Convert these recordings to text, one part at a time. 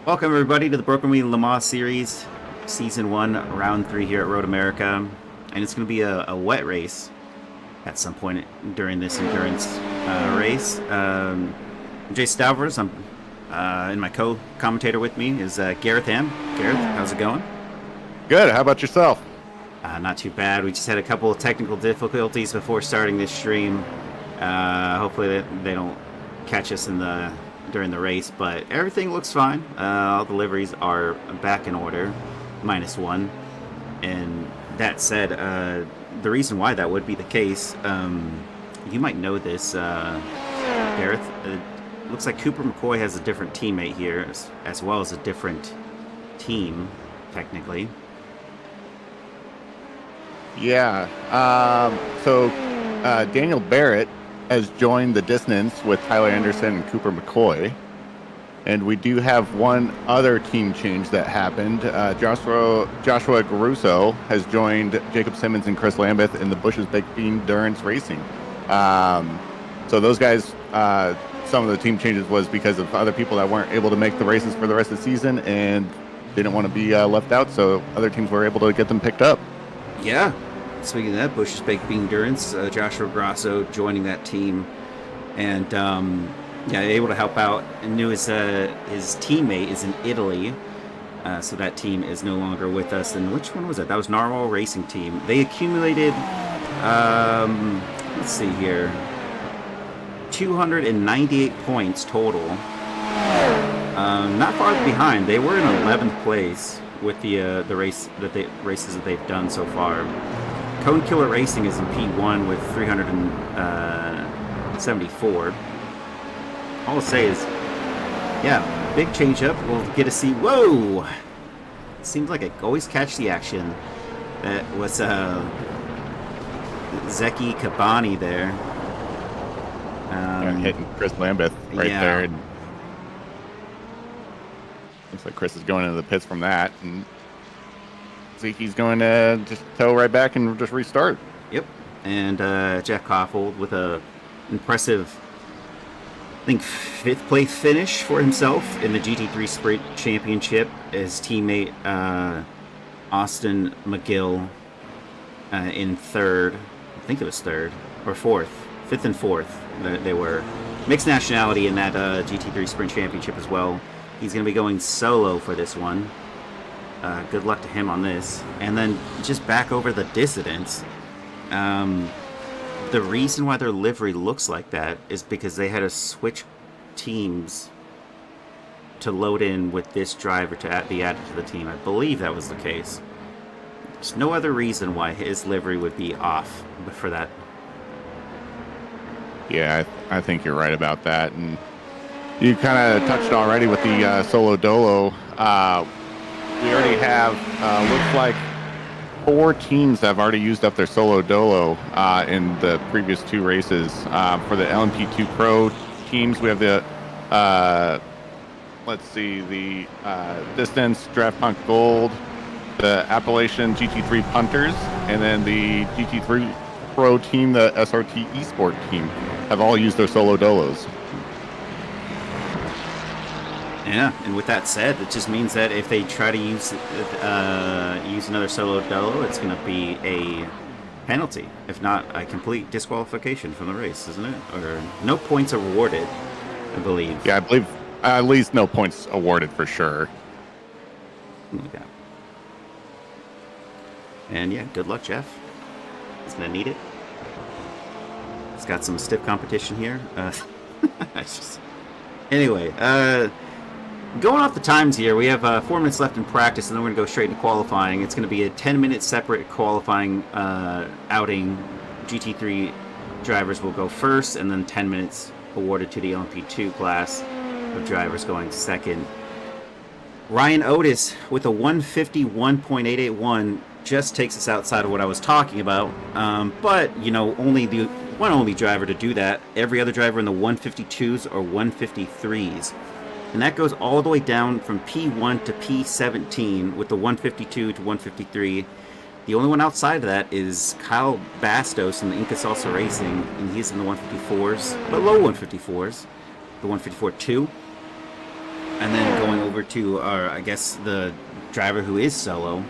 Welcome everybody to the Broken Wheel Le Mans Series, Season 1, Round 3 here at Road America. And it's going to be a wet race at some point during this endurance race. I'm Jason Alvarez. And my co-commentator with me is Garreth Hamm. Garreth, how's it going? Good. How about yourself? Not too bad. We just had a couple of technical difficulties before starting this stream. Hopefully they don't catch us during the race, but everything looks fine. All the liveries are back in order, -1. And that said, the reason why that would be the case, you might know this, Gareth. It looks like Cooper McCoy has a different teammate here, as well as a different team, technically. Yeah. Daniel Barrett has joined the distance with Tyler Anderson and Cooper McCoy. And we do have one other team change that happened. Joshua Garuso has joined Jacob Simmons and Chris Lambeth in the Bush's Baked Bean Endurance Racing. So those guys, some of the team changes was because of other people that weren't able to make the races for the rest of the season and didn't want to be left out. So other teams were able to get them picked up. Yeah. Speaking of that, Bush's Baked Bean Endurance, Joshua Grasso joining that team, and able to help out. And knew his teammate is in Italy, so that team is no longer with us. And which one was that? That was Narwhal Racing Team. They accumulated, let's see here, 298 points total. Not far behind. They were in 11th place with the races that they've done so far. Cone Killer Racing is in P1 with 374. All I'll say is, yeah, big change up. We'll get to see. Whoa! It seems like I always catch the action. That was Zeki Kabani there. Hitting Chris Lambeth right there. And looks like Chris is going into the pits from that. And Zeke's going to just tow right back and just restart. Yep. And Jeff Koffold with a impressive, I think, 5th place finish for himself in the GT3 Sprint Championship. His teammate Austin McGill in 3rd. I think it was 3rd or 4th. 5th and 4th. They were mixed nationality in that GT3 Sprint Championship as well. He's going to be going solo for this one. Good luck to him on this. And then just back over the Dissidents. The reason why their livery looks like that is because they had to switch teams to load in with this driver to be added to the team. I believe that was the case. There's no other reason why his livery would be off for that. Yeah, I think you're right about that. And you kind of touched already with the Solo Dolo. We already have, looks like 4 teams have already used up their Solo Dolo in the previous 2 races. For the LMP2 Pro teams, we have the, the Distance Draft Punk Gold, the Appalachian GT3 Punters, and then the GT3 Pro team, the SRT Esport team, have all used their Solo Dolos. Yeah, and with that said, it just means that if they try to use another Solo Dolo, it's going to be a penalty, if not a complete disqualification from the race, isn't it? Or no points awarded, I believe. Yeah, I believe at least no points awarded for sure. Yeah. And yeah, good luck, Jeff. He's going to need it. He's got some stiff competition here. Anyway, going off the times here, we have 4 minutes left in practice, and then we're going to go straight into qualifying. It's going to be a 10-minute separate qualifying outing. GT3 drivers will go first, and then 10 minutes awarded to the LMP2 class of drivers going second. Ryan Otis with a 151.881 just takes us outside of what I was talking about. But, only the only driver to do that. Every other driver in the 152s or 153s. And that goes all the way down from P1 to P17 with the 152 to 153. The only one outside of that is Kyle Bastos in the Inca Salsa Racing, and he's in the 154s, but low 154s, the 154-2. And then going going over to, I guess, the driver who is solo,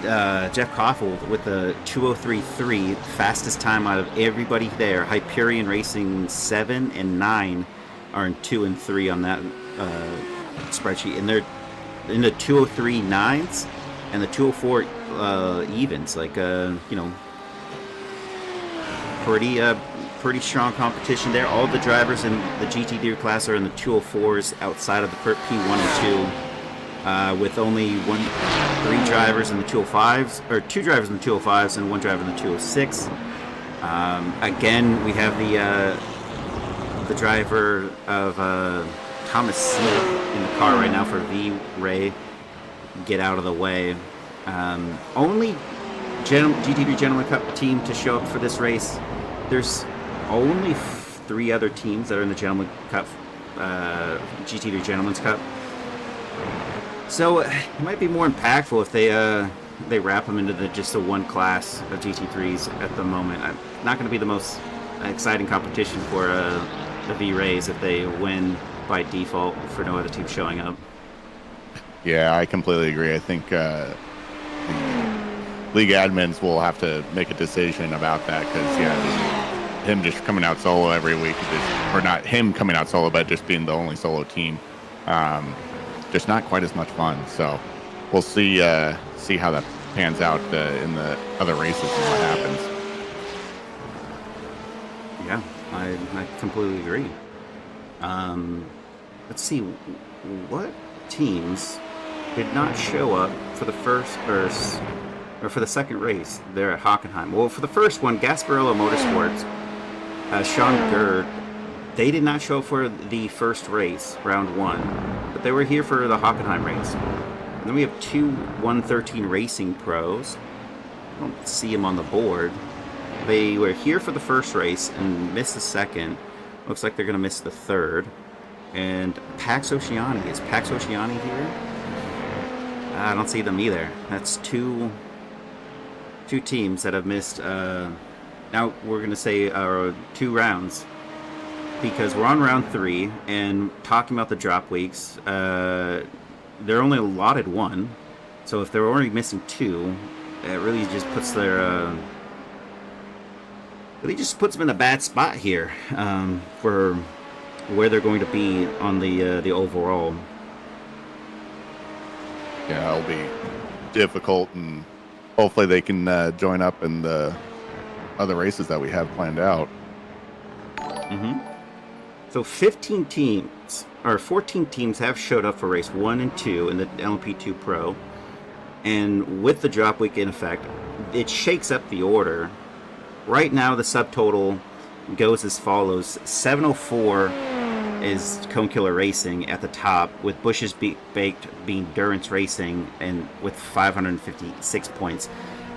Jeff Koffold, with the 2:03.3, fastest time out of everybody there. Hyperion Racing 7 and 9 are in 2 and 3 on that spreadsheet, and they're in the 2:03.9s and the 2:04 evens. Like, pretty strong competition there. All the drivers in the GT3 class are in the 2:04s outside of the P1 and 2, with only 3 drivers in the 2:05s, or 2 drivers in the 2:05s and 1 driver in the 2:06. Again, we have the driver of Thomas Smith in the car right now for V-Ray. Get out of the way. Only GT3 Gentleman Cup team to show up for this race. There's only 3 other teams that are in the Gentleman Cup, GT3 Gentleman's Cup. So it might be more impactful if they wrap them into just the one class of GT3s at the moment. Not going to be the most exciting competition for the V-Rays if they win by default for no other team showing up. Yeah, I completely agree. I think the league admins will have to make a decision about that because, him just coming out solo every week, or not him coming out solo, but just being the only solo team, just not quite as much fun. So we'll see how that pans out in the other races and what happens. Yeah, I completely agree. Let's see, what teams did not show up for the first or for the second race there at Hockenheim? Well, for the first one, Gasparilla Motorsports, Sean Gerd, they did not show up for the first race, round 1, but they were here for the Hockenheim race. And then we have 2 113 Racing pros. I don't see them on the board. They were here for the first race and missed the second. Looks like they're going to miss the third. And Pax Oceani. Is Pax Oceani here? I don't see them either. That's two teams that have missed, now we're going to say 2 rounds, because we're on round 3, and talking about the drop weeks, they're only allotted 1, so if they're already missing 2, it really just puts them in a bad spot here for where they're going to be on the overall. Yeah, it'll be difficult, and hopefully they can join up in the other races that we have planned out. Mm-hmm. So 14 teams have showed up for race 1 and 2 in the LMP2 Pro. And with the drop week in effect, it shakes up the order. Right now, the subtotal goes as follows. 704 is Cone Killer Racing at the top, with Bush's Baked being Durance Racing, and with 556 points.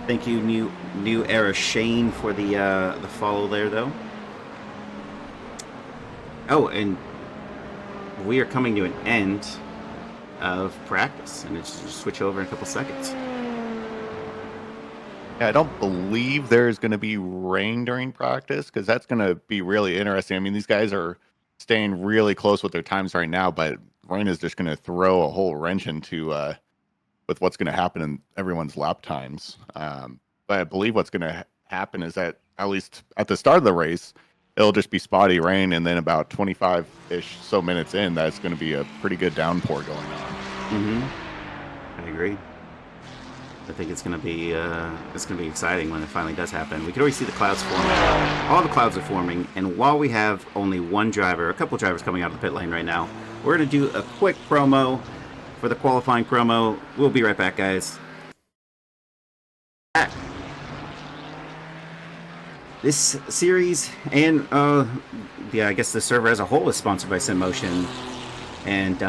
Thank you, New Era Shane, for the follow there, though. Oh, and we are coming to an end of practice, and it's just switch over in a couple seconds. Yeah, I don't believe there's going to be rain during practice, because that's going to be really interesting. I mean, these guys are staying really close with their times right now, but rain is just going to throw a whole wrench into with what's going to happen in everyone's lap times. But I believe what's going to happen is that, at least at the start of the race, it'll just be spotty rain, and then about 25-ish so minutes in, that's going to be a pretty good downpour going on. Mm-hmm. I agree. I think it's going to be exciting when it finally does happen. We can already see the clouds forming. All the clouds are forming, and while we have only one driver, a couple drivers coming out of the pit lane right now, we're going to do a quick promo for the qualifying promo. We'll be right back, guys. This series and I guess the server as a whole is sponsored by SimMotion, and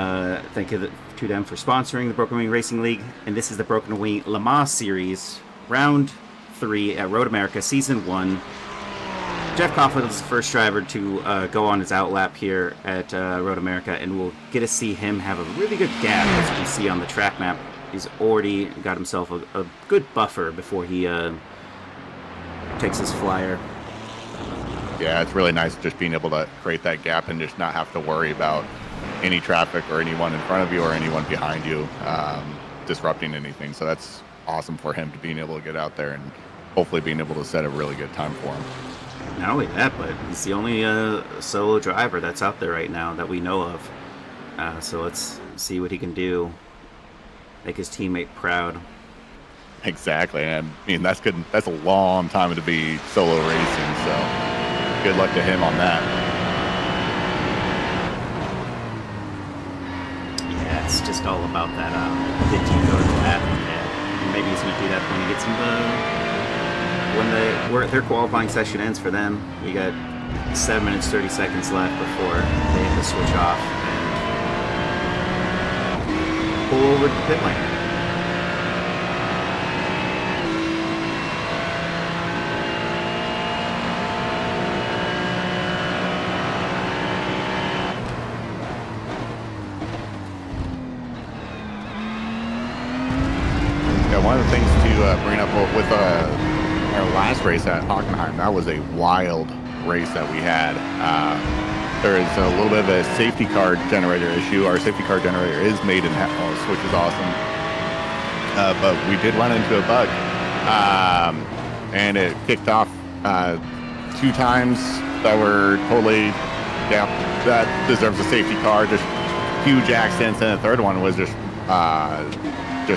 thank you to them for sponsoring the Broken Wing Racing League. And this is the Broken Wing Le Mans Series, Round 3 at Road America, Season 1. Jeff Koffold is the first driver to go on his outlap here at Road America, and we'll get to see him have a really good gap, as you can see on the track map. He's already got himself a good buffer before he takes his flyer. Yeah, it's really nice just being able to create that gap and just not have to worry about any traffic or anyone in front of you or anyone behind you disrupting anything. So that's awesome for him to being able to get out there and hopefully being able to set a really good time for him. Not only that, but he's the only solo driver that's out there right now that we know of. So let's see what he can do. Make his teammate proud. Exactly. And I mean, that's good. That's a long time to be solo racing. So good luck to him on that. Yeah, it's just all about that 15 code lap. And maybe he's going to do that when he gets in their qualifying session ends for them. We got 7 minutes 30 seconds left before they have to switch off and pull over to the pit lane. One of the things to bring up with our last race at Hockenheim, that was a wild race that we had. There is a little bit of a safety car generator issue. Our safety car generator is made in house, which is awesome. But we did run into a bug, and it kicked off 2 times that were totally, that deserves a safety car. Just huge accidents, and the third one was just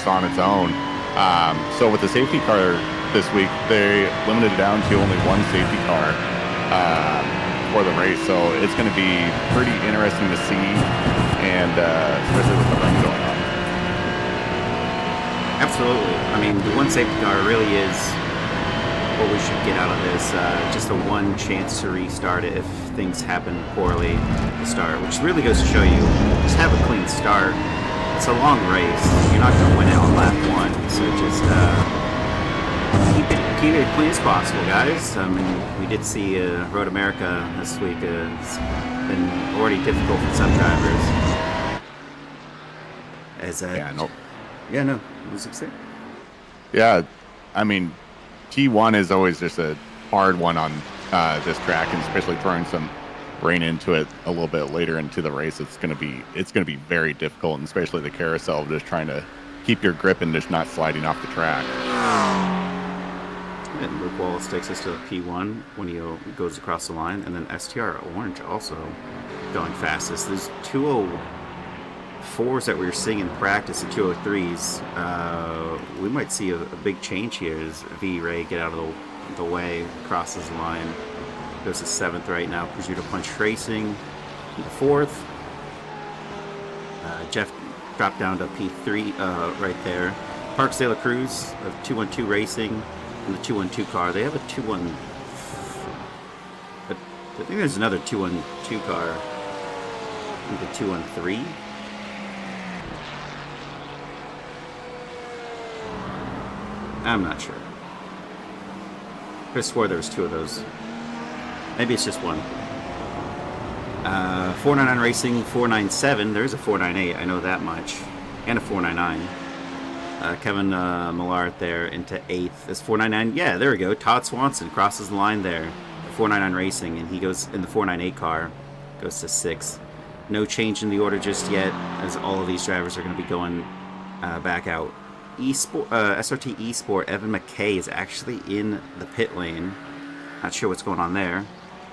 on its own. So with the safety car this week, they limited it down to only 1 safety car for the race. So it's going to be pretty interesting to see, and especially with the rain going on. Absolutely. I mean, the 1 safety car really is what we should get out of this. Just a 1 chance to restart it if things happen poorly at the start, which really goes to show you, just have a clean start. It's a long race. You're not going to win it on lap 1, so just keep it as clean as possible, guys. I mean, we did see Road America this week. It's been already difficult for some drivers. What was it say? Yeah, I mean, T1 is always just a hard one on this track, and especially throwing some rain into it a little bit later into the race, it's gonna be very difficult, and especially the carousel, just trying to keep your grip and just not sliding off the track. And Luke Wallace takes us to P1 when he goes across the line, and then STR Orange also going fastest. There's 204s that we were seeing in practice and 203s. We might see a big change here as V-Ray get out of the way, crosses the line. Goes to 7th right now. Prosciutto Punch Racing in the 4th. Jeff dropped down to P3 right there. Parks de la Cruz of 212 Racing in the 212 car. They have a 212. I think there's another 212 car. I think the 213. I'm not sure. I could have swore there was 2 of those. Maybe it's just 1. 499 Racing, 497. There's a 498, I know that much. And a 499. Kevin Millard there into 8th. Is 499? Yeah, there we go. Todd Swanson crosses the line there. 499 Racing, and he goes in the 498 car. Goes to 6th. No change in the order just yet, as all of these drivers are going to be going back out. SRT Esport, Evan McKay is actually in the pit lane. Not sure what's going on there.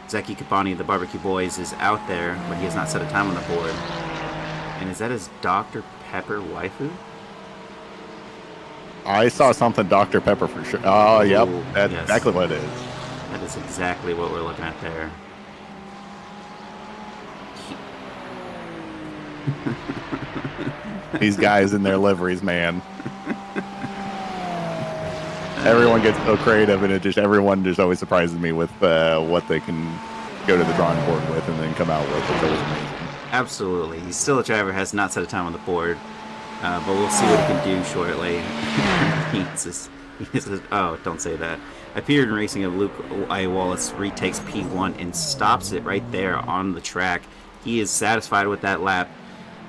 Zeki Kabani of the Barbecue Boys is out there, but he has not set a time on the board. And is that his Dr. Pepper waifu? I saw something Dr. Pepper for sure. Oh, yep. That's yes. Exactly what it is. That is exactly what we're looking at there. These guys in their liveries, man. Everyone gets so creative, and everyone just always surprises me with what they can go to the drawing board with and then come out with. It's always amazing. Absolutely. He's still a driver, has not set a time on the board, but we'll see what he can do shortly. He says, oh, don't say that. Appeared in racing of Luke I. Wallace retakes P1 and stops it right there on the track. He is satisfied with that lap.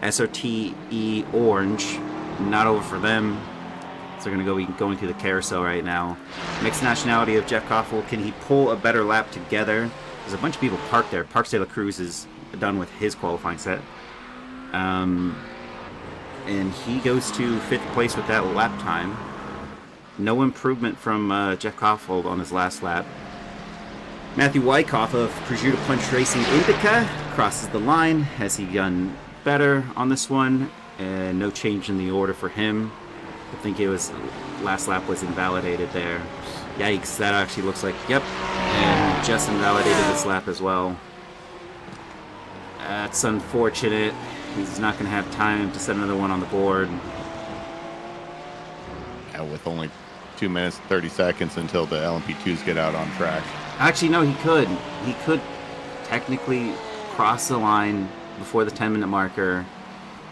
SRTE Orange, not over for them. So they're going to be going through the carousel right now. Mixed nationality of Jeff Koffel. Can he pull a better lap together? There's a bunch of people parked there. Parks de la Cruz is done with his qualifying set. And he goes to 5th place with that lap time. No improvement from Jeff Koffold on his last lap. Matthew Wyckoff of Prosciutto Punch Racing Indica crosses the line. Has he done better on this one? And no change in the order for him. I think it was last lap was invalidated there. Yikes, that actually looks like, yep. And just invalidated this lap as well. That's unfortunate. He's not going to have time to set another one on the board. Yeah, with only 2 minutes, 30 seconds until the LMP2s get out on track. Actually, no, he could. He could technically cross the line before the 10-minute marker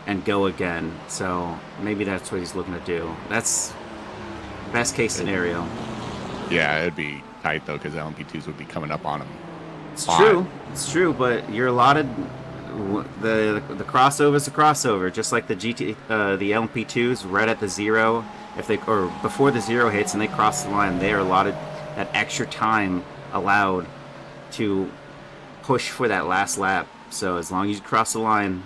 and go again. So maybe that's what he's looking to do. That's best case scenario. Yeah, it'd be tight, though, because LMP2s would be coming up on him. It's true. It's true, but you're allotted... The crossover is a crossover, just like the the LMP2s right at the 0. If they or before the 0 hits and they cross the line, they are allotted that extra time allowed to push for that last lap. So as long as you cross the line,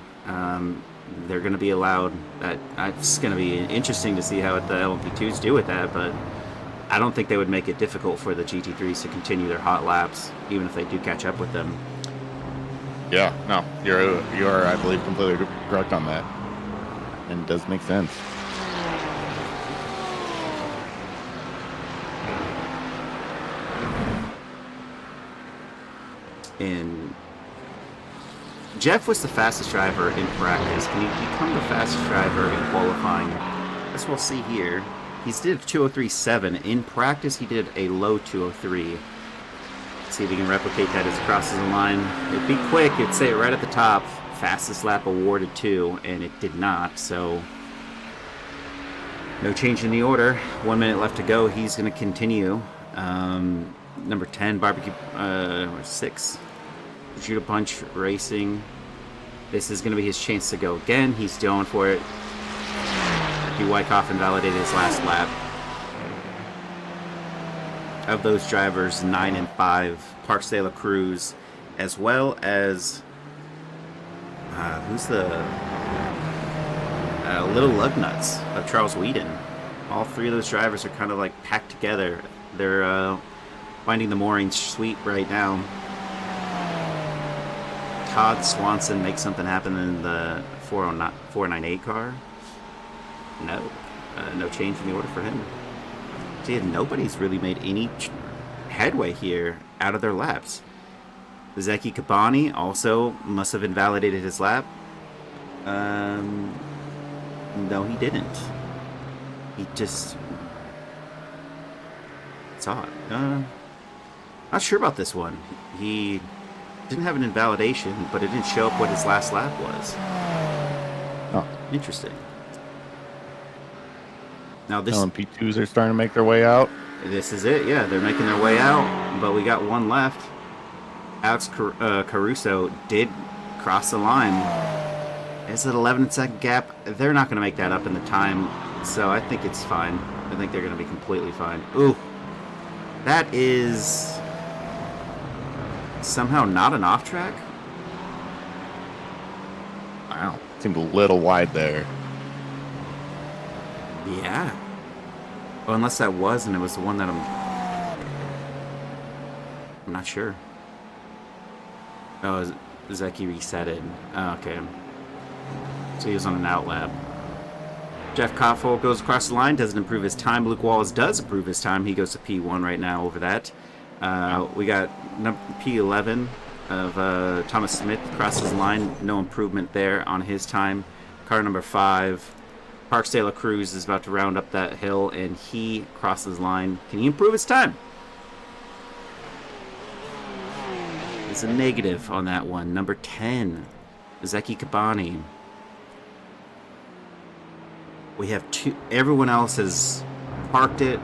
they're going to be allowed. It's going to be interesting to see how the LMP2s do with that, but I don't think they would make it difficult for the GT3s to continue their hot laps, even if they do catch up with them. Yeah, no, you are, I believe, completely correct on that, and it does make sense. And Jeff was the fastest driver in practice. Can he become the fastest driver in qualifying? As we'll see here, he's did a 2:03.7. In practice, he did a low 2:03. See if he can replicate that as he crosses the line. It'd be quick. It'd say it right at the top. Fastest lap awarded to, and it did not. So no change in the order. 1 minute left to go. He's going to continue. Number 10, barbecue. 6, Prosciutto Punch Racing. This is going to be his chance to go again. He's going for it. Matthew Wyckoff invalidated his last lap. Of those drivers, 9 and 5, Parks de la Cruz, as well as who's the Little Lugnuts of Charles Whedon. All 3 of those drivers are kind of like packed together. They're finding the mooring sweet right now. Todd Swanson makes something happen in the 498 car. No change in the order for him. See, nobody's really made any headway here out of their laps. Zeki Kabani also must have invalidated his lap. No, he didn't. He just... It's odd. Not sure about this one. He didn't have an invalidation, but it didn't show up what his last lap was. Oh, interesting. Now this LMP2s are starting to make their way out. This is it. Yeah, they're making their way out, but we got one left. Alex Caruso did cross the line. It's an 11-second gap. They're not going to make that up in the time, so I think it's fine. I think they're going to be completely fine. Ooh, that is somehow not an off track. Wow, seemed a little wide there. Yeah. Well, unless that was, and it was the one that I'm not sure. Oh, Zeki reset it. Oh, okay. So he was on an out lap. Jeff Koffold goes across the line, doesn't improve his time. Luke Wallace does improve his time. He goes to P1 right now over that. We got P11 of Thomas Smith crosses the line. No improvement there on his time. Car number 5. Parks de la Cruz is about to round up that hill, and he crosses the line. Can he improve his time? It's a negative on that one. Number 10, Zeki Kabani. We have 2. Everyone else has parked it.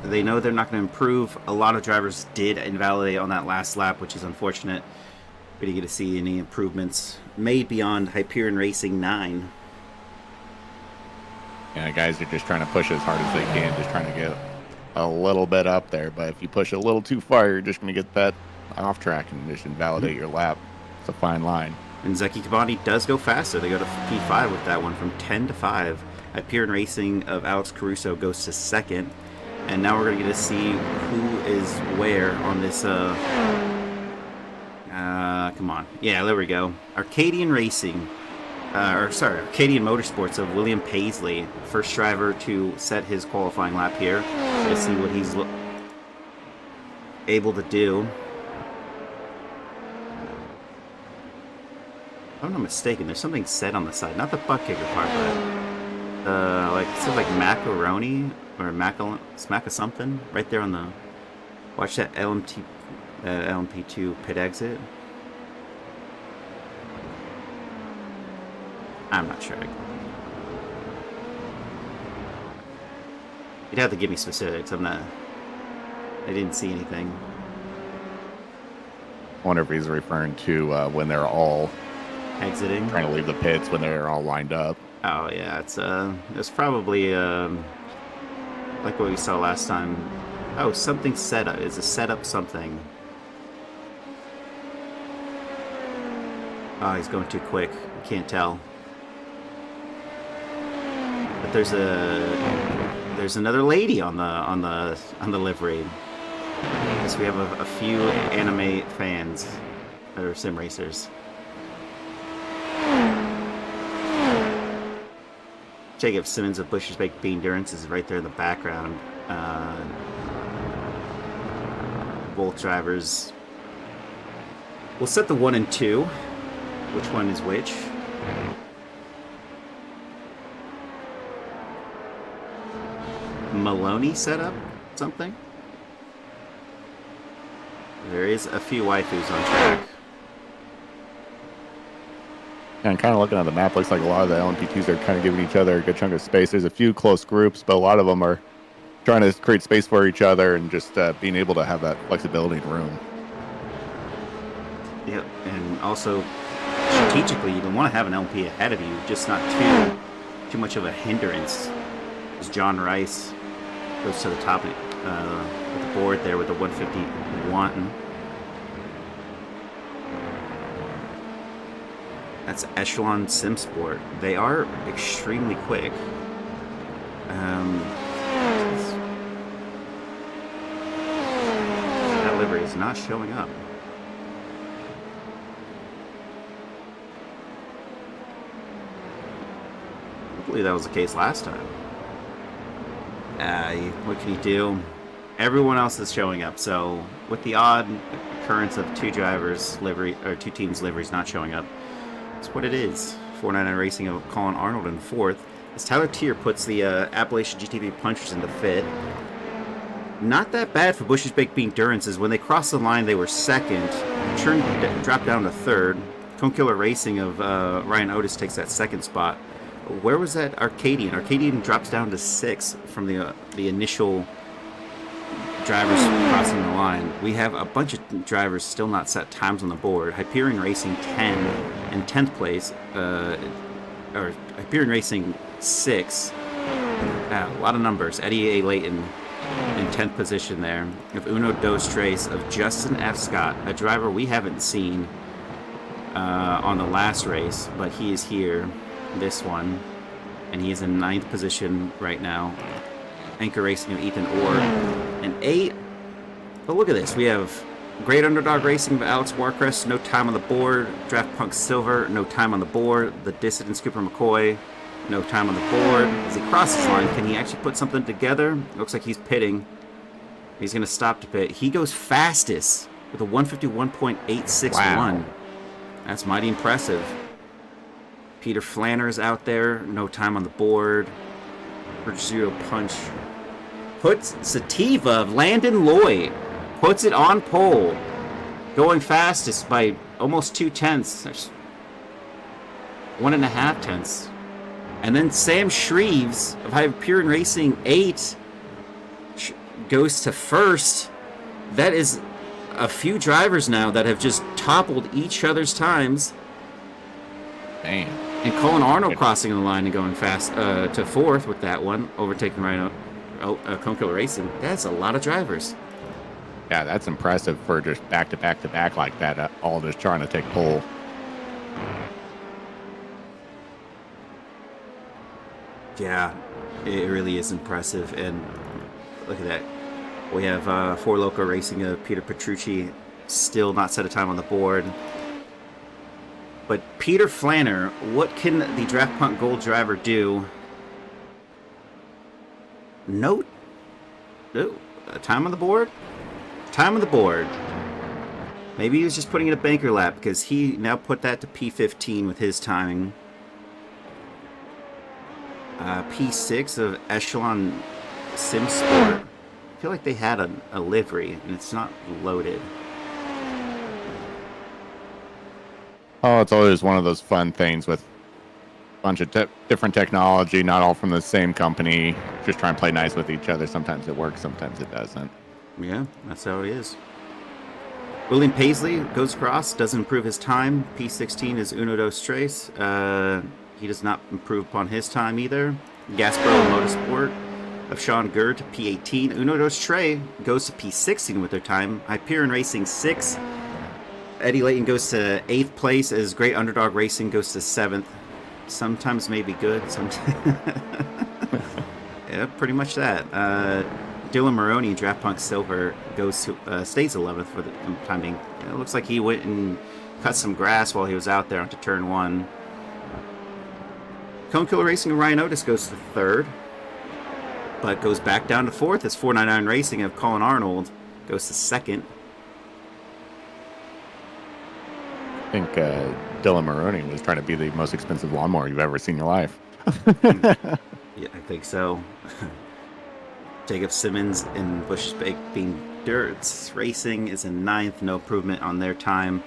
They know they're not going to improve. A lot of drivers did invalidate on that last lap, which is unfortunate. We didn't get to see any improvements made beyond Hyperion Racing 9. Yeah, guys are just trying to push as hard as they can, just trying to get a little bit up there. But if you push a little too far, you're just going to get that off track and just invalidate your lap. It's a fine line. And Zeki Kabani does go faster. They go to P5 with that one from 10 to 5. Hyperion Racing of Alex Caruso goes to second. And now we're going to get to see who is where on this. Come on. Yeah, there we go. Arcadian Racing. Arcadian Motorsports of William Paisley. First driver to set his qualifying lap here. Let's see what he's able to do. If I'm not mistaken, there's something set on the side. Not the butt kicker part, but like it says like macaroni or smack of something right there on the. Watch that LMP2 pit exit. I'm not sure. You'd have to give me specifics. I didn't see anything. I wonder if he's referring to when they're all exiting, trying to leave the pits when they're all lined up. Oh yeah, it's probably like what we saw last time. Oh, something set up. It's a setup something. Oh, he's going too quick. I can't tell. But there's another lady on the livery. I guess we have a few anime fans that are sim racers. Jacob Simmons of Bush's Baked Bean Durance is right there in the background. Both drivers. We'll set the 1 and 2. Which one is which? Maloney set up something? There is a few waifus on track. And kind of looking at the map, looks like a lot of the LMP2s are kind of giving each other a good chunk of space. There's a few close groups, but a lot of them are trying to create space for each other and just being able to have that flexibility and room. Yep, and also strategically, you don't want to have an LMP ahead of you, just not too much of a hindrance. As John Rice goes to the top with the board there with the 151. That's Echelon Sim Sport. They are extremely quick. That livery is not showing up. I believe that was the case last time. What can you do? Everyone else is showing up. So with the odd occurrence of two teams' liveries not showing up, that's what it is. 499 Racing of Colin Arnold in fourth. As Tyler Tier puts the Appalachian GTV Punchers into fifth. Not that bad for Bush's Baked Bean Durances. When they crossed the line, they were second. Dropped down to third. Cone Killer Racing of Ryan Otis takes that second spot. Where was that Arcadian? Arcadian drops down to sixth from the initial drivers crossing the line. We have a bunch of drivers still not set times on the board. Hyperion Racing 10 in 10th place, or Hyperion Racing 6. A lot of numbers. Eddie A. Layton in 10th position there. Of Uno Dos Tres of Justin F. Scott, a driver we haven't seen on the last race, but he is here this one, and he is in 9th position right now. Anchor Racing of Ethan Orr. And 8. But look at this. We have Great Underdog Racing of Alex Warcrest, no time on the board. Draft Punk Silver, no time on the board. The Dissident Cooper McCoy, no time on the board. As he crosses the line, can he actually put something together? Looks like he's pitting. He's going to stop to pit. He goes fastest with a 151.861. Wow. That's mighty impressive. Peter Flanner's out there, no time on the board. Pursuit Punch puts Sativa of Landon Lloyd, puts it on pole, going fastest by almost 2/10. There's 1.5 tenths. And then Sam Shreves of Hyperion Racing 8 goes to first. That is a few drivers now that have just toppled each other's times. Damn. And Colin Arnold crossing the line and going fast to fourth with that one, overtaking Rhino Cone Killer Racing. That's a lot of drivers. Yeah, that's impressive for just back to back to back like that, all just trying to take pole. Yeah, it really is impressive. And look at that. We have Four Loco Racing of Peter Petrucci still not set a time on the board. But Peter Flanner, what can the Draft Punt Gold driver do? No, no, time on the board? Time on the board. Maybe he was just putting in a banker lap because he now put that to P15 with his timing. P6 of Echelon Sim Sport. I feel like they had a livery and it's not loaded. Oh, it's always one of those fun things with a bunch of different technology, not all from the same company. Just try and play nice with each other. Sometimes it works, sometimes it doesn't. Yeah, that's how it is. William Paisley goes across, doesn't improve his time. P16 is Uno Dos Tres. He does not improve upon his time either. Gasparo Motorsport of Sean Gurd to P18. Uno Dos Tres goes to P16 with their time. Hyperion Racing 6. Eddie Layton goes to 8th place as Great Underdog Racing goes to 7th. Sometimes maybe good, sometimes... yeah, pretty much that. Dylan Maroney, Draft Punk Silver, goes to stays 11th for the time being. It looks like he went and cut some grass while he was out there onto turn 1. Cone Killer Racing of Ryan Otis goes to 3rd, but goes back down to 4th as 499 Racing of Colin Arnold goes to 2nd. I think Dylan Maroney was trying to be the most expensive lawnmower you've ever seen in your life. Yeah, I think so. Jacob Simmons and Bush Bean Dirts Racing is in 9th. No improvement on their time.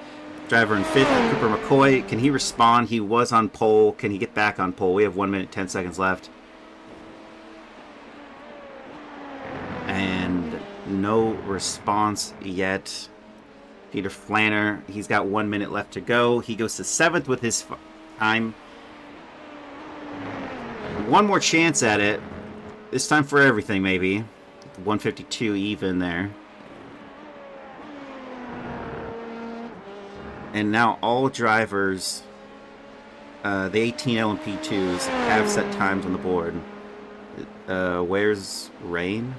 Driver in 5th, Cooper McCoy. Can he respond? He was on pole. Can he get back on pole? We have 1 minute, 10 seconds left. And no response yet. Peter Flanner, he's got 1 minute left to go. He goes to 7th with his time. One more chance at it. This time for everything, maybe. 152 even there. And now all drivers, the 18 LMP2s, have set times on the board. Where's Rain?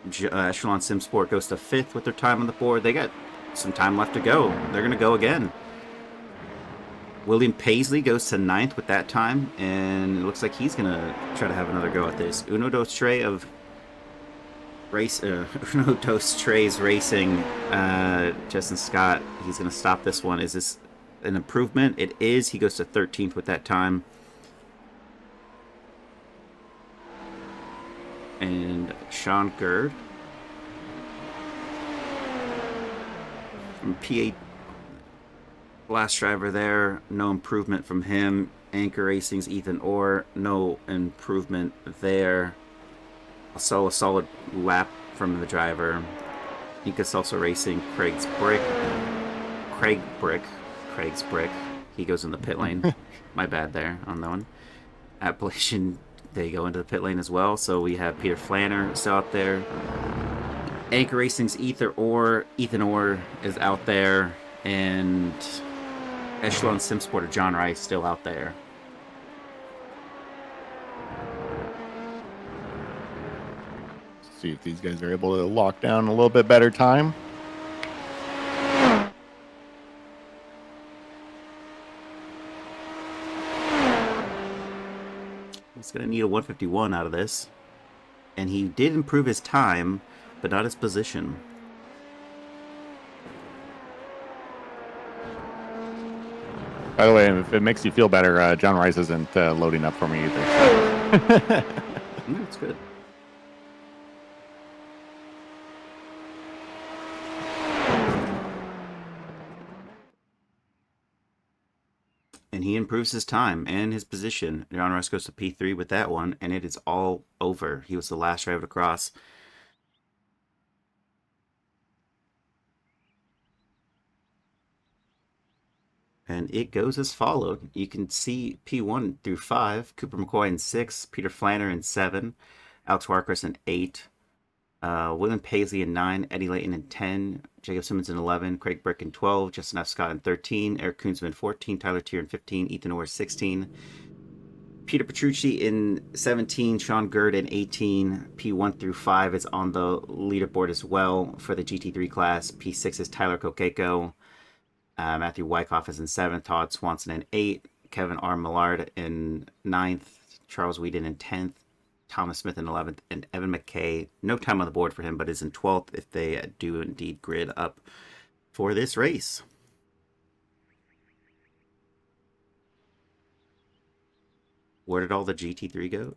Echelon Sim Sport goes to 5th with their time on the board. They got some time left to go. They're going to go again. William Paisley goes to 9th with that time, and it looks like he's going to try to have another go at this. Uno Dos Tres of Uno Dos Tres Racing, Justin Scott, he's going to stop this one. Is this an improvement? It is. He goes to 13th with that time. And Sean Gurd from P8, last driver there, no improvement from him. Anchor Racing's Ethan Orr, no improvement there. Also a solid lap from the driver. Incas also Racing, Craig's Brick. He goes in the pit lane. My bad there on that one. Appalachian, they go into the pit lane as well. So we have Peter Flanner still out there. Anchor Racing's Ethan Orr is out there. And Echelon Sim Sporter John Rice still out there. See if these guys are able to lock down a little bit better time. He's going to need a 151 out of this. And he did improve his time, but not his position. By the way, if it makes you feel better, John Rice isn't loading up for me either. That's good. And he improves his time and his position. John Rice goes to P3 with that one, and it is all over. He was the last driver to cross. And it goes as followed. You can see P1 through 5, Cooper McCoy in 6, Peter Flanner in 7, Alex Warcris in 8, William Paisley in 9, Eddie Layton in 10, Jacob Simmons in 11, Craig Brick in 12, Justin F. Scott in 13, Eric Koonsman 14, Tyler Tier in 15, Ethan Orr 16, Peter Petrucci in 17, Sean Gerd in 18. P1 through 5 is on the leaderboard as well for the GT3 class. P6 is Tyler Kokeko. Matthew Wyckoff is in 7th, Todd Swanson in 8, Kevin R. Millard in 9th, Charles Whedon in 10th, Thomas Smith in 11th, and Evan McKay, no time on the board for him, but is in 12th if they do indeed grid up for this race. Where did all the GT3 go?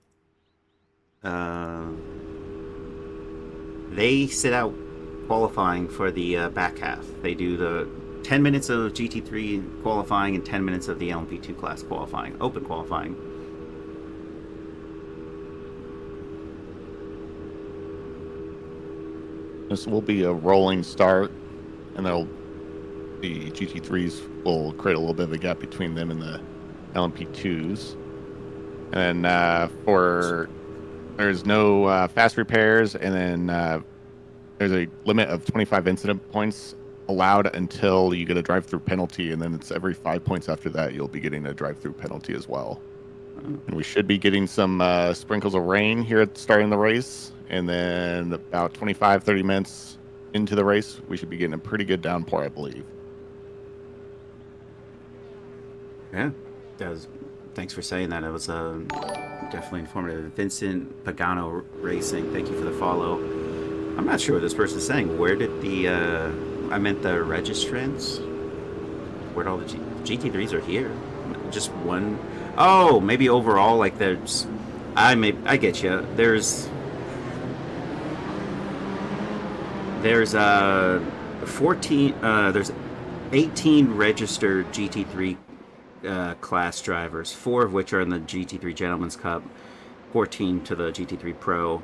They sit out qualifying for the back half. They do the 10 minutes of GT3 qualifying and 10 minutes of the LMP2 class qualifying, open qualifying. This will be a rolling start, and the GT3s will create a little bit of a gap between them and the LMP2s. And there's no fast repairs, and then there's a limit of 25 incident points allowed until you get a drive-through penalty, and then it's every 5 points after that you'll be getting a drive-through penalty as well. And we should be getting some sprinkles of rain here at starting the race, and then about 25-30 minutes into the race we should be getting a pretty good downpour, I believe. Yeah, that was, thanks for saying that. It was definitely informative. Vincent Pagano Racing, thank you for the follow. I'm not sure what this person's saying. Where did the I meant the registrants? Where'd all the GT3s are here? Just one? Oh, maybe overall, like there's... I get you. There's 14, there's 18 registered GT3 class drivers, 4 of which are in the GT3 Gentleman's Cup, 14 to the GT3 Pro.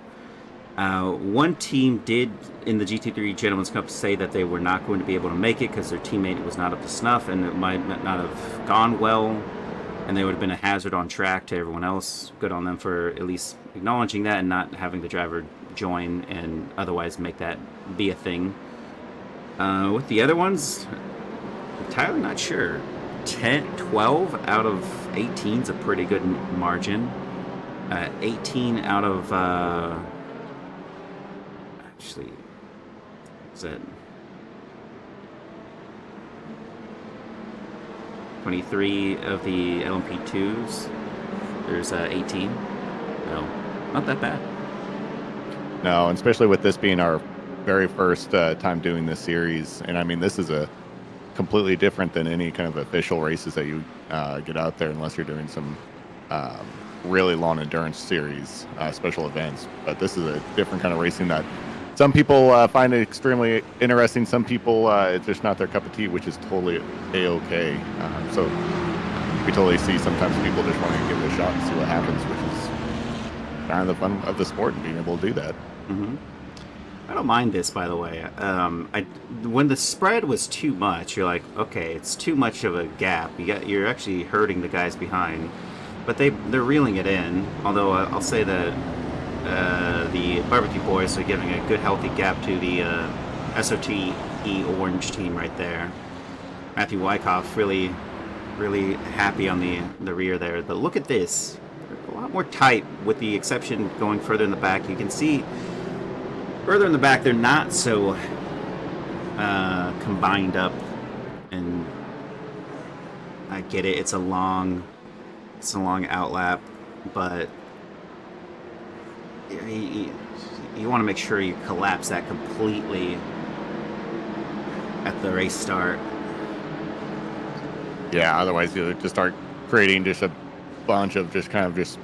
One team did in the GT3 Gentleman's Cup say that they were not going to be able to make it because their teammate was not up to snuff and it might not have gone well, and they would have been a hazard on track to everyone else. Good on them for at least acknowledging that and not having the driver join and otherwise make that be a thing. With the other ones, entirely not sure. 12 out of 18 is a pretty good margin. 18 out of actually, is that 23 of the LMP2s? There's 18. No, not that bad. No, and especially with this being our very first time doing this series, and I mean this is a completely different than any kind of official races that you get out there unless you're doing some really long endurance series, special events. But this is a different kind of racing that some people find it extremely interesting. Some people, it's just not their cup of tea, which is totally A-okay. So we totally see sometimes people just want to give it a shot and see what happens, which is kind of the fun of the sport and being able to do that. Mm-hmm. I don't mind this, by the way. When the spread was too much, you're like, okay, it's too much of a gap. You're actually hurting the guys behind, but they're reeling it in. Although I'll say that the Barbecue Boys are giving a good, healthy gap to the SOTE Orange team right there. Matthew Wyckoff really, really happy on the rear there. But look at this, a lot more tight, with the exception going further in the back. You can see. Further in the back, they're not so combined up, and I get it. It's a long outlap, but you want to make sure you collapse that completely at the race start. Yeah, otherwise you'll just start creating just a bunch of just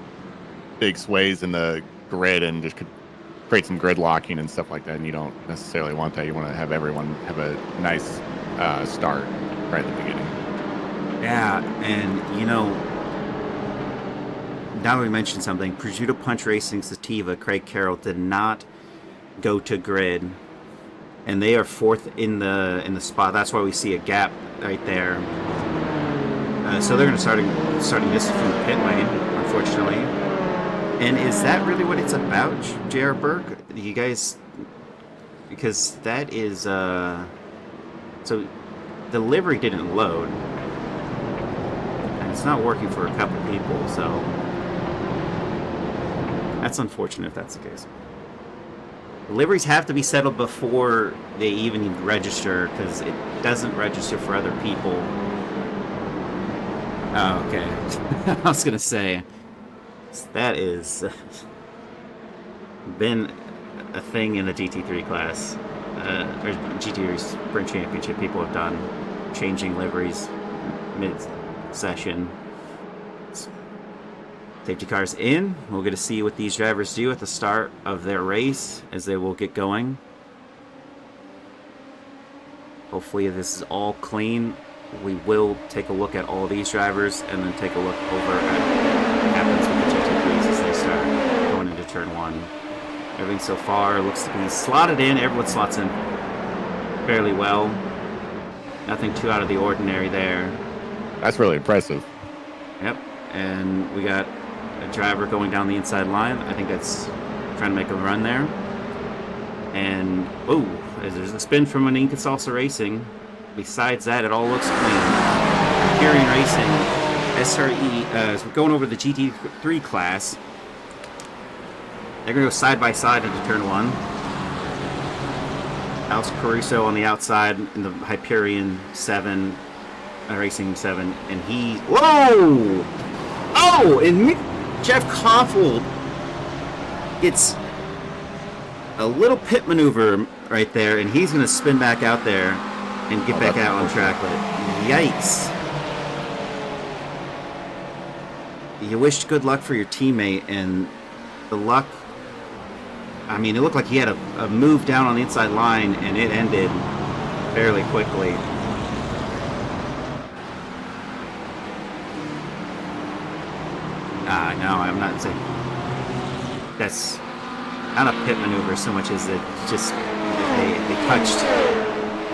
big sways in the grid and just create some gridlocking and stuff like that, and you don't necessarily want that. You want to have everyone have a nice start right at the beginning. Yeah, and now that we mentioned something, Prosciutto Punch Racing Sativa, Craig Carroll did not go to grid, and they are 4th in the spot. That's why we see a gap right there. So they're going to starting this from the pit lane, unfortunately. And is that really what it's about, J.R. Burke? You guys because that is so the livery didn't load, and it's not working for a couple people, so that's unfortunate if that's the case. The liveries have to be settled before they even register, because it doesn't register for other people. Oh, okay. I was gonna say that is been a thing in the GT3 class, or GT3 Sprint Championship. People have done changing liveries mid-session. Safety cars in. We'll get to see what these drivers do at the start of their race as they will get going. Hopefully this is all clean. We will take a look at all these drivers and then take a look over at what happens with the GT3s as they start going into turn 1. Everything so far looks to be slotted in. Everyone slots in fairly well. Nothing too out of the ordinary there. That's really impressive. Yep. And we got a driver going down the inside line. I think that's trying to make a run there. And, oh, there's a spin from an Salsa Racing. Besides that, it all looks clean. Hyperion Racing, SRE, as we're going over the GT3 class. They're going to go side by side into turn 1. Alex Caruso on the outside in the Hyperion 7, Racing 7, and he... Whoa! Oh! And Jeff Koffel gets a little pit maneuver right there, and he's going to spin back out there and get back out on track with it. Yikes. You wished good luck for your teammate, and the luck... I mean, it looked like he had a move down on the inside line, and it ended fairly quickly. No, I'm not saying... That's not a pit maneuver so much as it just... They touched...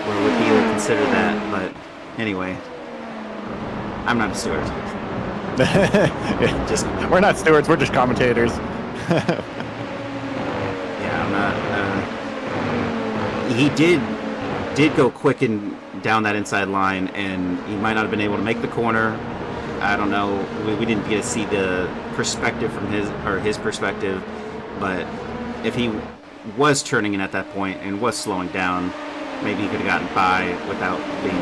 Or would you consider that, but anyway, I'm not a steward. Yeah, we're not stewards, we're just commentators. Yeah, I'm not. He did go quick and down that inside line, and he might not have been able to make the corner. I don't know. We didn't get to see the perspective from his perspective, but if he was turning in at that point and was slowing down, maybe he could have gotten by without being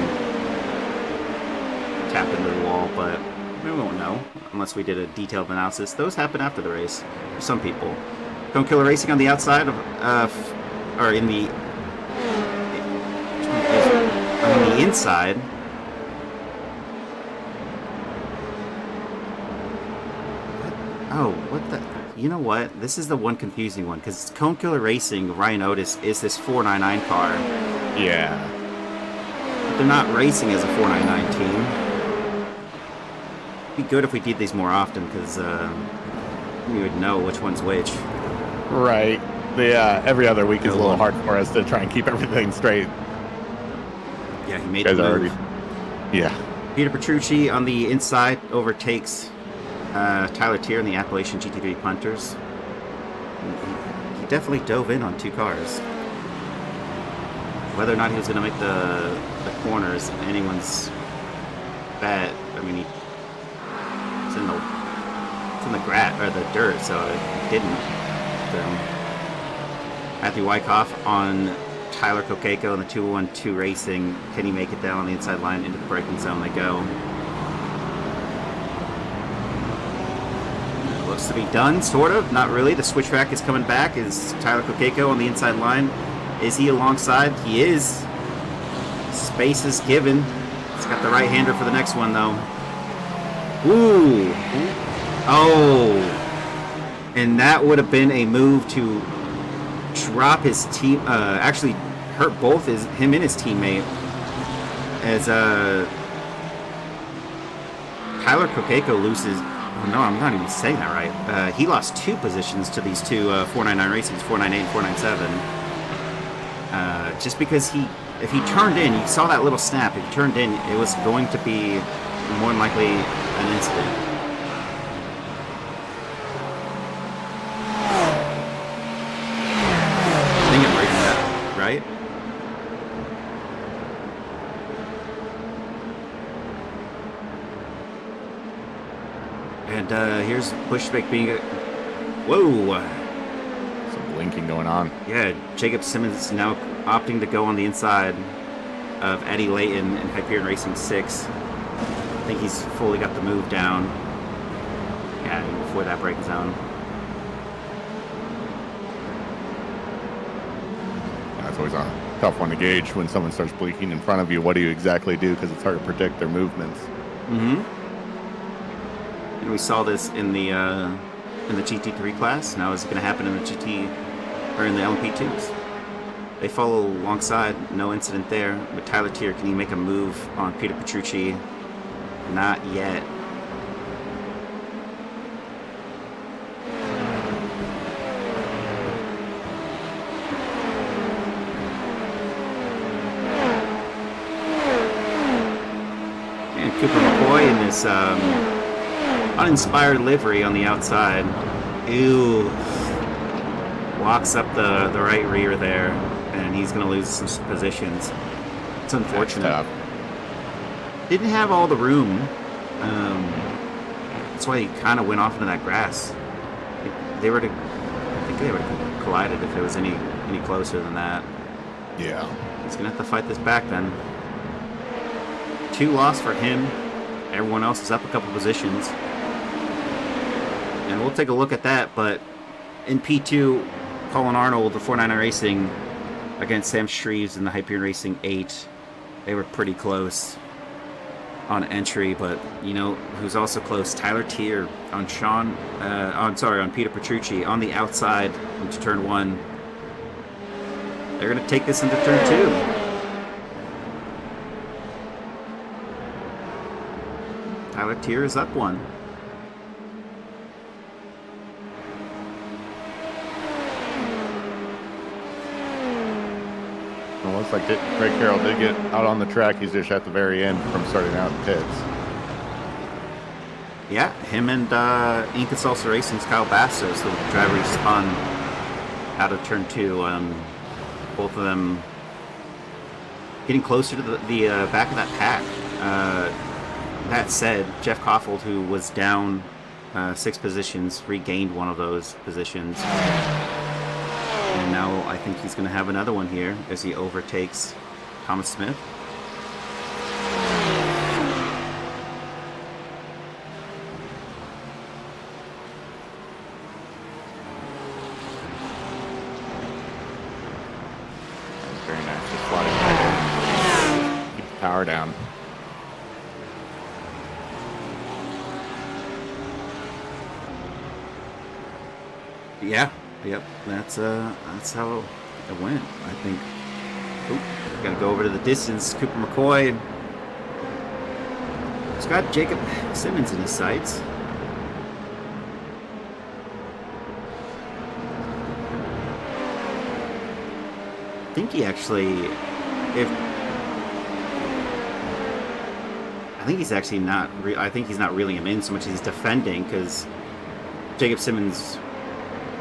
tapped into the wall, but we won't know unless we did a detailed analysis. Those happen after the race for some people. Cone Killer Racing on the outside of, or in the inside. Oh, what the... You know what? This is the one confusing one, because Cone Killer Racing, Ryan Otis, is this 499 car. Yeah. But they're not racing as a 499 team. It'd be good if we did these more often, because we would know which one's which. Right. Every other week is a little hard for us to try and keep everything straight. Yeah, he made the move. Yeah. Peter Petrucci on the inside overtakes Tyler Tier in the Appalachian GT3 Punters. He definitely dove in on two cars. Whether or not he was going to make the corners, anyone's bet. I mean, it's in the grass or the dirt, so it didn't. So, Matthew Wyckoff on Tyler Kokeko in the 212 Racing. Can he make it down on the inside line into the braking zone? They go. Looks to be done, sort of. Not really. The switch track is coming back. Is Tyler Kokeko on the inside line? Is he alongside? He is. Space is given. He's got the right-hander for the next one, though. Ooh. Oh. And that would have been a move to drop his team. Actually, hurt both him and his teammate. As Tyler Kokeko loses. Oh, no, I'm not even saying that right. He lost 2 positions to these two 499 Racings, 498 and 497. Just because if he turned in, you saw that little snap. If he turned in, it was going to be more than likely an incident. I think I'm reading that right. And here's Bushwick being whoa. Some blinking going on. Yeah, Jacob Simmons now opting to go on the inside of Eddie Layton in Hyperion Racing 6. I think he's fully got the move down. Yeah, before that braking zone. It's always a tough one to gauge when someone starts blinking in front of you. What do you exactly do? Because it's hard to predict their movements. Mm-hmm. And we saw this in the GT3 class. Now is it going to happen in the GT or in the LMP2s? They follow alongside, no incident there. But Tyler Tier, can he make a move on Peter Petrucci? Not yet. Cooper McCoy in this uninspired livery on the outside. Ew. Walks up the right rear there, and he's going to lose some positions. It's unfortunate. Didn't have all the room. That's why he kind of went off into that grass. I think they would have collided if it was any closer than that. Yeah. He's going to have to fight this back then. 2 loss for him. Everyone else is up a couple positions. And we'll take a look at that, but in P2, Colin Arnold, the 499 Racing, against Sam Shreves in the Hyperion Racing 8. They were pretty close on entry, but you know who's also close? Tyler Tier on on Peter Petrucci on the outside into turn 1. They're going to take this into turn 2. Tyler Tier is up 1. It looks like Greg Carroll did get out on the track. He's just at the very end from starting out in pits. Yeah, him and Inca Salsa Racing's Kyle Bastos, the driver who spun out of turn 2. Both of them getting closer to the back of that pack. That said, Jeff Koffold, who was down 6 positions, regained one of those positions. And now I think he's going to have another one here as he overtakes Thomas Smith. Very nice. Just sliding right in. Keep the power down. Yeah, yep, that's how it went. I think. Gotta go over to the distance. Cooper McCoy. He's got Jacob Simmons in his sights. I think he actually, I think he's actually not. I think he's not reeling him in so much as he's defending, because Jacob Simmons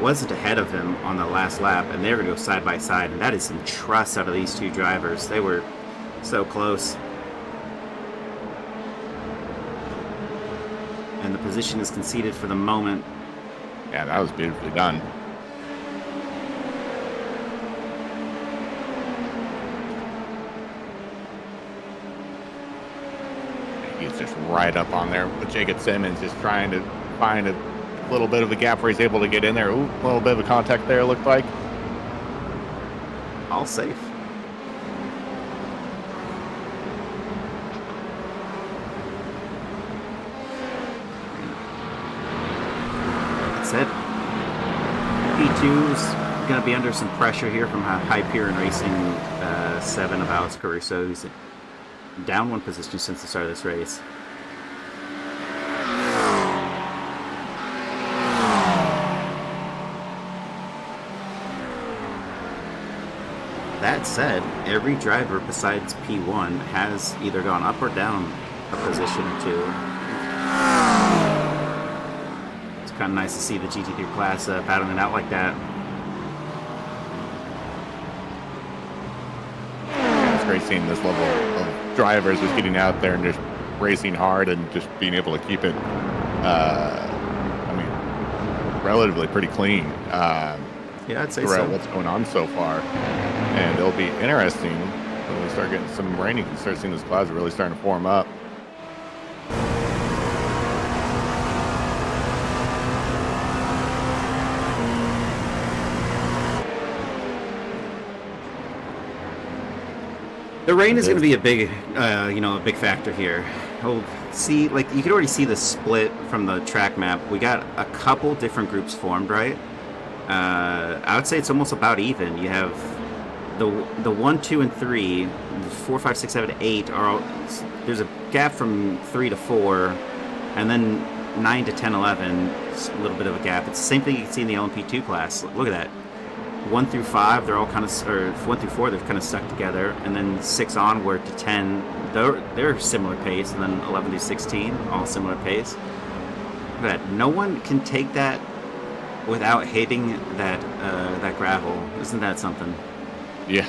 wasn't ahead of him on the last lap, and they're going to go side by side, and that is some trust out of these 2 drivers. They were so close. And the position is conceded for the moment. Yeah, that was beautifully done. He's just right up on there with Jacob Simmons, just trying to find a little bit of a gap where he's able to get in there. Ooh, a little bit of a contact there, looked like. All safe. That's it. P2's going to be under some pressure here from Hyperion Racing 7 of Alex Caruso, who's down 1 position since the start of this race. That said, every driver besides P1 has either gone up or down a position or 2. It's kind of nice to see the GT3 class battling it out like that. Yeah, it's great seeing this level of drivers just getting out there and just racing hard and just being able to keep it relatively pretty clean. Yeah, I'd say throughout so. what's going on so far. And it'll be interesting when we start getting some rain. You can start seeing those clouds really starting to form up. The rain is going to be a big, a big factor here. Oh, see, like you can already see the split from the track map. We got a couple different groups formed, right? I would say it's almost about even. You have the 1, 2, and 3, 4, 5, 6, 7, 8 are all. There's a gap from 3 to 4, and then 9 to 10, 11. It's a little bit of a gap. It's the same thing you can see in the LMP2 class. Look at that. 1 through 5, they're all kind of, or 1 through 4, they're kind of stuck together, and then 6 onward to 10, they're similar pace, and then 11 to 16, all similar pace. Look at that. No one can take that without hitting that gravel. Isn't that something? Yeah.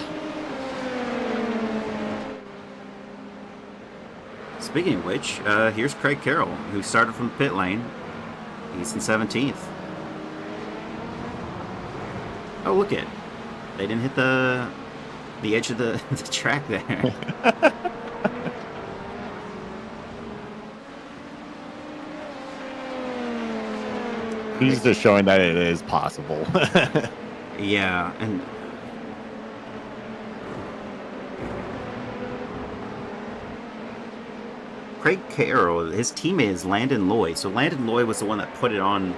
Speaking of which, here's Craig Carroll, who started from the pit lane. He's in 17th. Oh, look it. They didn't hit the edge of the track there. He's just showing that it is possible. Yeah, and Craig Carroll, his teammate is Landon Loy. So Landon Loy was the one that put it on.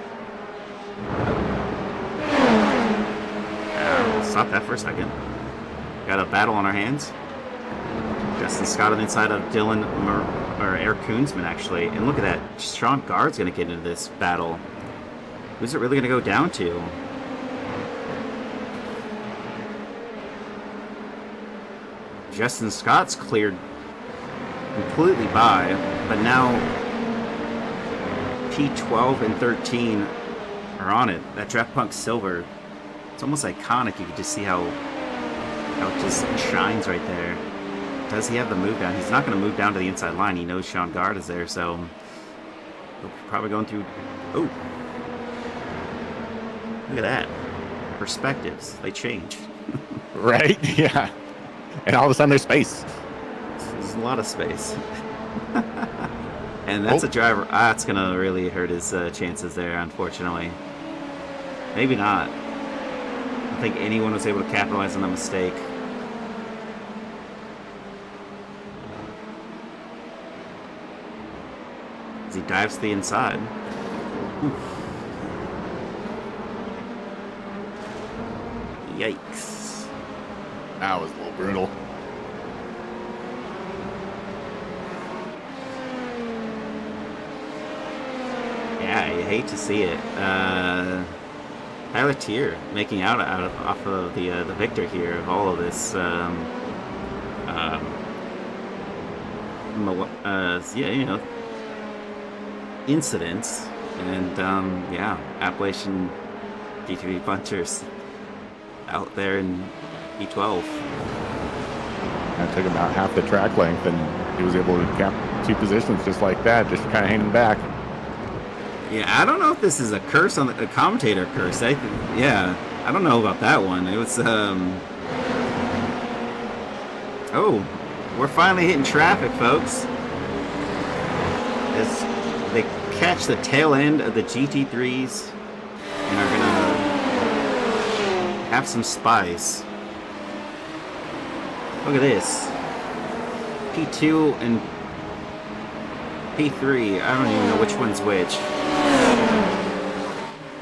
We'll stop that for a second. Got a battle on our hands. Justin Scott on the inside of Eric Koonsman, actually. And look at that. Sean Gard's going to get into this battle. Who's it really going to go down to? Justin Scott's cleared completely by, but now P12 and 13 are on it. That Draft Punk Silver, it's almost iconic. You can just see how it just shines right there. Does he have the move down? He's not going to move down to the inside line. He knows Sean Gard is there, so he'll probably going through. Oh, look at that. Perspectives, they change. Right? Yeah. And all of a sudden there's space. There's a lot of space. And that's a driver. That's going to really hurt his chances there, unfortunately. Maybe not. I don't think anyone was able to capitalize on that mistake. As he dives to the inside. Oof. Yikes. That was a little brutal. Yeah, you hate to see it. Tyler Tier making out off of the victor here of all of this. Incidents, and Appalachian D3 punchers out there in E12. That took about half the track length, and he was able to cap 2 positions just like that, just kind of hanging back. Yeah, I don't know if this is a curse on a commentator curse. I don't know about that one. It was oh, we're finally hitting traffic, folks. As they catch the tail end of the GT3s and are gonna have some spice. Look at this. P2 and P3. I don't even know which one's which.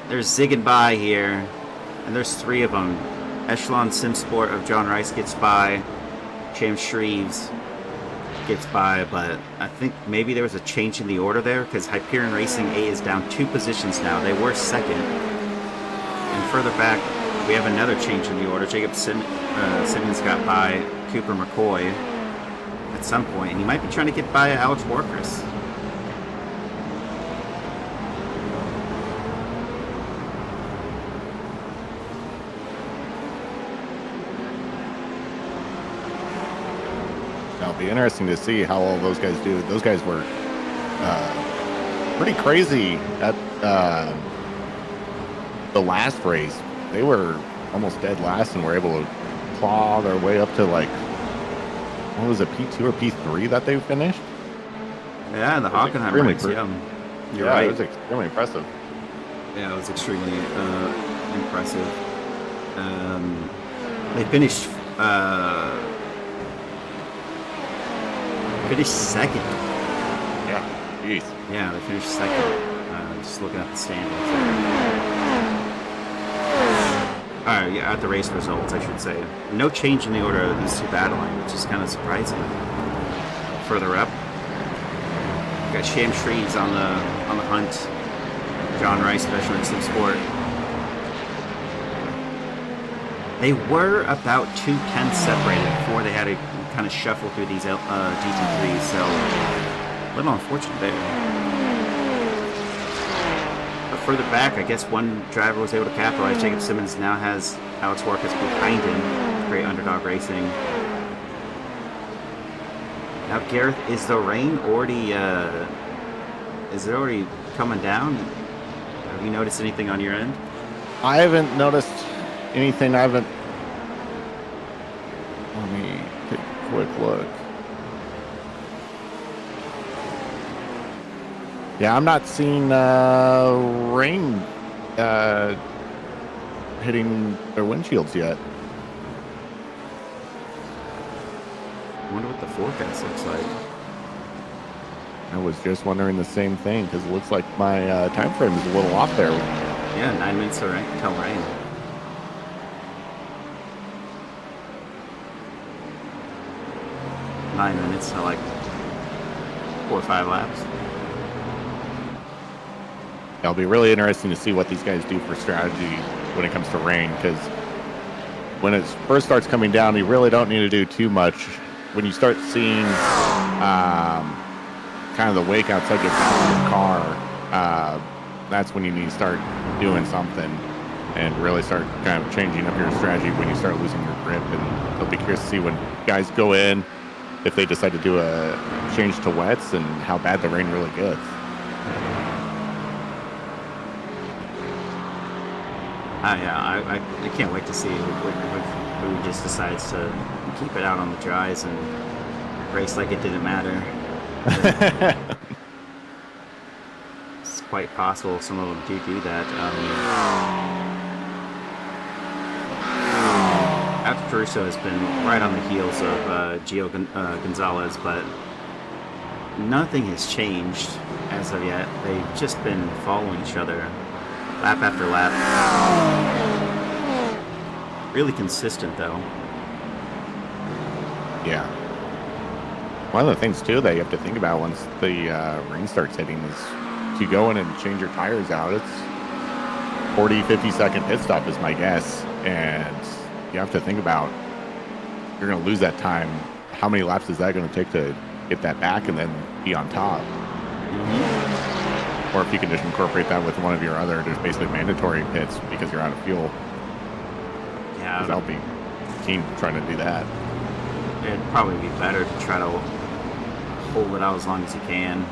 They're zigging by here, and there's 3 of them. Echelon Simsport of John Rice gets by. James Shreves gets by, but I think maybe there was a change in the order there, because Hyperion Racing A is down 2 positions now. They were second. And further back, we have another change in the order. Jacob Simmons got by Cooper McCoy at some point, and he might be trying to get by Alex Warkris. It'll be interesting to see how all those guys do. Those guys were pretty crazy at the last race, they were almost dead last and were able to claw their way up to like, what was it, P2 or P3 that they finished? Yeah, the Hockenheim race. Yeah, you're right. It was extremely impressive. Yeah, it was extremely impressive. They finished second. Yeah, jeez. Yeah, they finished second. Just looking at the standings there. Yeah, at the race results, I should say. No change in the order of these two battling, which is kind of surprising. Further up, we got Sham Shreves on the hunt. John Rice, veteran sim sport. They were about 2 tenths separated before they had to kind of shuffle through these GT3s, so a little unfortunate there. But further back, I guess one driver was able to capitalize. Jacob Simmons now has Alex Warkus behind him. Great underdog racing. Now, Garreth, is the rain already? Is it already coming down? Have you noticed anything on your end? I haven't noticed anything. Let me take a quick look. Yeah, I'm not seeing rain hitting their windshields yet. I wonder what the forecast looks like. I was just wondering the same thing because it looks like my time frame is a little off there. Yeah, 9 minutes till rain. Nine minutes to like 4 or 5 laps. It'll be really interesting to see what these guys do for strategy when it comes to rain, because when it first starts coming down, you really don't need to do too much. When you start seeing kind of the wake outside your car, that's when you need to start doing something and really start kind of changing up your strategy when you start losing your grip. And I'll be curious to see when guys go in, if they decide to do a change to wets and how bad the rain really gets. Yeah, I can't wait to see who just decides to keep it out on the dries and race like it didn't matter. It's quite possible some of them do that. Alex Caruso has been right on the heels of Gio Gonzalez, but nothing has changed as of yet. They've just been following each other lap after lap. Really consistent, though. Yeah. One of the things, too, that you have to think about once the rain starts hitting is to go in and change your tires out. It's 40, 50-second pit stop is my guess. And you have to think about, you're going to lose that time. How many laps is that going to take to get that back and then be on top? Mm-hmm. Or if you can just incorporate that with one of your other just basically mandatory pits because you're out of fuel. Yeah. I'll be keen trying to do that. It'd probably be better to try to hold it out as long as you can.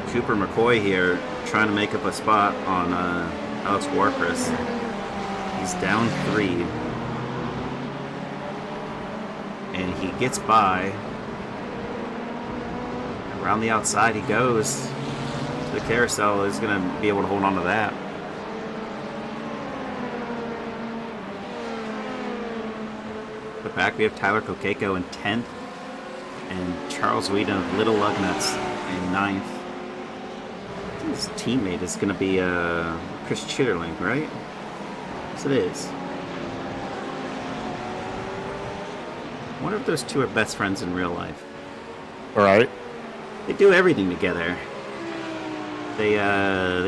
Cooper McCoy here trying to make up a spot on Alex Warkus. He's down 3. And he gets by. Around the outside he goes to the carousel. Is going to be able to hold on to that. But back we have Tyler Kokeko in 10th and Charles Whedon of Little Lugnuts in 9th. I think his teammate is going to be Chris Chitterling, right? Yes, it is. I wonder if those two are best friends in real life. All right. They do everything together. They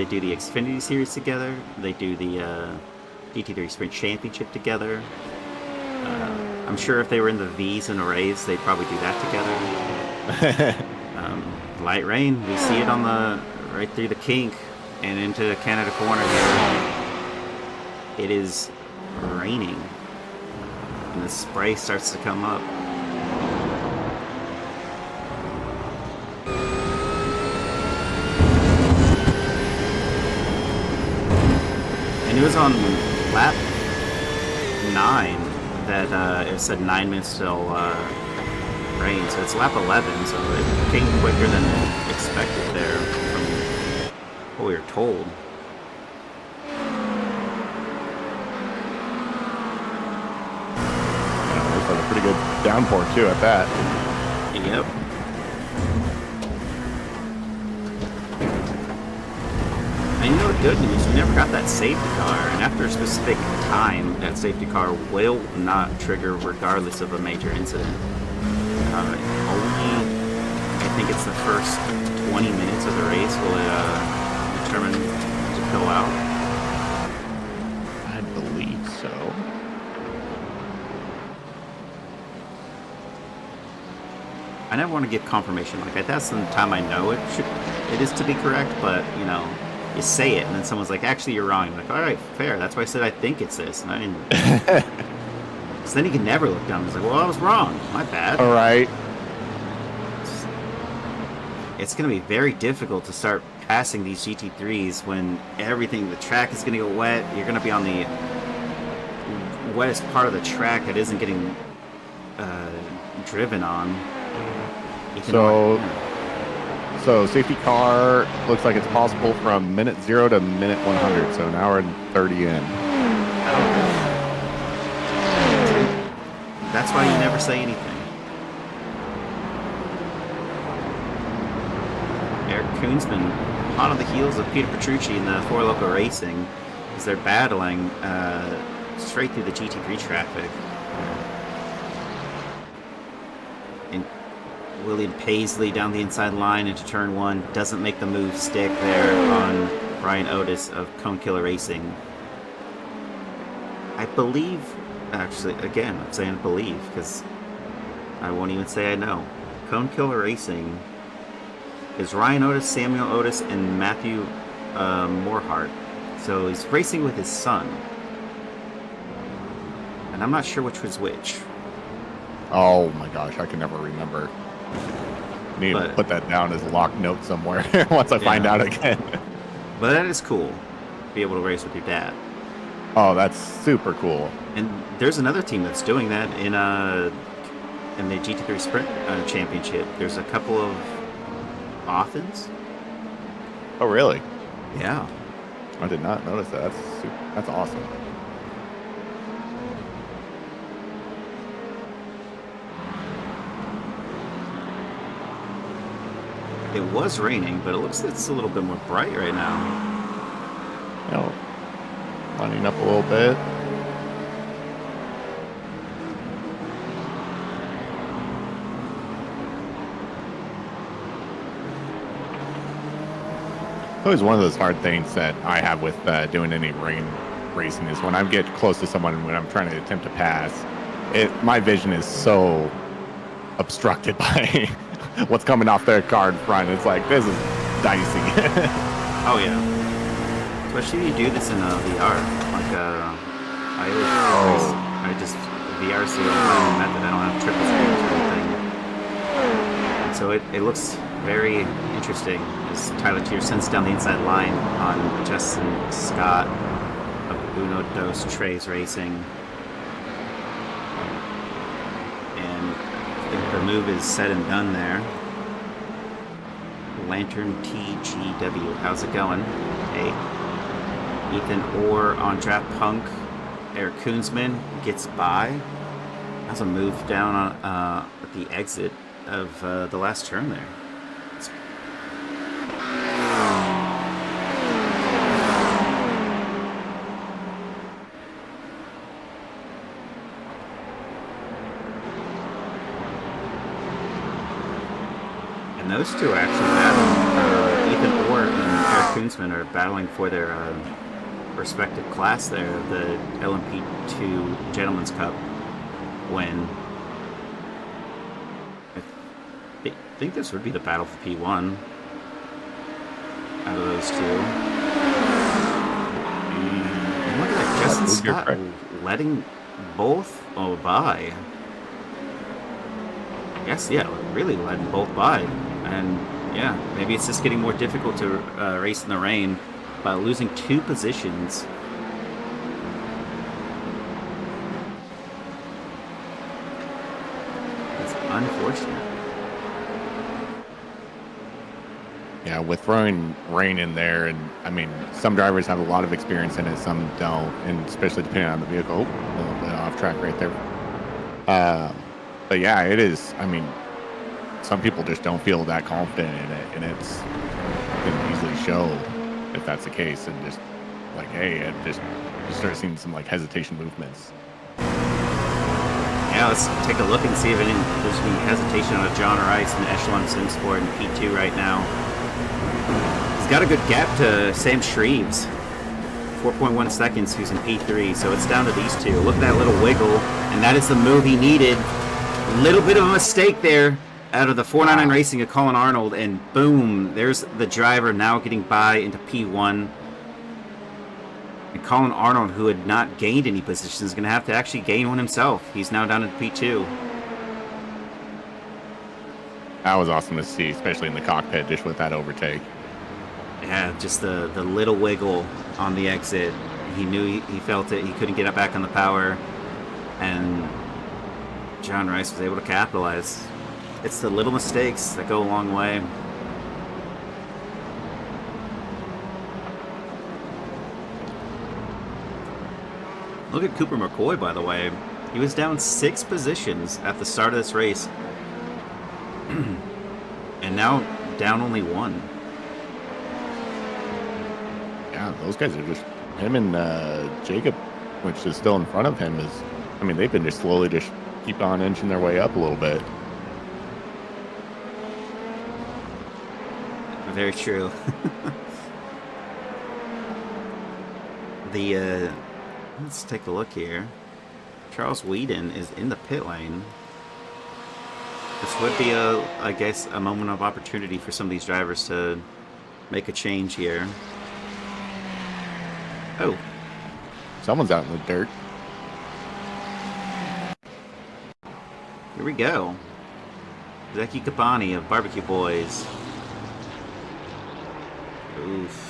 do the Xfinity Series together. They do the GT3 Sprint Championship together. I'm sure if they were in the V's and Arrays, they'd probably do that together. Light rain, we see it on the right through the kink and into Canada corner here. It is raining, and the spray starts to come up. It was on lap 9 that it said 9 minutes till rain, so it's lap 11, so it came quicker than expected there from what we were told. Looks like a pretty good downpour too at that. Yep. And you know the good news, we never got that safety car, and after a specific time, that safety car will not trigger regardless of a major incident. Only, I think it's the first 20 minutes of the race will it determine to go out. I believe so. I never want to give confirmation. Like, that's the time I know it is to be correct, but, you know, you say it, and then someone's like, actually, you're wrong. I'm like, all right, fair. That's why I said I think it's this. And I didn't... So then you can never look down. It's like, well, I was wrong. My bad. All right. It's going to be very difficult to start passing these GT3s when the track is going to go wet. You're going to be on the wettest part of the track that isn't getting driven on. So safety car looks like it's possible from minute 0 to minute 100, so an hour and 30 in. That's why you never say anything. Eric Koonsman, hot on the heels of Peter Petrucci in the Four Loko Racing, as they're battling straight through the GT3 traffic. And William Paisley down the inside line into turn 1 doesn't make the move stick there on Ryan Otis of Cone Killer Racing. I believe, actually, again, I'm saying believe because I won't even say I know. Cone Killer Racing is Ryan Otis, Samuel Otis, and Matthew Morehart. So he's racing with his son. And I'm not sure which was which. Oh my gosh, I can never remember. Need to put that down as a locked note somewhere once I find out again. But that is cool. Be able to race with your dad. Oh, that's super cool. And there's another team that's doing that in the GT3 Sprint Championship. There's a couple of Authins. Oh, really? Yeah. I did not notice that. That's awesome. It was raining, but it looks like it's a little bit more bright right now. You know, lining up a little bit. Always one of those hard things that I have with doing any rain racing is when I get close to someone when I'm trying to attempt to pass, my vision is so obstructed by what's coming off their car in front. It's like, this is dicey. Oh yeah, especially if you do this in VR. Like I just VR is the only method. I don't have triple screens or anything, so it looks very interesting as Tyler Tier sends down the inside line on Justin Scott of Uno Dos Tres Racing. And I think the move is said and done there. Lantern TGW, how's it going? Hey. Ethan Orr on Draft Punk. Eric Koonsman gets by. That's a move down on, at the exit of the last turn there. Those two are actually battling. Ethan Orr and Eric Koonsman are battling for their respective class there, the LMP2 Gentleman's Cup win. I think this would be the battle for P1 out of those two. And look at that, Justin Scott letting both by. I guess, yeah, really letting both by. And yeah, maybe it's just getting more difficult to race in the rain by losing 2 positions unfortunate. Yeah, with throwing rain in there, and I mean, some drivers have a lot of experience in it, some don't, and especially depending on the vehicle. A little bit off track right there. But yeah, it is. I mean, some people just don't feel that confident in it, and it's can easily show if that's the case, and just like, hey, it just you start seeing some like hesitation movements. Yeah, let's take a look and see if there's any hesitation on a John Rice in the Echelon Sim Sport in P2 right now. He's got a good gap to Sam Shreves, 4.1 seconds, who's in P3, so it's down to these two. Look at that little wiggle, and that is the move he needed. A little bit of a mistake there out of the 499 Racing of Colin Arnold, and boom, there's the driver now getting by into P1. And Colin Arnold, who had not gained any positions, is going to have to actually gain one himself. He's now down in P2. That was awesome to see, especially in the cockpit, just with that overtake. Yeah, just the little wiggle on the exit. He knew he felt it. He couldn't get it back on the power. And John Rice was able to capitalize. It's the little mistakes that go a long way. Look at Cooper McCoy, by the way. He was down 6 positions at the start of this race. And now down only 1. Yeah, those guys are just him and Jacob, which is still in front of him. Is I mean, they've been just slowly just keep on inching their way up a little bit. Very true. Let's take a look here. Charles Whedon is in the pit lane. This would be I guess, a moment of opportunity for some of these drivers to make a change here. Oh. Someone's out in the dirt. Here we go. Zeki Kabani of Barbecue Boys. Oof.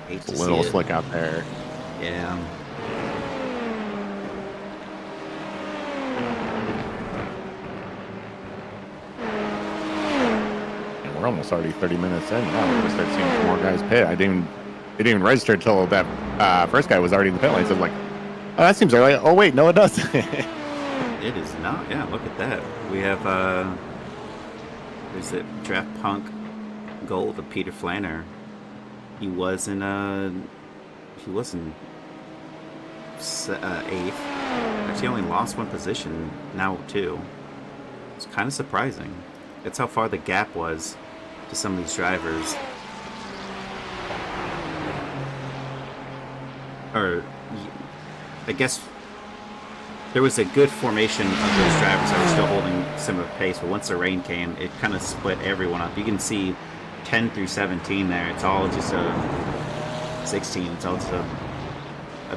It's a little slick out there. Yeah. And we're almost already 30 minutes in. Now we're gonna start seeing some more guys pit. It didn't even register until that first guy was already in the pit lane. So I was like, oh, that seems early. Oh wait, no, it doesn't. It is not. Yeah, look at that. We have there's it, Draft Punk Gold of Peter Flanner. He was in 8th. Actually only lost 1 position now too. It's kind of surprising. That's how far the gap was to some of these drivers. Or I guess there was a good formation of those drivers that were still holding similar pace, but once the rain came, it kind of split everyone up. You can see 10 through 17 there. It's all just a 16. It's all just a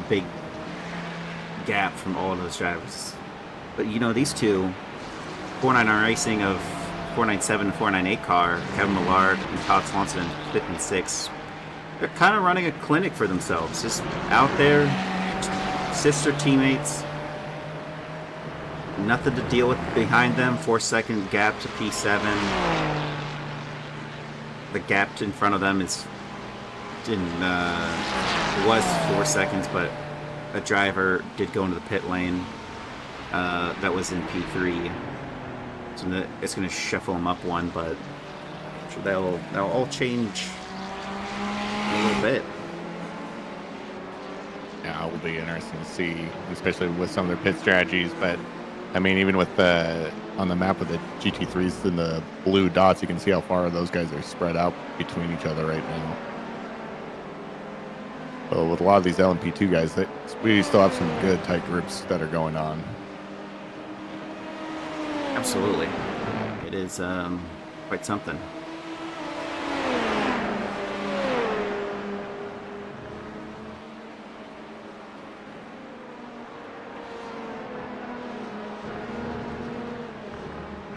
big gap from all of those drivers. But you know, these two, 499 Racing of 497 and 498 car, Kevin Millard and Todd Swanson in 5th and 6th, they're kind of running a clinic for themselves. Just out there, sister teammates. Nothing to deal with behind them. 4-second gap to P7. The gap in front of them was 4 seconds, but a driver did go into the pit lane that was in P3. So it's going to shuffle them up 1, but I'm sure that'll all change a little bit. Yeah, it will be interesting to see, especially with some of their pit strategies. But I mean, even with on the map with the GT3s and the blue dots, you can see how far those guys are spread out between each other right now. So with a lot of these LMP2 guys, we still have some good tight groups that are going on. Absolutely. It is quite something.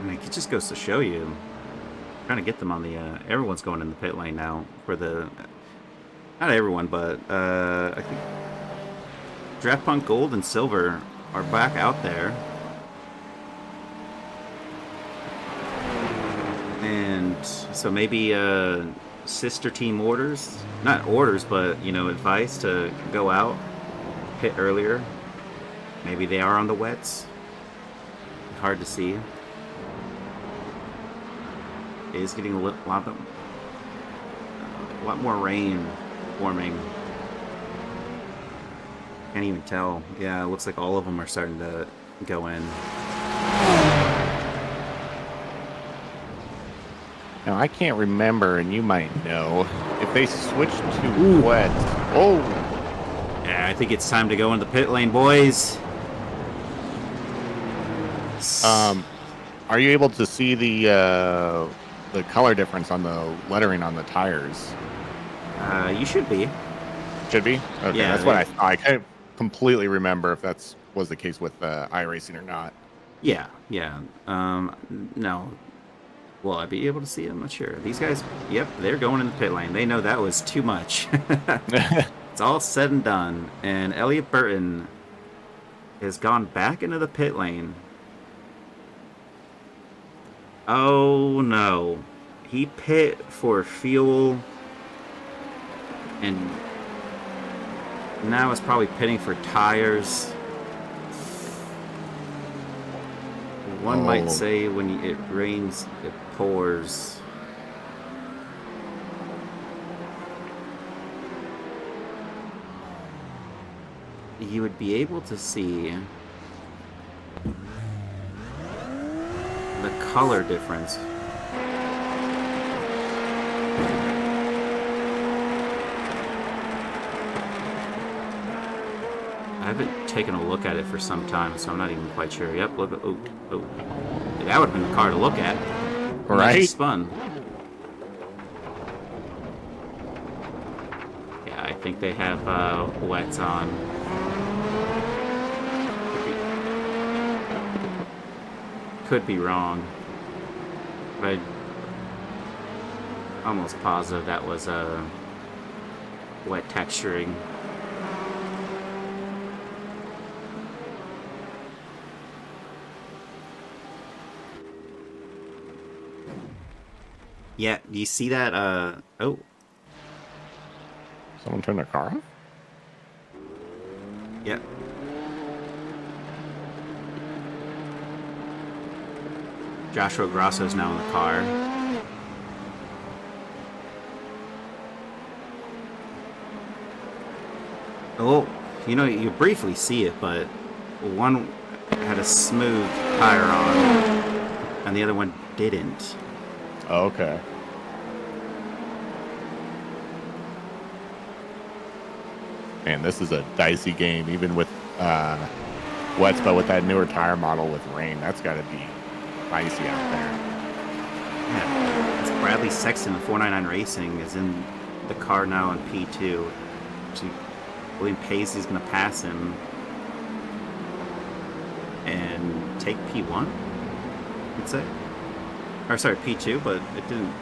It just goes to show you, trying to get them on the everyone's going in the pit lane now for the, not everyone, but I think Draft Punk Gold and Silver are back out there. And so maybe sister team orders, not orders, but, you know, advice to go out, pit earlier. Maybe they are on the wets. Hard to see. It is getting a lot more rain forming. Can't even tell. Yeah, it looks like all of them are starting to go in. Now, I can't remember, and you might know, if they switched to wet. Oh! Yeah, I think it's time to go in the pit lane, boys. Are you able to see the color difference on the lettering on the tires? You should be. Should be? Okay, Yeah, that's what I thought. I can't completely remember if that's was the case with iRacing or not. Yeah. No. Will I be able to see it? I'm not sure. These guys, yep, they're going in the pit lane. They know that was too much. It's all said and done. And Elliot Burton has gone back into the pit lane. Oh, no. He pit for fuel. And now is probably pitting for tires. One might say when it rains, it pours. You would be able to see the color difference. I haven't taken a look at it for some time, so I'm not even quite sure. Yep, look at oh. That would have been the car to look at. Right? Spun. Yeah, I think they have wets on. Could be wrong, but I'm almost positive that was wet texturing. Yeah, do you see that? Oh. Someone turned their car on? Yep. Joshua Grosso's now in the car. Oh, you know, you briefly see it, but one had a smooth tire on, and the other one didn't. Oh, okay. Man, this is a dicey game, even with wets, but with that newer tire model with rain, that's got to be dicey out there. Yeah, it's Bradley Sexton of 499 Racing is in the car now in P2. So William Paisley's going to pass him and take P1, I'd say. Or sorry, P2, but it didn't.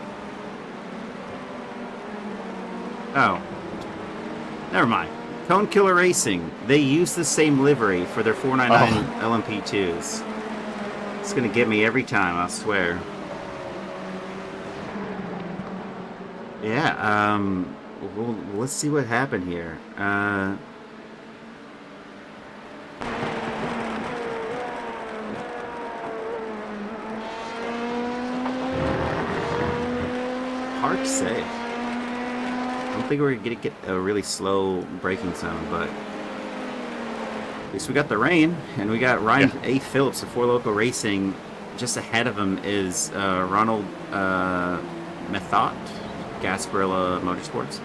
Oh. Never mind. Cone Killer Racing. They use the same livery for their 499 LMP2s. It's going to get me every time, I swear. Yeah, well, let's see what happened here. Hard to say. I don't think we're going to get a really slow braking zone, but at least we got the rain, and we got Ryan A. Phillips of 4 Local Racing. Just ahead of him is Ronald Methot, Gasparilla Motorsports.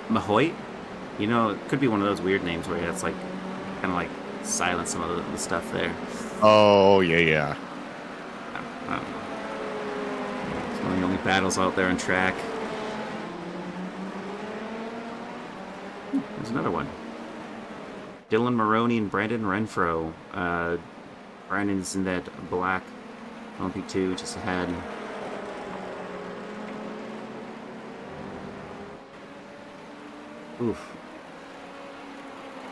Mahoy, you know, it could be one of those weird names where it's like kind of like silence some of the stuff there. Oh, yeah. It's one of the only battles out there on track. There's another one. Dylan Maroney and Brandon Renfro. Brandon's in that black LMP2 just ahead. Oof.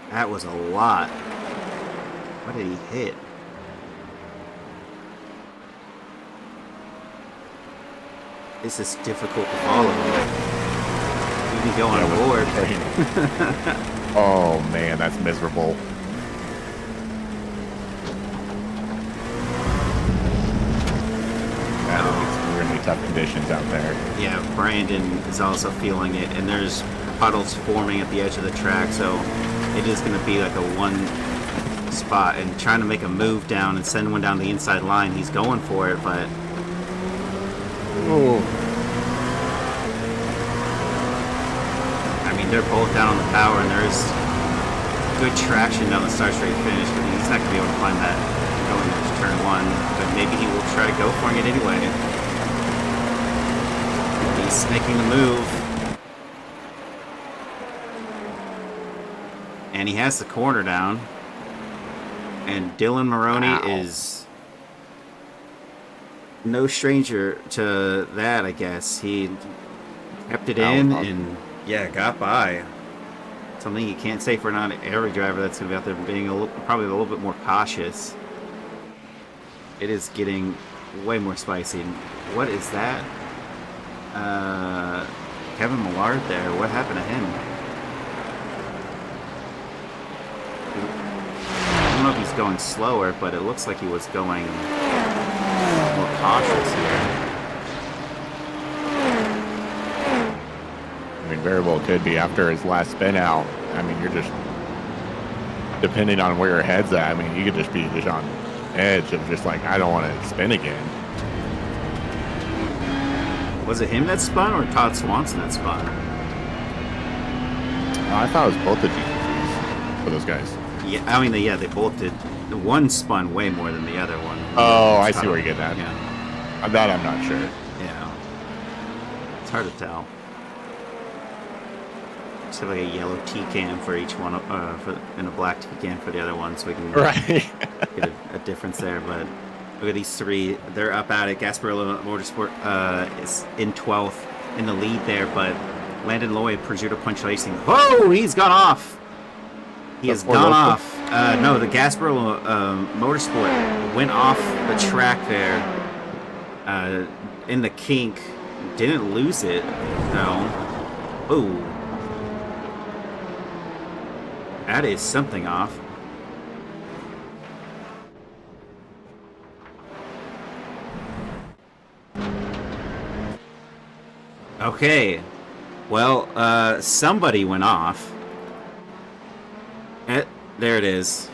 That was a lot. What did he hit? This is difficult to follow. You can go on board. Oh man, that's miserable. That is extremely tough conditions out there. Yeah, Brandon is also feeling it, and there's puddles forming at the edge of the track, so it is going to be like a one spot, and trying to make a move down and send one down the inside line. He's going for it, but Ooh. I mean, they're both down on the power, and there's good traction down the start straight finish, but he's not going to be able to find that going into turn one, but maybe he will try to go for it anyway. He's making the move. And he has the corner down. And Dylan Maroney is no stranger to that, I guess. He kept it in and, yeah, got by. Something you can't say for not every driver that's going to be out there being probably a little bit more cautious. It is getting way more spicy. What is that? Kevin Millard there. What happened to him? I don't know if he's going slower, but it looks like he was going more cautious here. I mean, very well could be after his last spin out. I mean, you're just, depending on where your head's at, I mean, you could just be just on edge of just like, I don't want to spin again. Was it him that spun or Todd Swanson that spun? I thought it was both the GT3s for those guys. Yeah, I mean, they both did. The one spun way more than the other one. Oh, I see where you're getting at. Yeah. That I'm not sure. Yeah. It's hard to tell. Just have like a yellow T-cam for each one, and a black T-cam for the other one, so we can get a difference there. But look at these three. They're up at it. Gasparilla Motorsport is in 12th in the lead there, but Landon Lloyd, Prosciutto Punch Racing. Oh, he's gone off. He has gone off. No, the Gasparilla Motorsport went off the track there in the kink. Didn't lose it, though. Oh. That is something off. Okay. Well, somebody went off. There it is.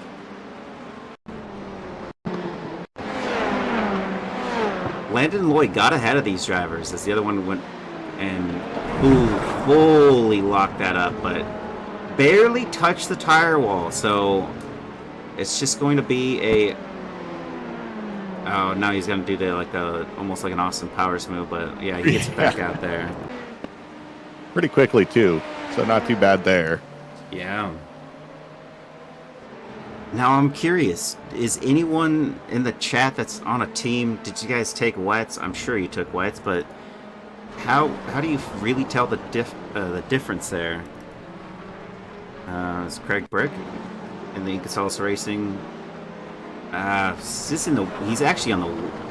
Landon Lloyd got ahead of these drivers as the other one went and fully locked that up, but barely touched the tire wall. So it's just going to be a... Oh, now he's going to do almost like an Austin Powers move, but yeah, he gets back out there. Pretty quickly, too. So not too bad there. Yeah. Now I'm curious, is anyone in the chat that's on a team, did you guys take wets? I'm sure you took wets, but how do you really tell the difference there? Is Craig Brick in the Incasalis Racing? He's actually on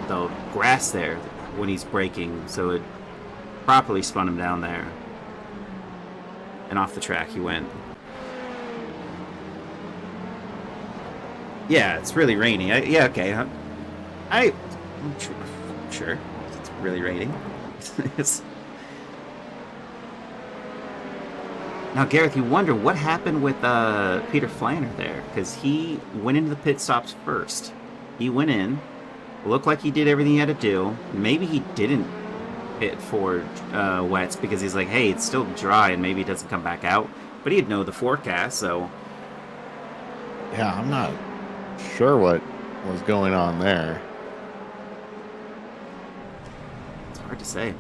the grass there when he's braking, so it properly spun him down there. And off the track he went. Yeah, it's really rainy. Yeah, okay. I'm sure it's really raining. Now, Garreth, you wonder what happened with Peter Flanner there, because he went into the pit stops first. He went in, looked like he did everything he had to do. Maybe he didn't pit for wets because he's like, hey, it's still dry and maybe it doesn't come back out. But he'd know the forecast, so... Yeah, I'm not sure what was going on there. It's hard to say.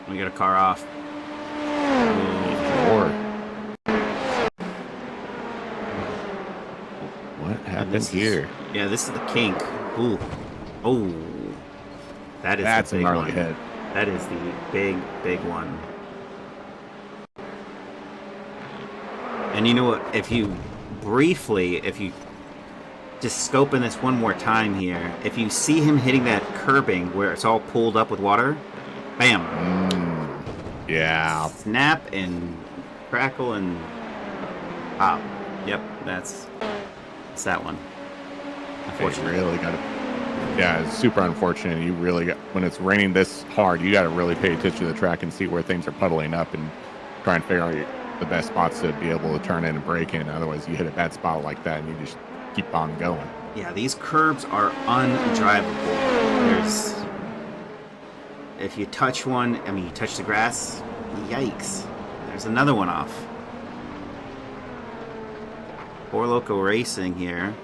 We got a car off. What happened here? This is the kink. Ooh. Oh. That's a gnarly hit. That is the big one. And you know what? If you just scope in this one more time here, if you see him hitting that curbing where it's all pulled up with water, bam. Yeah. Snap and crackle and pop. Yep, that's that one. Unfortunately. Really got it. Yeah, it's super unfortunate. You really got, when it's raining this hard, you got to really pay attention to the track and see where things are puddling up and try and figure out the best spots to be able to turn in and break in. Otherwise, you hit a bad spot like that and you just keep on going. Yeah, these curbs are undrivable. If you touch one, you touch the grass, yikes. There's another one off. Four Loco Racing here.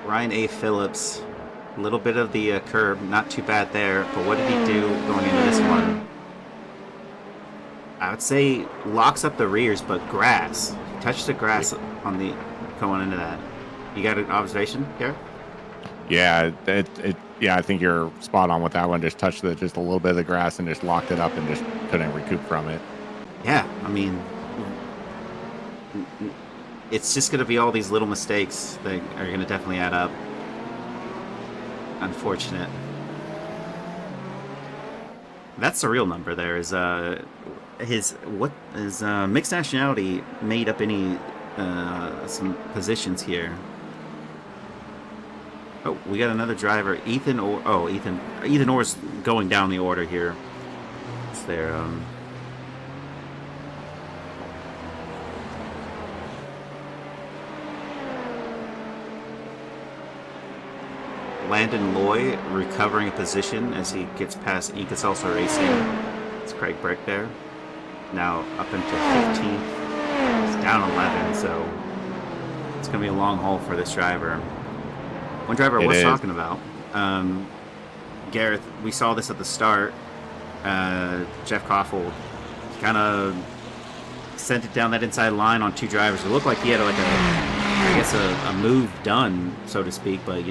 Ryan A. Phillips, a little bit of the curb, not too bad there, but what did he do going into this one? I would say locks up the rears, but grass. Touch the grass on the going into that. You got an observation, Garreth? Yeah, I think you're spot on with that one. Just touched just a little bit of the grass and just locked it up and just couldn't recoup from it. Yeah, it's just going to be all these little mistakes that are going to definitely add up. Unfortunate. That's the real number there, is his mixed nationality made up any some positions here. Oh, we got another driver, Ethan Orr's going down the order here. It's there. Landon Loy recovering a position as he gets past Ecos also Racing. It's Craig Brick there. Now up into 15th. It's down 11, so it's going to be a long haul for this driver. One driver I was talking about, Garreth, we saw this at the start. Jeff Koffold kind of sent it down that inside line on two drivers. It looked like he had a move done, so to speak, but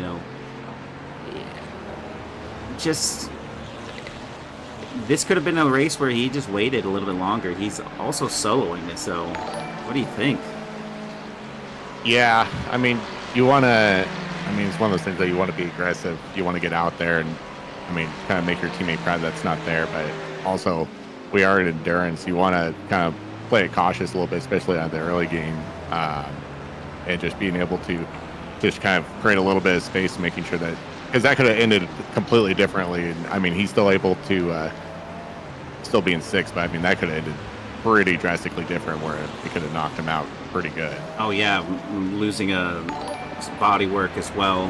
this could have been a race where he just waited a little bit longer. He's also soloing this, so what do you think? Yeah, it's one of those things that you want to be aggressive. You want to get out there and, kind of make your teammate proud that's not there. But also, we are in endurance. You want to kind of play it cautious a little bit, especially on the early game, and just being able to just kind of create a little bit of space, making sure that, because that could have ended completely differently. And he's still able to still be in sixth, but that could have ended pretty drastically different, where it could have knocked him out pretty good. Oh yeah, losing a body work as well.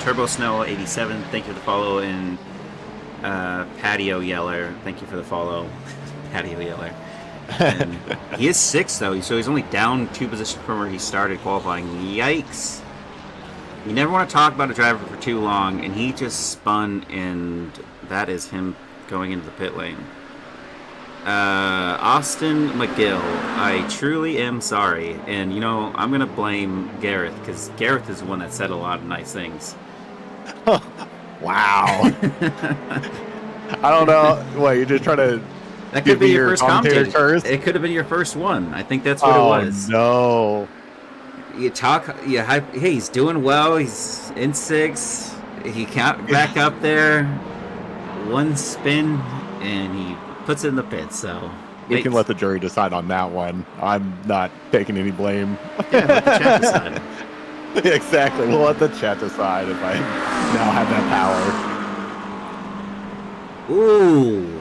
Turbo Snow 87, thank you for the follow, and Patio Yeller, thank you for the follow. Patio Yeller. And he is sixth though, so he's only down 2 positions from where he started qualifying. Yikes. You never want to talk about a driver for too long, and he just spun, and that is him going into the pit lane. Austin McGill, I truly am sorry, and I'm gonna blame Garreth, because Garreth is the one that said a lot of nice things. Wow. I don't know. What, you're just trying to? That could be your first commentator. It could have been your first one. I think that's what it was. No. You talk. Yeah. Hey, he's doing well. He's in 6th. He can't back up there. One spin, and he puts it in the pit. So we can let the jury decide on that one. I'm not taking any blame. Yeah, let the chat decide. Exactly. We'll let the chat decide if I now have that power. Ooh.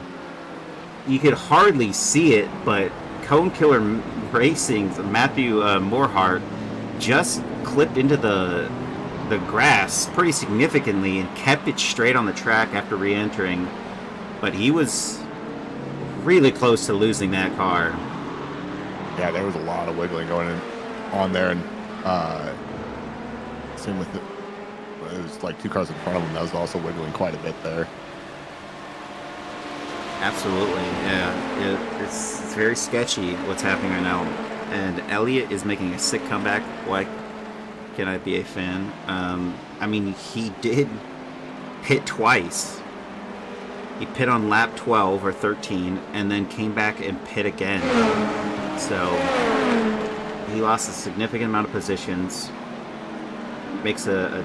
You could hardly see it, but Cone Killer Racing's Matthew Morehart just clipped into the grass pretty significantly and kept it straight on the track after re-entering. But he was really close to losing that car. Yeah, there was a lot of wiggling going on there, and same with it was like 2 cars in front of him that was also wiggling quite a bit there. Absolutely, yeah. It's very sketchy what's happening right now. And Elliott is making a sick comeback. Why can I be a fan? I mean, he did pit twice. He pit on lap 12 or 13 and then came back and pit again. So he lost a significant amount of positions. Makes a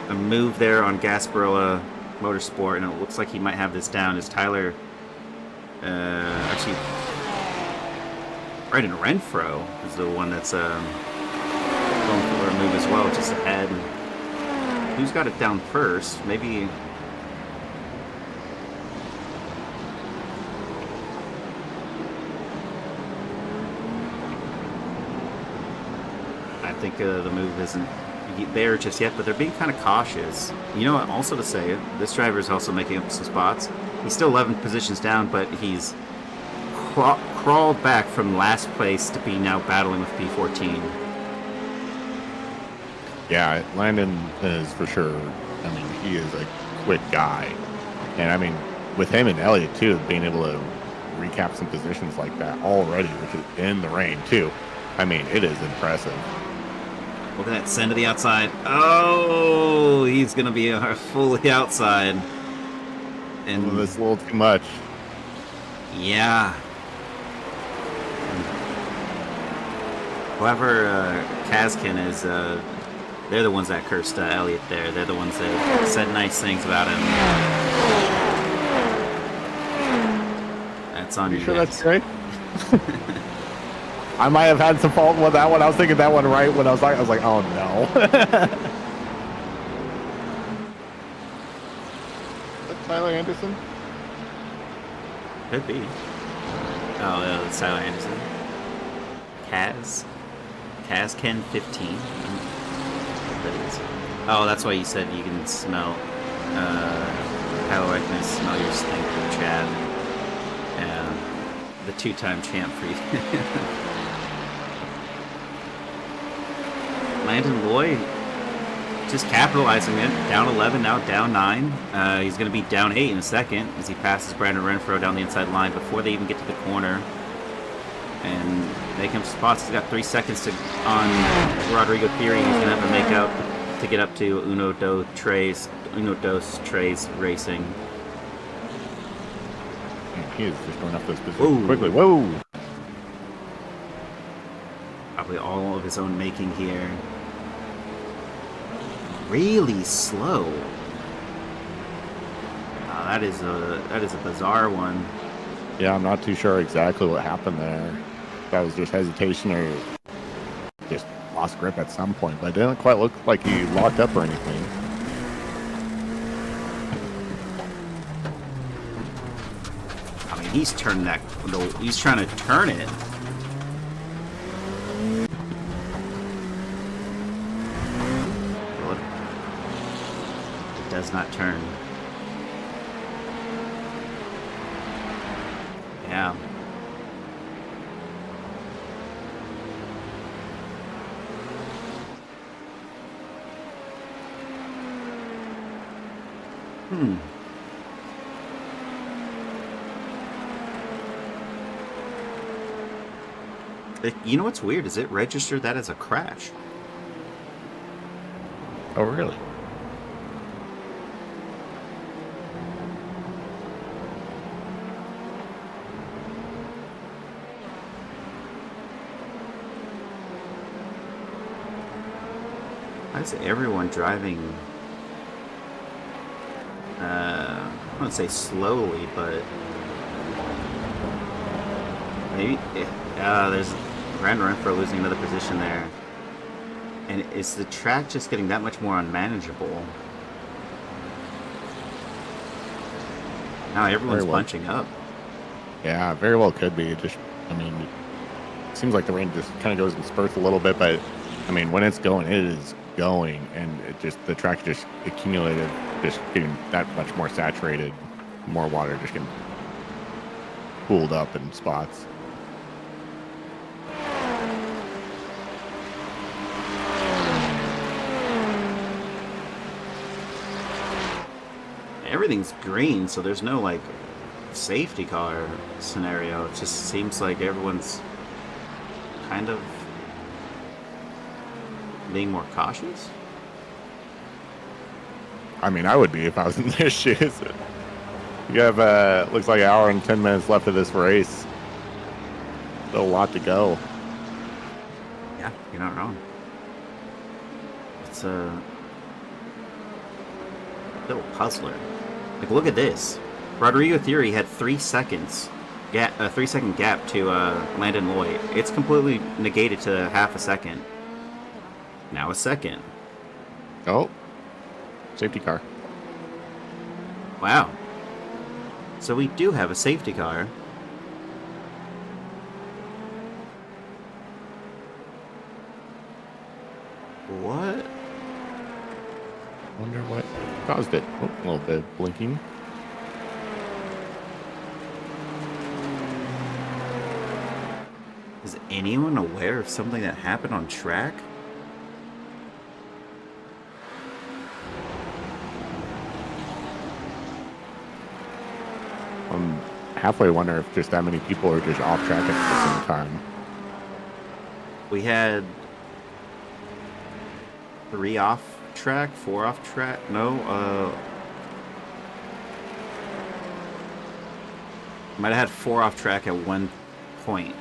move there on Gasparilla Motorsport, and it looks like he might have this down. Is Tyler actually Brendan Renfro is the one that's going for a move as well, just ahead. Who's got it down first? Maybe. I think the move isn't there just yet, but they're being kind of cautious. You know what? Also to say, this driver is also making up some spots. He's still 11 positions down, but he's crawled back from last place to be now battling with P14. Yeah, Landon is for sure. I mean, he is a quick guy. And I mean, with him and Elliott too, being able to recap some positions like that already, which is in the rain too. I mean, it is impressive. Look at that send to the outside. Oh, he's going to be fully outside. And that's a little too much. Yeah. Whoever Kazkin is, they're the ones that cursed Elliott there. They're the ones that said nice things about him. That's on you. Sure guys. That's right? I might have had some fault with that one. I was thinking that one right when I was like, oh no. Is that Tyler Anderson? Could be. Oh, yeah, that's Tyler Anderson. Kazken 15. That is. Oh, that's why you said you can smell. How I can smell your stink through Chad. The two-time champ for you. Landon Loy just capitalizing it. Down 11, now down 9. He's going to be down 8 in a second as he passes Brandon Renfro down the inside line before they even get to the corner. And make him spots. He's got 3 seconds on Rodrigo Thierry. He's going to have to make up to get up to Uno Dos Tres Racing. He is just going up those positions quickly. Whoa! Probably all of his own making here. Really slow. That is a bizarre one. Yeah, I'm not too sure exactly what happened there. That was just hesitation or just lost grip at some point, but it didn't quite look like he locked up or anything. I mean, he's turning that. He's trying to turn it. It does not turn. Yeah. You know what's weird is it registered that as a crash. Oh, really? Why is everyone driving? I wouldn't say slowly, but maybe. There's Brandon Renfro losing another position there. And is the track just getting that much more unmanageable? Now everyone's bunching up. Yeah, very well could be. Just, I mean, it seems like the rain just kind of goes in spurts a little bit, but I mean, when it's going, it is going, and it just the track just accumulated, just getting that much more saturated, more water just getting pooled up in spots. Everything's green, so there's no like safety car scenario. It just seems like everyone's kind of being more cautious. I mean, I would be if I was in their shoes. You have, looks like an hour and 10 minutes left of this race. Still a lot to go. Yeah, you're not wrong. It's a little puzzler. Like, look at this. Rodrigo Theory had 3 seconds, a 3-second gap to Landon Lloyd. It's completely negated to half a second. Now a second. Oh, safety car. Wow. So we do have a safety car. What? Wonder what caused it. Oh, a little bit of blinking. Is anyone aware of something that happened on track? I'm halfway wonder if just that many people are just off track at the same time. We had 3 off track, 4 off track. No, might have had 4 off track at one point.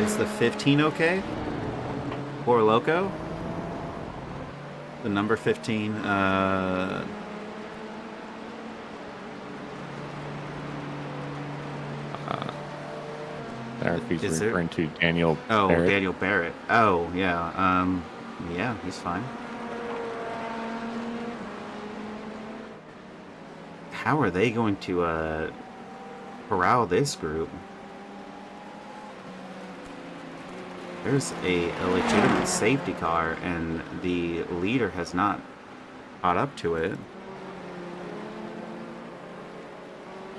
Is the 15 okay? Or Loco? The number 15, There, if he's Is referring to Daniel oh, Barrett. Daniel Barrett. Oh, yeah. Yeah, he's fine. How are they going to corral this group? There's a legitimate safety car, and the leader has not caught up to it.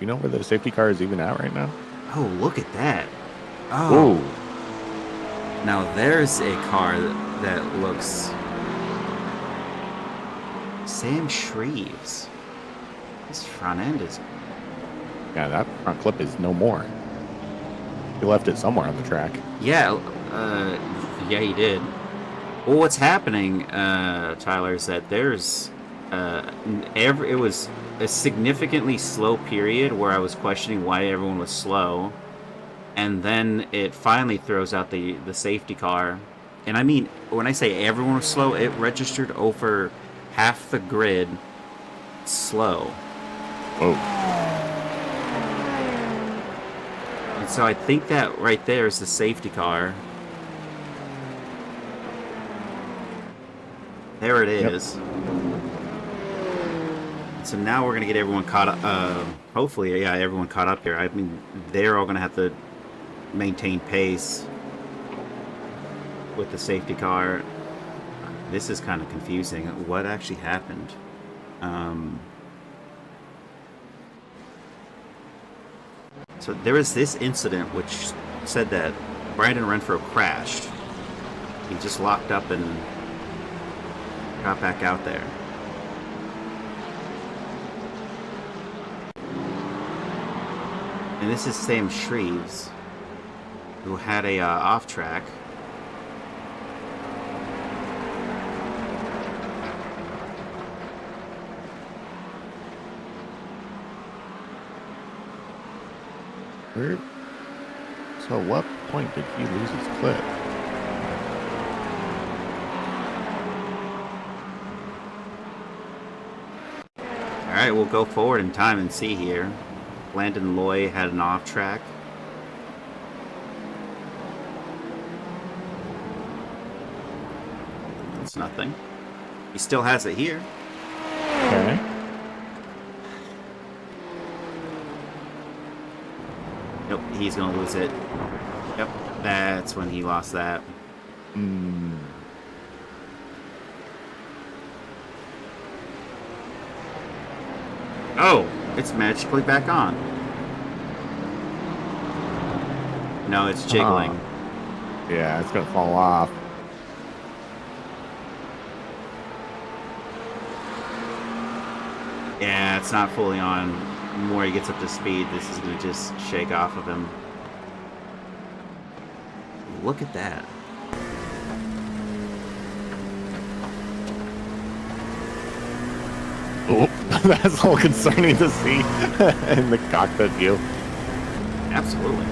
You know where the safety car is even at right now? Oh, look at that. Oh. Whoa. Now there's a car that looks... Sam Shreves. His front end is... Yeah, that front clip is no more. He left it somewhere on the track. Yeah, yeah, he did. Well, what's happening, Tyler, is that there's... it was a significantly slow period where I was questioning why everyone was slow. And then it finally throws out the safety car. And I mean, when I say everyone was slow, it registered over half the grid slow. Whoa. And so I think that right there is the safety car. There it is. Yep. So now we're going to get everyone caught up. Hopefully, yeah, everyone caught up here. I mean, they're all going to have to maintain pace with the safety car. This is kind of confusing. What actually happened? So there was this incident which said that Brandon Renfro crashed. He just locked up and got back out there. And this is Sam Shreves, who had a off track. Where? So, what point did he lose his clip? All right, we'll go forward in time and see here. Landon Loy had an off track. That's nothing. He still has it here. Okay. Nope, he's gonna lose it. Yep, that's when he lost that. Oh, it's magically back on. No, it's jiggling. Yeah, it's gonna fall off. Yeah, it's not fully on. the more he gets up to speed, this is going to just shake off of him. Look at that. Oh, that's a little concerning to see in the cockpit view. Absolutely.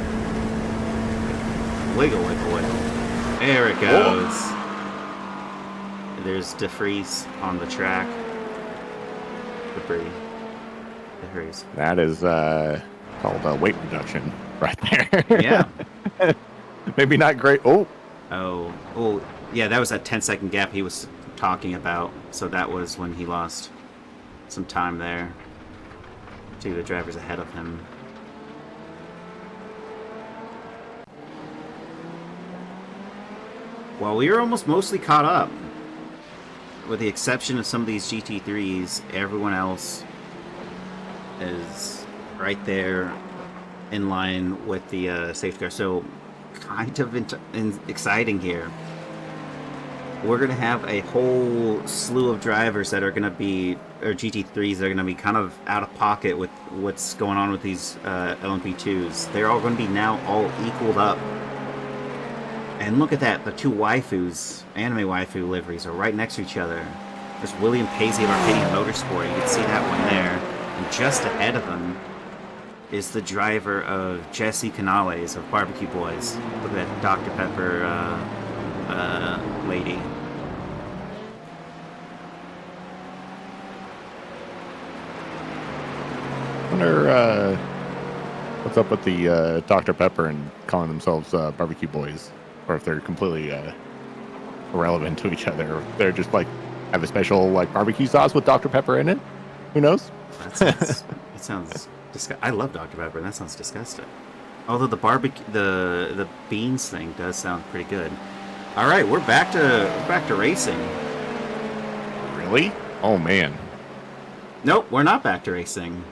Wiggle, wiggle, wiggle. There it goes. Oh. There's DeFries on the track. Debris. That is called a weight reduction right there. Yeah. Maybe not great. Oh, yeah, that was that 10-second gap he was talking about. So that was when he lost some time there to the drivers ahead of him. Well, we were almost mostly caught up. With the exception of some of these GT3s, everyone else is right there in line with the safety car. So kind of exciting here. We're going to have a whole slew of drivers that are going to be, or GT3s that are going to be kind of out of pocket with what's going on with these LMP2s. They're all going to be now all equaled up. And look at that, the two waifus, anime waifu liveries, are right next to each other. There's William Paisley of Arcadian Motorsport, you can see that one there. And just ahead of him is the driver of Jesse Canales of Barbecue Boys. Look at that Dr. Pepper lady. I wonder what's up with the Dr. Pepper and calling themselves Barbecue Boys, or if they're completely irrelevant to each other. Or they're just like have a special like barbecue sauce with Dr. Pepper in it. Who knows? That sounds disgusting. I love Dr. Pepper, and that sounds disgusting. Although the barbecue, the beans thing does sound pretty good. All right, we're back to racing. Really? Oh man. Nope, we're not back to racing.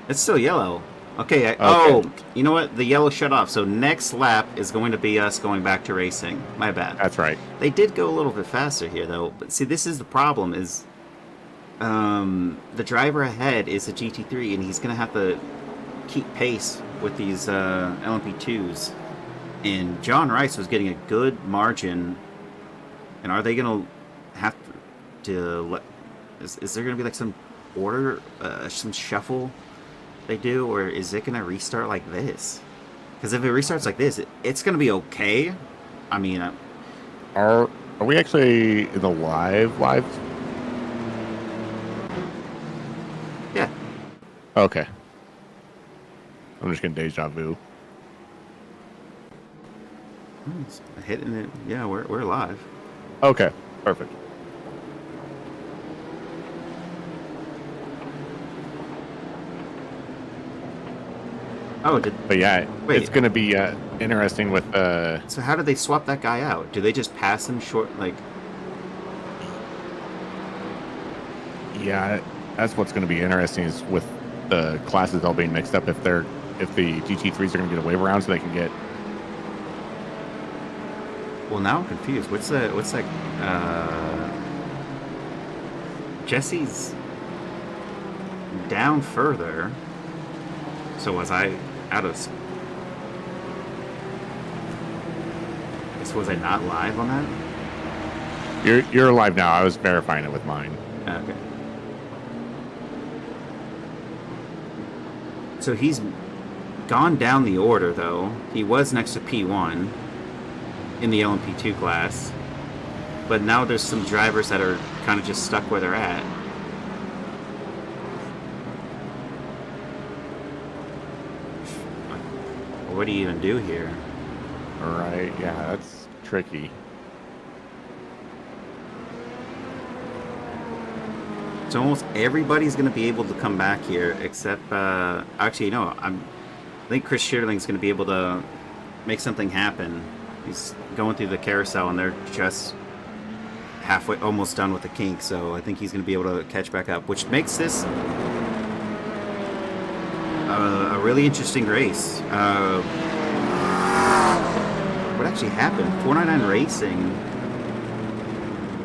It's still yellow. Okay. Oh, you know what? The yellow shut off. So next lap is going to be us going back to racing. My bad. That's right. They did go a little bit faster here, though. But see, this is the problem. Is the driver ahead is a GT3, and he's going to have to keep pace with these LMP2s. And John Rice was getting a good margin. And are they going to have to let? Is there going to be like some order, some shuffle they do, or is it going to restart like this? Because if it restarts like this, it's going to be okay. I mean, are we actually in the live? Yeah. Okay. I'm just getting deja vu. Hitting it. Yeah, we're live. Okay, perfect. Oh, but yeah, wait. It's going to be interesting with. So how did they swap that guy out? Do they just pass him short? Like. Yeah, that's what's going to be interesting is with the classes all being mixed up. If the GT3s are going to get a wave around, so they can get. Well, now I'm confused. What's that? Jesse's down further. So was I out of? Was I not live on that? You're live now. I was verifying it with mine. Okay. So he's gone down the order, though. He was next to P1 in the LMP2 class, but now there's some drivers that are kind of just stuck where they're at. What do you even do here? All right, yeah, that's tricky. So almost everybody's going to be able to come back here, except actually, no. I think Chris Schierling's going to be able to make something happen. He's going through the carousel, and they're just halfway, almost done with the kink. So I think he's going to be able to catch back up, which makes this a really interesting race. What actually happened? 499 Racing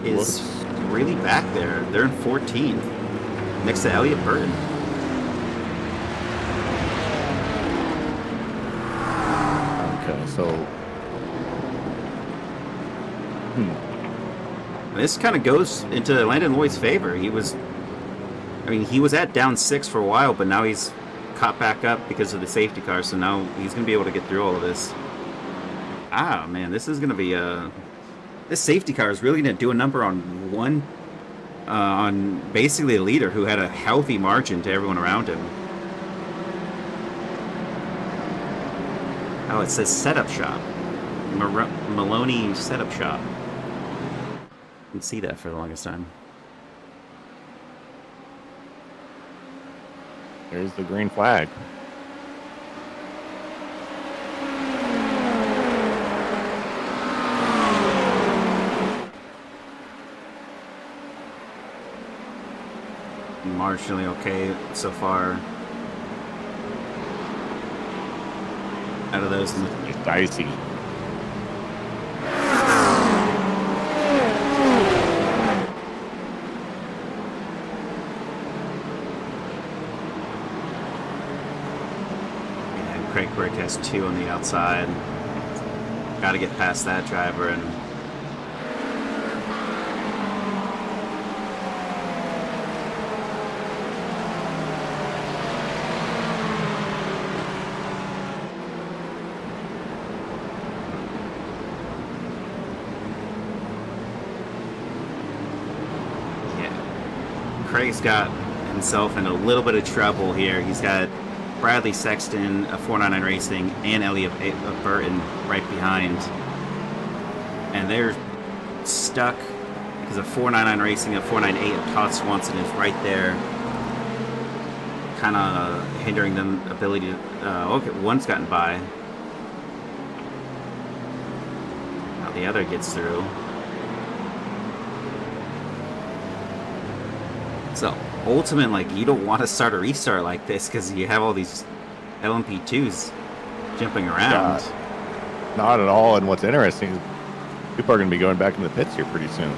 is really back there. They're in 14th, next to Elliott Burton. So, This kind of goes into Landon Lloyd's favor. He was at down 6 for a while, but now he's caught back up because of the safety car, so now he's going to be able to get through all of this. Ah, man, this is going to be this safety car is really going to do a number on on basically a leader who had a healthy margin to everyone around him. Oh, it says setup shop. Maloney setup shop. Didn't see that for the longest time. there's the green flag. Marginally okay so far. Out of those, It's dicey. yeah, Craig Brick has 2 on the outside. Got to get past that driver and. Craig's got himself in a little bit of trouble here. He's got Bradley Sexton of 499 Racing and Elliot Burton right behind. And they're stuck because of 499 Racing of 498 of Todd Swanson is right there. Kind of hindering them ability to... okay, one's gotten by. Now the other gets through. So, ultimate, like, you don't want to start a restart like this because you have all these LMP2s jumping around. Not at all. And what's interesting is people are going to be going back in the pits here pretty soon.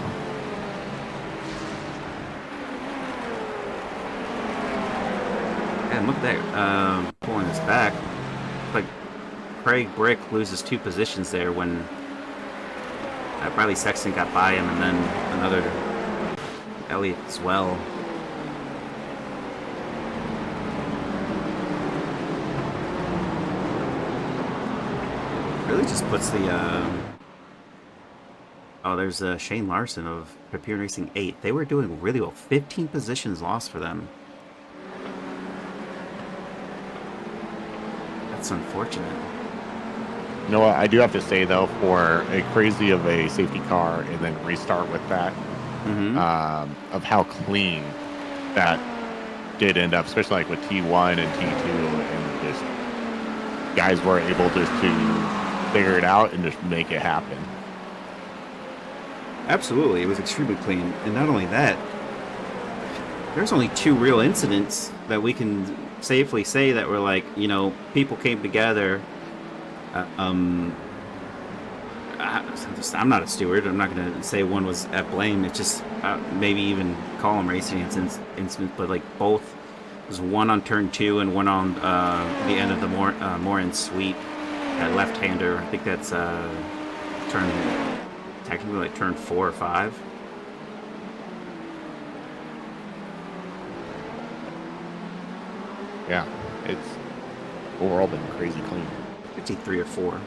And look at that, pulling this back. Like, Craig Brick loses 2 positions there when Bradley Sexton got by him, and then another Elliott as well. Really just puts the oh, there's Shane Larson of Papillon Racing 8. They were doing really well. 15 positions lost for them. That's unfortunate. You know what? I do have to say, though, for a crazy of a safety car and then restart with that, of how clean that did end up, especially like with T1 and T2, and just guys were able just to figure it out and just make it happen. Absolutely, it was extremely clean. And not only that, there's only 2 real incidents that we can safely say that were like, you know, people came together. I'm not a steward. I'm not going to say one was at blame. It's just maybe even call them racing incidents, but like both. There's one on turn 2 and one on the end of the Morin sweep. That left-hander, I think that's technically like turn 4 or 5. Yeah, it's overall been crazy clean. 53 or 4. I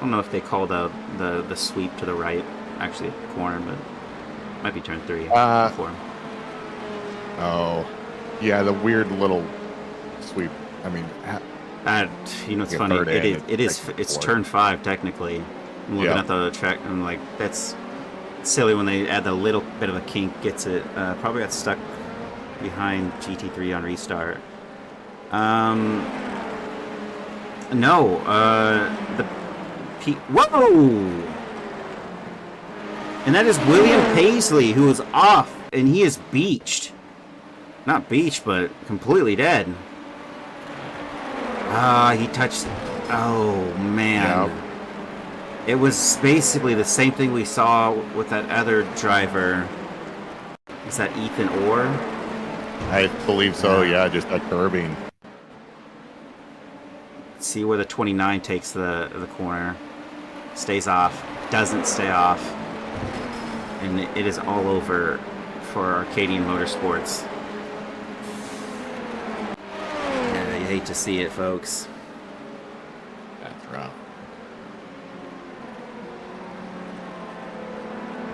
don't know if they called out the sweep to the right, actually at the corner, but it might be turn 3 or 4. Oh, yeah, the weird little sweep. I mean, you know, it's funny. It's turn 5 technically. I'm looking at the track, and like that's silly when they add the little bit of a kink. Gets it. Probably got stuck behind GT3 on restart. No. Whoa! And that is William Paisley, who is off, and he is beached. Not beached, but completely dead. He touched... Oh, man. Yep. It was basically the same thing we saw with that other driver. Is that Ethan Orr? I believe so, yeah, just a curbing. See where the 29 takes the corner. Stays off. Doesn't stay off. And it is all over for Arcadian Motorsports. Yeah, you hate to see it, folks. That's rough.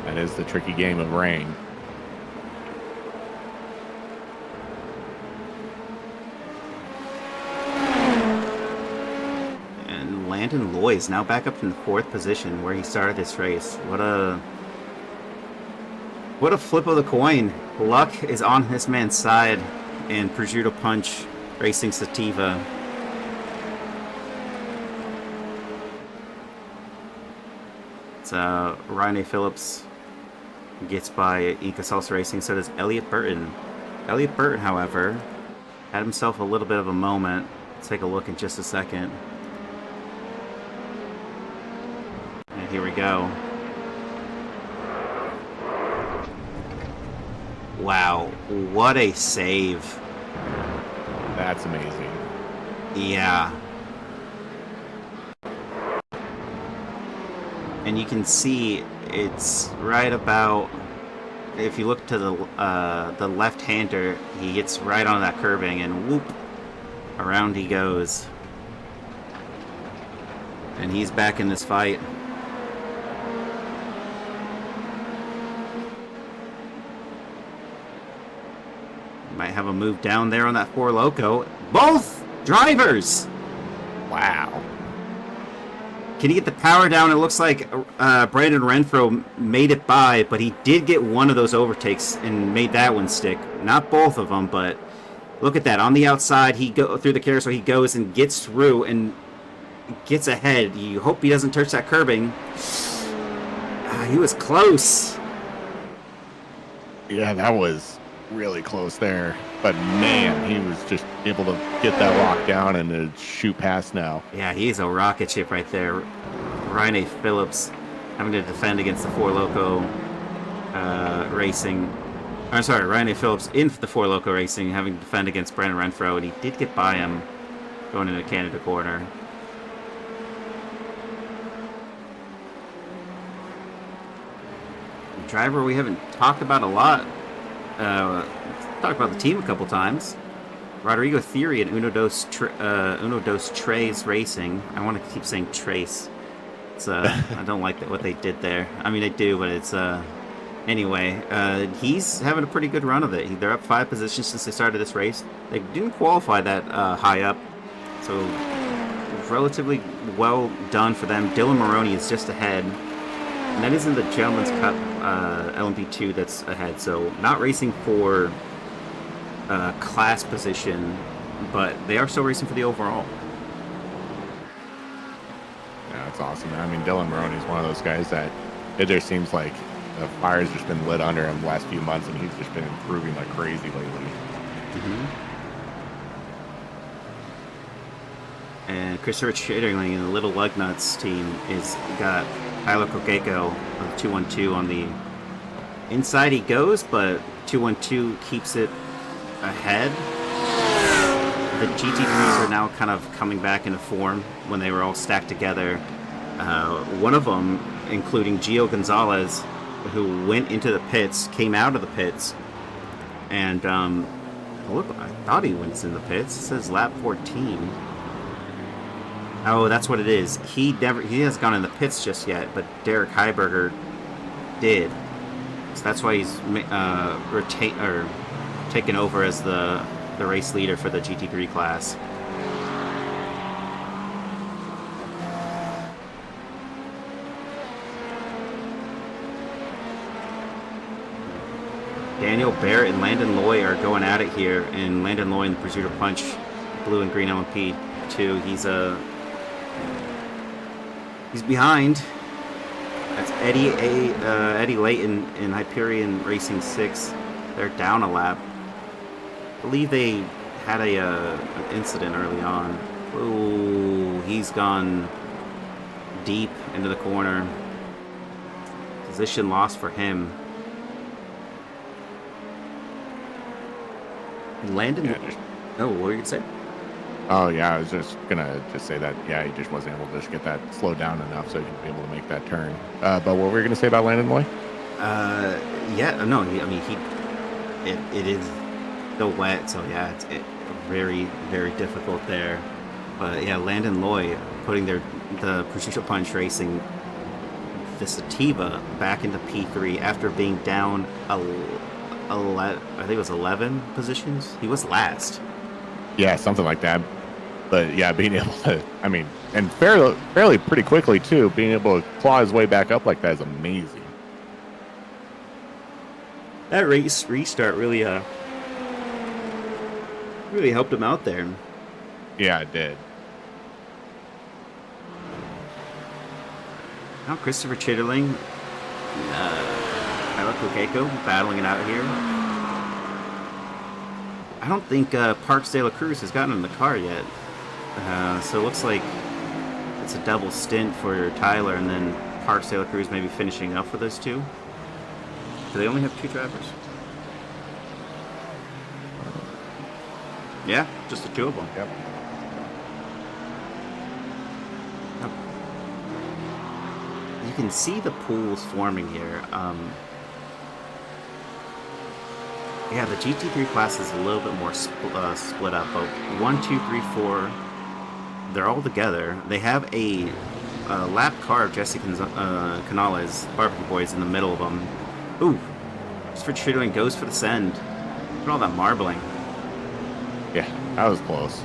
That is the tricky game of rain. And Landon Loy is now back up in the 4th position where he started this race. What a flip of the coin. Luck is on this man's side, and Prosciutto Punch Racing Sativa. It's Ryan A. Phillips gets by Inca Salsa Racing, so does Elliot Burton. Elliot Burton, however, had himself a little bit of a moment. Let's take a look in just a second. And here we go. Wow, what a save. That's amazing. Yeah. And you can see it's right about, if you look to the left-hander, he gets right on that curbing and whoop, around he goes. And he's back in this fight. Might have a move down there on that Four Loko. Both drivers! Wow. Can he get the power down? It looks like Brandon Renfro made it by, but he did get one of those overtakes and made that one stick. Not both of them, but look at that. On the outside, he go through the carousel. He goes and gets through and gets ahead. You hope he doesn't touch that curbing. He was close. Yeah, that was really close there. But man, he was just able to get that lock down and to shoot past now. Yeah, he's a rocket ship right there. Ryan A. Phillips having to defend against the Four Loko Racing. I'm sorry, Ryan A. Phillips in the Four Loko Racing having to defend against Brandon Renfro, and he did get by him going into Canada corner. A driver we haven't talked about a lot. Talked about the team a couple times. Rodrigo Theory and Uno Dos Tres Racing. I want to keep saying Trace. It's I don't like what they did there. I mean, I do, but it's anyway. He's having a pretty good run of it. They're up 5 positions since they started this race. They didn't qualify that high up, so relatively well done for them. Dylan Maroney is just ahead. And that is in the Gentleman's Cup LMP2 that's ahead. So not racing for class position, but they are still racing for the overall. Yeah, that's awesome. I mean, Dylan Maroney is one of those guys that it just seems like the fire's just been lit under him the last few months, and he's just been improving like crazy lately. And Christopher Chitterling in the Little Lugnuts team is got Tyler Kokeko of 212 on the inside. He goes, but 212 keeps it ahead. The GT3s are now kind of coming back into form when they were all stacked together. One of them, including Gio Gonzalez, who went into the pits, came out of the pits, and look, I thought he went in the pits. It says lap 14. Oh, that's what it is. He hasn't gone in the pits just yet, but Derek Heiberger did. So that's why he's taken over as the race leader for the GT3 class. Daniel Barrett and Landon Loy are going at it here, and Landon Loy in the Prosciutto Punch blue and green LMP2. He's behind. That's Eddie Layton in Hyperion Racing 6. They're down a lap. I believe they had an incident early on. Ooh, he's gone deep into the corner. Position loss for him. Landon. Yeah, Oh, what were you gonna say? Oh yeah, I was just gonna say that. Yeah, he just wasn't able to just get that slowed down enough so he could be able to make that turn. But what were you gonna say about Landon Loy? Yeah, no, I mean, it is still wet, so yeah, it's very, very difficult there. But yeah, Landon Loy putting the Precision Punch Racing, the Sativa, back into P3 after being down I think it was 11 positions. He was last. Yeah, something like that. But yeah, being able to, I mean, and fairly pretty quickly too, being able to claw his way back up like that is amazing. That race restart really really helped him out there. Yeah, it did. Now Christopher Chitterling, Tyler Kokeko battling it out here. I don't think Parks de la Cruz has gotten in the car yet. So it looks like it's a double stint for Tyler, and then Parks de la Cruz maybe finishing up for those two. Do they only have 2 drivers? Yeah, just the 2 of them. Yep. You can see the pools forming here. Yeah, the GT3 class is a little bit more split up, but 1, 2, 3, 4, they're all together. They have a lap car of Jesse Canales, Barbecue Boys, in the middle of them. Ooh, Christopher Chitterling goes for the send. Look at all that marbling. Yeah, that was close.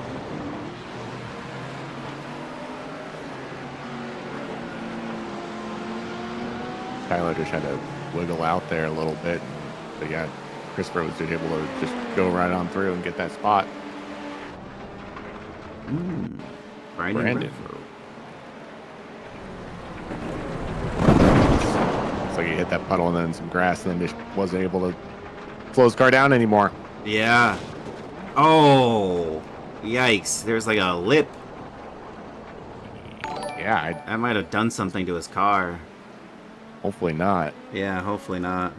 Tyler just had to wiggle out there a little bit. But yeah, Christopher was just able to just go right on through and get that spot. Brandon. It's like he hit that puddle and then some grass and then just wasn't able to slow his car down anymore. Yeah. Oh, yikes. There's like a lip. Yeah, I might have done something to his car. Hopefully not. Yeah, hopefully not.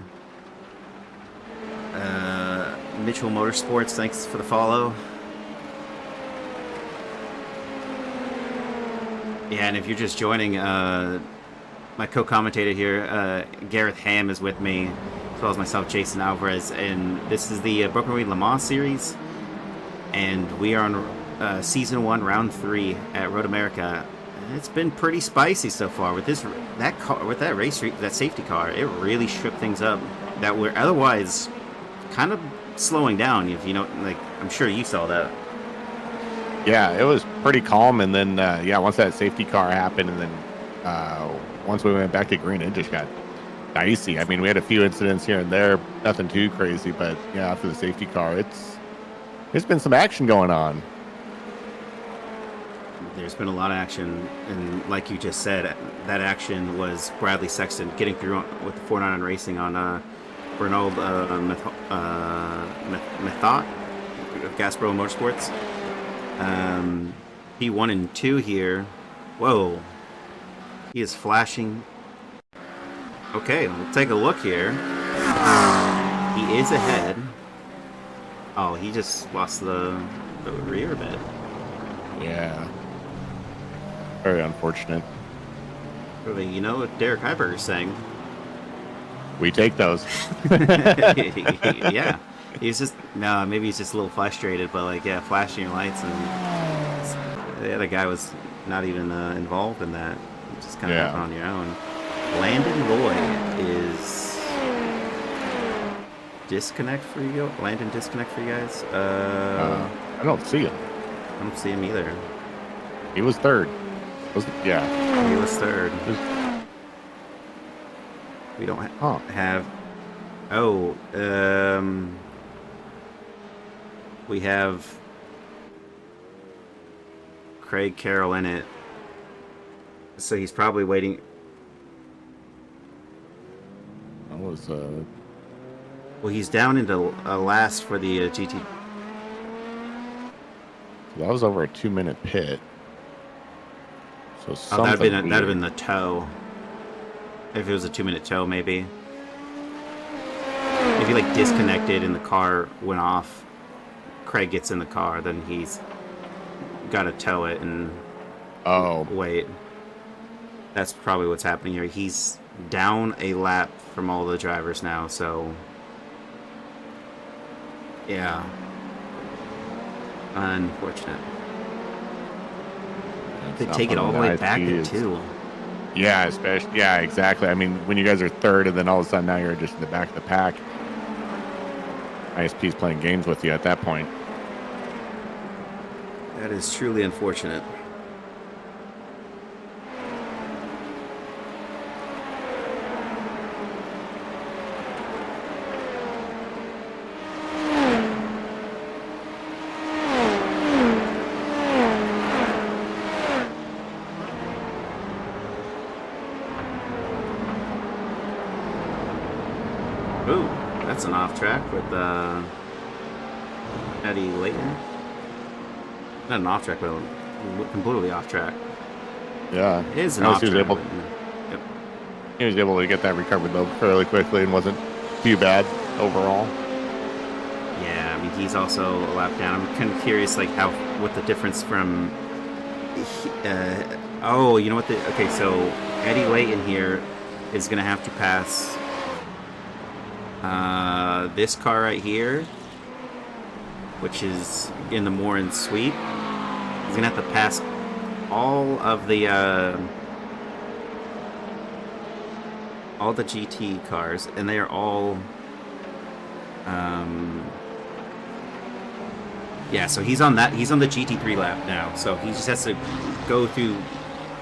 Mitchell Motorsports, thanks for the follow. Yeah, and if you're just joining, my co-commentator here, Garreth Hamm, is with me, as well as myself, Jason Alvarez, and this is the Broken Wing Le Mans series, and we are on Season 1, Round 3 at Road America. It's been pretty spicy so far with that safety car. It really shook things up that were otherwise kind of slowing down. If you know, like, I'm sure you saw that. Yeah, it was pretty calm, and then once that safety car happened, and then once we went back to green, it just got dicey. I mean, we had a few incidents here and there, nothing too crazy, but yeah, after the safety car, there's been some action going on. There's been a lot of action, and like you just said, that action was Bradley Sexton getting through with the 499 Racing on Bernard Methot of Gasbro Motorsports. P1 and 2 here. Whoa. He is flashing. Okay, we'll take a look here. He is ahead. Oh, he just lost the rear bit. Yeah. Very unfortunate. You know what Derek Heiberg is saying? We take those. Yeah. Maybe he's just a little frustrated, but like, yeah, flashing your lights, and the other guy was not even involved in that. Just kind of happened on your own. Landon Loy is disconnect for you. Landon disconnect for you guys. I don't see him. I don't see him either. He was third. He was third. We don't have. Oh, we have Craig Carroll in it, so he's probably waiting. That was Well, he's down into last for the GT. that was over a 2-minute pit. So that'd have been the tow. If it was a 2-minute tow, maybe. If he like disconnected and the car went off, Craig gets in the car, then he's got to tow it and wait. That's probably what's happening here. He's down a lap from all the drivers now, so yeah, unfortunate. They take it all the way back in two. Yeah, especially. Yeah, exactly. I mean, when you guys are third, and then all of a sudden now you're just in the back of the pack. ISP's playing games with you at that point. That is truly unfortunate. Ooh, that's an off track with Eddie Layton. Not an off track, but completely off track. Yeah, it is an off track. He was able to get that recovered though fairly quickly and wasn't too bad overall. Yeah, I mean he's also a lap down. I'm kind of curious, like what the difference from. Oh, you know what? Okay, so Eddie Layton here is gonna have to pass this car right here, which is in the Morin sweep. He's gonna have to pass all of the GT cars, and they are all yeah, so he's on the GT3 lap now, so he just has to go through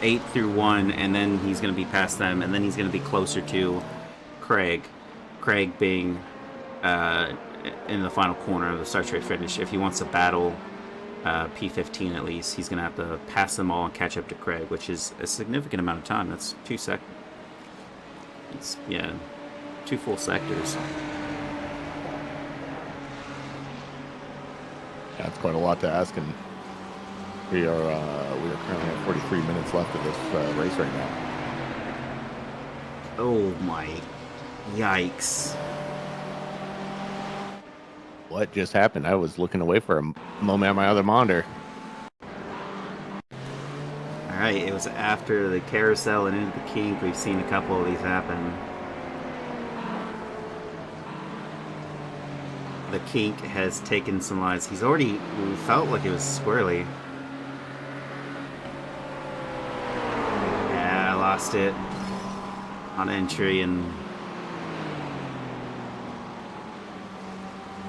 8 through 1, and then he's going to be past them, and then he's going to be closer to Craig being in the final corner of the start straight finish. If he wants to battle P15 at least, he's going to have to pass them all and catch up to Craig, which is a significant amount of time. That's 2 seconds. Yeah, 2 full sectors. That's quite a lot to ask, and we are currently at 43 minutes left of this race right now. Oh my, yikes! What just happened? I was looking away for a moment at my other monitor. All right, it was after the carousel and into the kink. We've seen a couple of these happen. The kink has taken some lives. He's already felt like it was squirrely. Yeah, I lost it on entry and...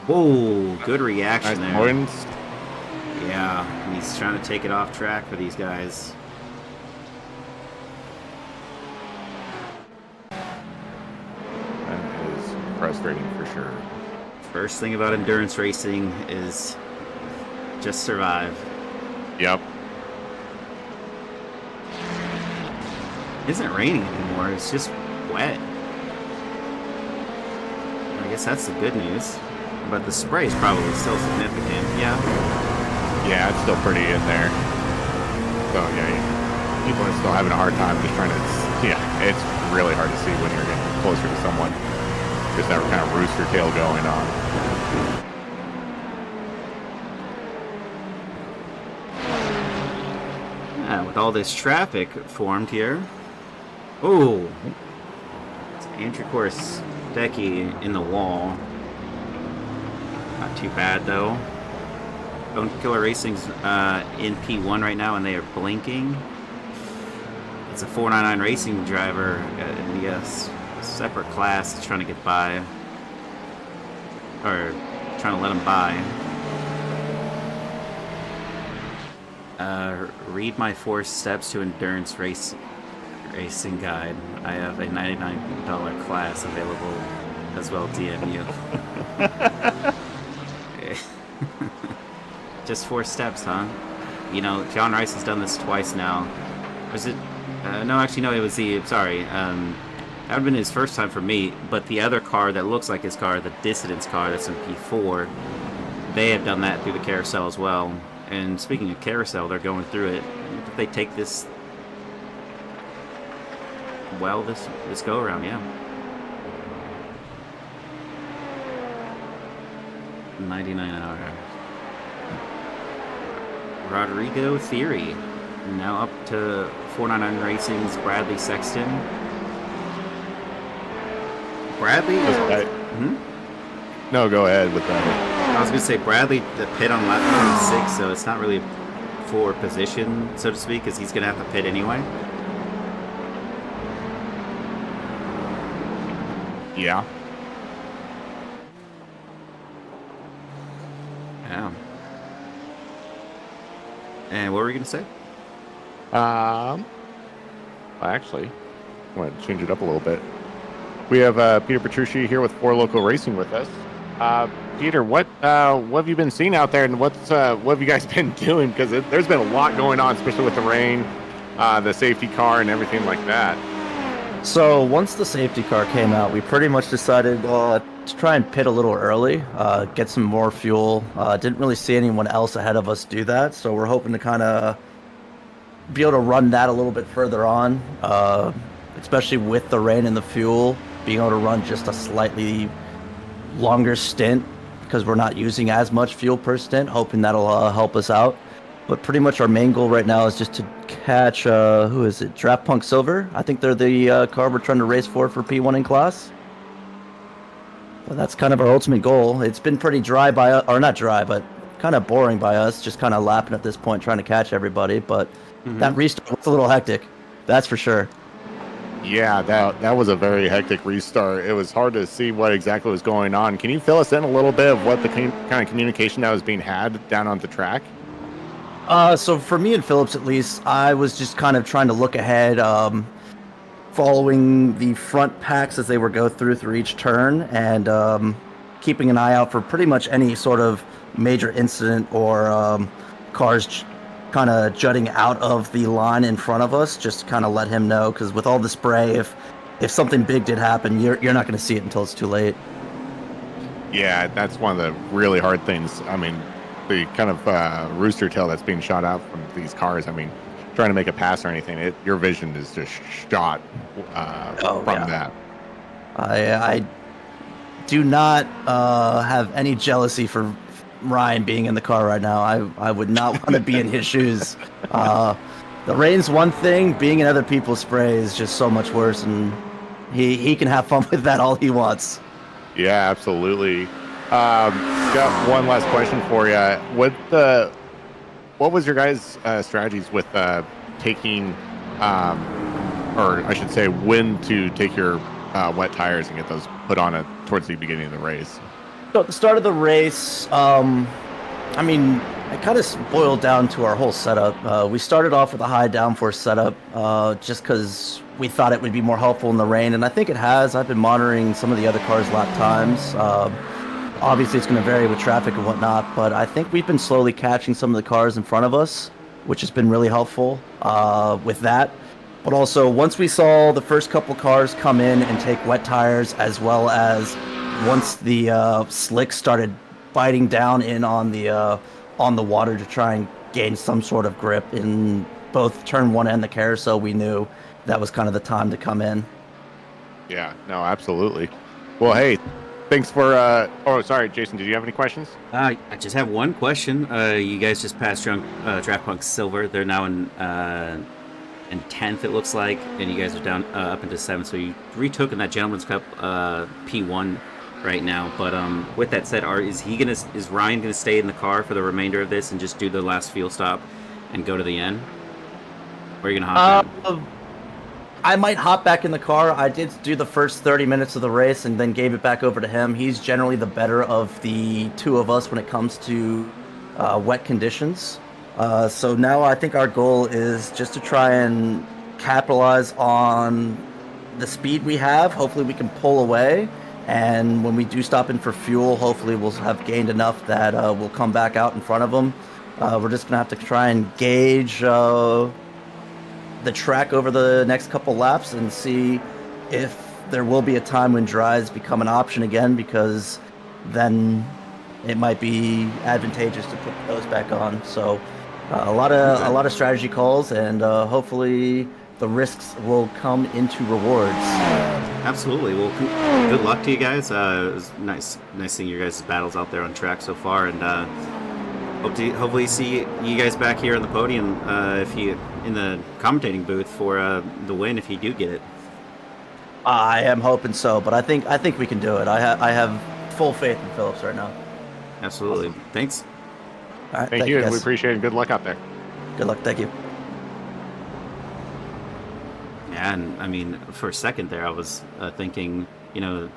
Whoa, good reaction there. Points. Yeah, and he's trying to take it off track for these guys. That is frustrating for sure. First thing about endurance racing is just survive. Yep. It isn't raining anymore, it's just wet. I guess that's the good news. But the spray is probably still significant, yeah? Yeah, it's still pretty in there. So, yeah, people are still having a hard time just trying to... Yeah, it's really hard to see when you're getting closer to someone. Just that kind of rooster tail going on. Yeah, with all this traffic formed here. Oh, it's Andrew Decky in the wall. Not too bad though. Bone Killer Racing's in P1 right now, and they are blinking. It's a 499 racing driver in the separate class trying to get by, or trying to let him by. Read my 4 steps to endurance racing guide. I have a $99 class available as well. DM you. Just 4 steps, huh? You know, John Rice has done this twice now. Was it? No, actually, no. It was the. Sorry. That would have been his first time for me. But the other car that looks like his car, the Dissident's car, that's in P4, they have done that through the carousel as well. And speaking of carousel, they're going through it. If they take this, well, this go around, yeah. 99 an hour. Rodrigo Theory. Now up to 499 Racing's Bradley Sexton. Bradley? No, go ahead with that. I was going to say Bradley, the pit on lap 36, so it's not really for position, so to speak, because he's going to have to pit anyway. Yeah. Yeah. And what were we going to say? Actually, I want to change it up a little bit. We have Peter Petrucci here with Four Local Racing with us. Peter, what have you been seeing out there, and what have you guys been doing? Because there's been a lot going on, especially with the rain, the safety car, and everything like that. So once the safety car came out, we pretty much decided to try and pit a little early, get some more fuel. Didn't really see anyone else ahead of us do that, so we're hoping to kind of be able to run that a little bit further on, especially with the rain and the fuel, being able to run just a slightly longer stint because we're not using as much fuel per stint, hoping that'll help us out. But pretty much our main goal right now is just to catch, who is it? Draft Punk Silver. I think they're the car we're trying to race for P1 in class. Well, that's kind of our ultimate goal. It's been pretty dry or not dry, but kind of boring by us, just kind of lapping at this point, trying to catch everybody. But that restart was a little hectic, that's for sure. Yeah, that was a very hectic restart. It was hard to see what exactly was going on. Can you fill us in a little bit of what the kind of communication that was being had down on the track? So for me and Phillips, at least, I was just kind of trying to look ahead, following the front packs as they were go through each turn, and keeping an eye out for pretty much any sort of major incident or cars kind of jutting out of the line in front of us, just kind of let him know, because with all the spray, if something big did happen, you're not going to see it until it's too late. Yeah, that's one of the really hard things. I mean, the kind of rooster tail that's being shot out from these cars, I mean, trying to make a pass or anything, your vision is just shot from that. I do not have any jealousy for Ryan being in the car right now. I would not want to be in his shoes. The rain's one thing, being in other people's spray is just so much worse, and he can have fun with that all he wants. Yeah, absolutely. Got one last question for you. What was your guys' strategies with taking, or I should say, when to take your wet tires and get those put on towards the beginning of the race? So at the start of the race, I mean, it kind of boiled down to our whole setup. We started off with a high downforce setup just because we thought it would be more helpful in the rain, and I think it has. I've been monitoring some of the other cars' lap times. Obviously, it's going to vary with traffic and whatnot, but I think we've been slowly catching some of the cars in front of us, which has been really helpful with that. But also, once we saw the first couple cars come in and take wet tires, as well as once the slicks started biting down in on the water to try and gain some sort of grip in both turn one and the carousel, we knew that was kind of the time to come in. Yeah, no, absolutely. Well, hey, thanks for oh, sorry, Jason, did you have any questions? I just have one question. You guys just passed Draft Punk Silver. They're now in 10th, it looks like, and you guys are down up into 7th. So you retook in that Gentleman's Cup P1 right now. But with that said, is Ryan gonna stay in the car for the remainder of this and just do the last fuel stop and go to the end? Or are you gonna hop in? I might hop back in the car. I did do the first 30 minutes of the race and then gave it back over to him. He's generally the better of the two of us when it comes to wet conditions. So now I think our goal is just to try and capitalize on the speed we have. Hopefully we can pull away. And when we do stop in for fuel, hopefully we'll have gained enough that we'll come back out in front of them. We're just going to have to try and gauge the track over the next couple laps and see if there will be a time when dries become an option again, because then it might be advantageous to put those back on. So a lot of strategy calls, and hopefully the risks will come into rewards. Absolutely. Well, good luck to you guys. It was nice seeing your guys' battles out there on track so far, and hopefully see you guys back here on the podium if you in the commentating booth for the win if you do get it. I am hoping so, but I think we can do it. I have full faith in Phillips right now. Absolutely. Awesome. Thanks. All right, Thank you. guys. We appreciate it. Good luck out there. Good luck. Thank you. Yeah, and I mean, for a second there, I was thinking, Red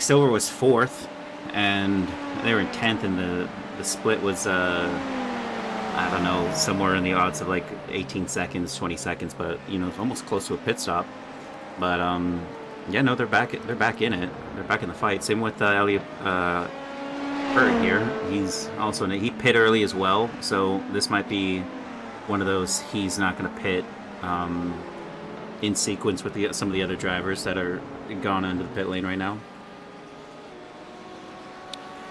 Silver was 4th, and they were in 10th, and the split was, I don't know, somewhere in the odds of like 18 seconds, 20 seconds, but it's almost close to a pit stop. But yeah, no, they're back in it. They're back in the fight. Same with Elliot Burt here. He's also he pit early as well, so this might be one of those he's not going to pit in sequence with some of the other drivers that are gone into the pit lane right now.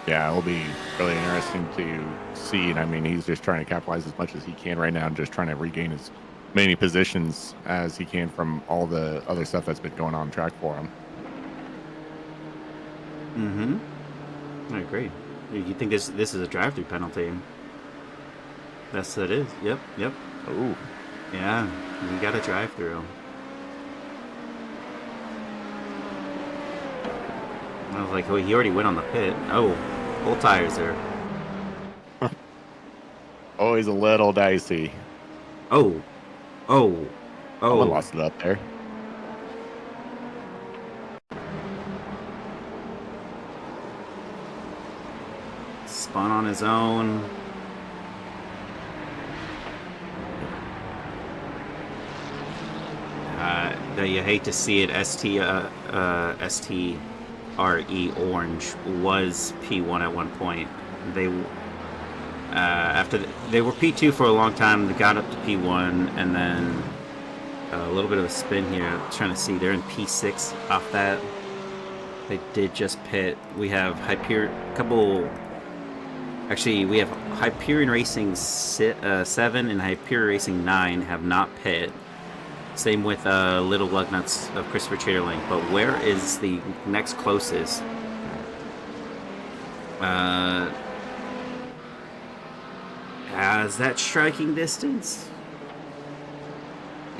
Yeah, it'll be really interesting to see. And I mean, he's just trying to capitalize as much as he can right now and just trying to regain as many positions as he can from all the other stuff that's been going on track for him. I agree. You think this is a drive-through penalty? Yes, it is. Yep. Oh, Yeah, you got a drive-through. I was like, oh, he already went on the pit. Oh, full tires there. always a little dicey. Oh. Someone lost it up there. Spun on his own. You hate to see it. STRE Orange was P1 at one point. They they were P2 for a long time. They got up to P1, and then a little bit of a spin here. I'm trying to see, they're in P6 off that. They did just pit. We have we have Hyperion Racing 7 and Hyperion Racing 9 have not pit. Same with Little Lugnuts of Christopher Chaterling. But where is the next closest? Is that striking distance?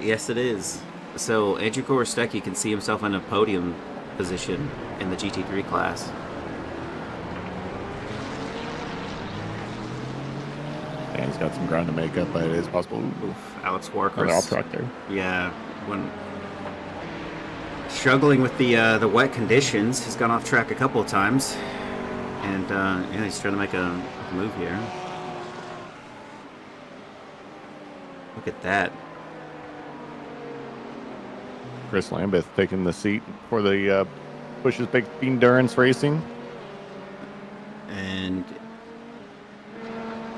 Yes, it is. So Andrew Korostecki can see himself in a podium position in the GT3 class. Yeah, he's got some ground to make up, but it is possible. Oof, Alex Walker. Another off track there. Yeah, when struggling with the wet conditions, he's gone off track a couple of times, and yeah, he's trying to make a move here. Look at that. Chris Lambeth taking the seat for the Bush's Big Endurance Racing. And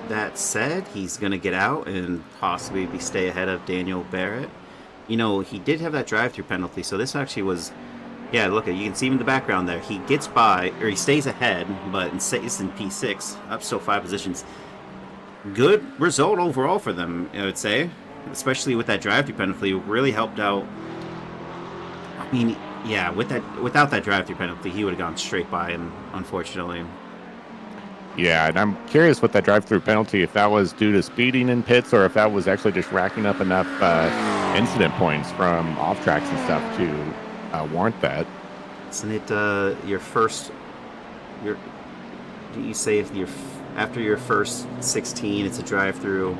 that said, he's going to get out and possibly stay ahead of Daniel Barrett. He did have that drive-through penalty, so this actually was... Yeah, look, you can see him in the background there. He gets by, or he stays ahead, but stays in P6, up still 5 positions. Good result overall for them, I would say. Especially with that drive-through penalty, really helped out. I mean, yeah, without that drive-through penalty, he would have gone straight by him, unfortunately. Yeah, and I'm curious with that drive-through penalty, if that was due to speeding in pits or if that was actually just racking up enough incident points from off-tracks and stuff to warrant that. Isn't it your first... Do you say if you're... After your first 16, it's a drive-through,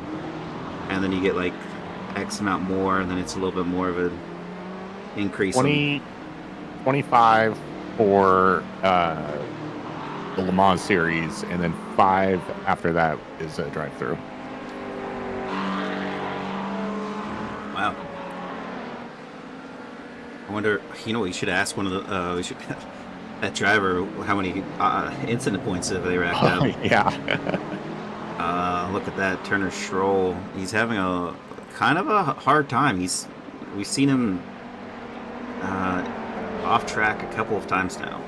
and then you get like X amount more, and then it's a little bit more of an increase. 25 for the Le Mans series, and then 5 after that is a drive-through. Wow. I wonder. We should ask one of the. That driver, how many incident points have they racked up? Yeah. Look at that, Turner Stroll. He's having a kind of a hard time. We've seen him off track a couple of times now,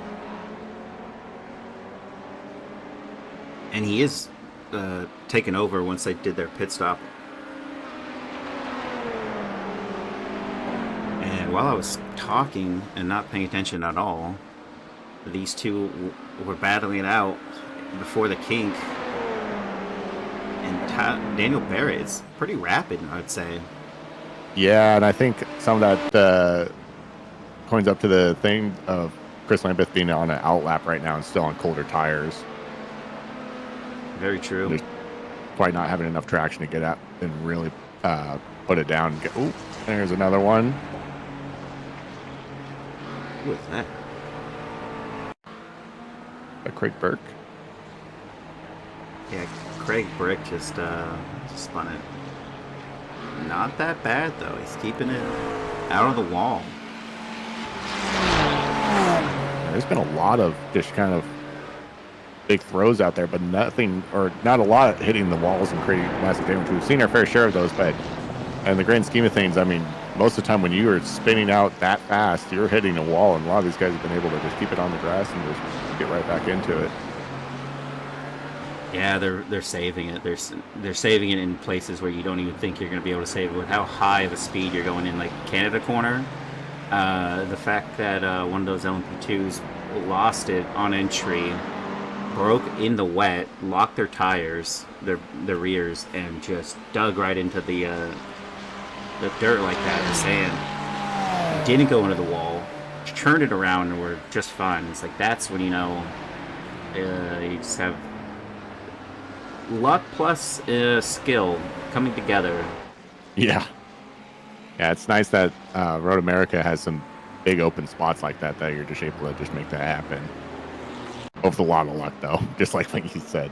and he is taken over once they did their pit stop. And while I was talking and not paying attention at all, these two were battling it out before the kink. Daniel Barrett is pretty rapid, I'd say. Yeah, and I think some of that coins up to the thing of Chris Lambeth being on an out lap right now and still on colder tires. Very true. There's probably not having enough traction to get out and really put it down. Oh, there's another one. Who is that? Craig Burke. Yeah, Craig Brick just spun it. Not that bad though. He's keeping it out of the wall. There's been a lot of just kind of big throws out there, but nothing, or not a lot hitting the walls and creating massive damage. We've seen our fair share of those, but in the grand scheme of things, I mean, most of the time when you are spinning out that fast, you're hitting a wall, and a lot of these guys have been able to just keep it on the grass and just get right back into it. Yeah, they're saving it. They're saving it in places where you don't even think you're going to be able to save it with how high of a speed you're going in, like Canada corner. The fact that one of those LMP2s lost it on entry, broke in the wet, locked their tires, their rears, and just dug right into the dirt like that, the sand. Didn't go into the wall, turned it around, and were just fine. It's like that's when you know you just have luck plus skill coming together. Yeah, it's nice that Road America has some big open spots like that you're just able to just make that happen. With a lot of luck, though, just like you said.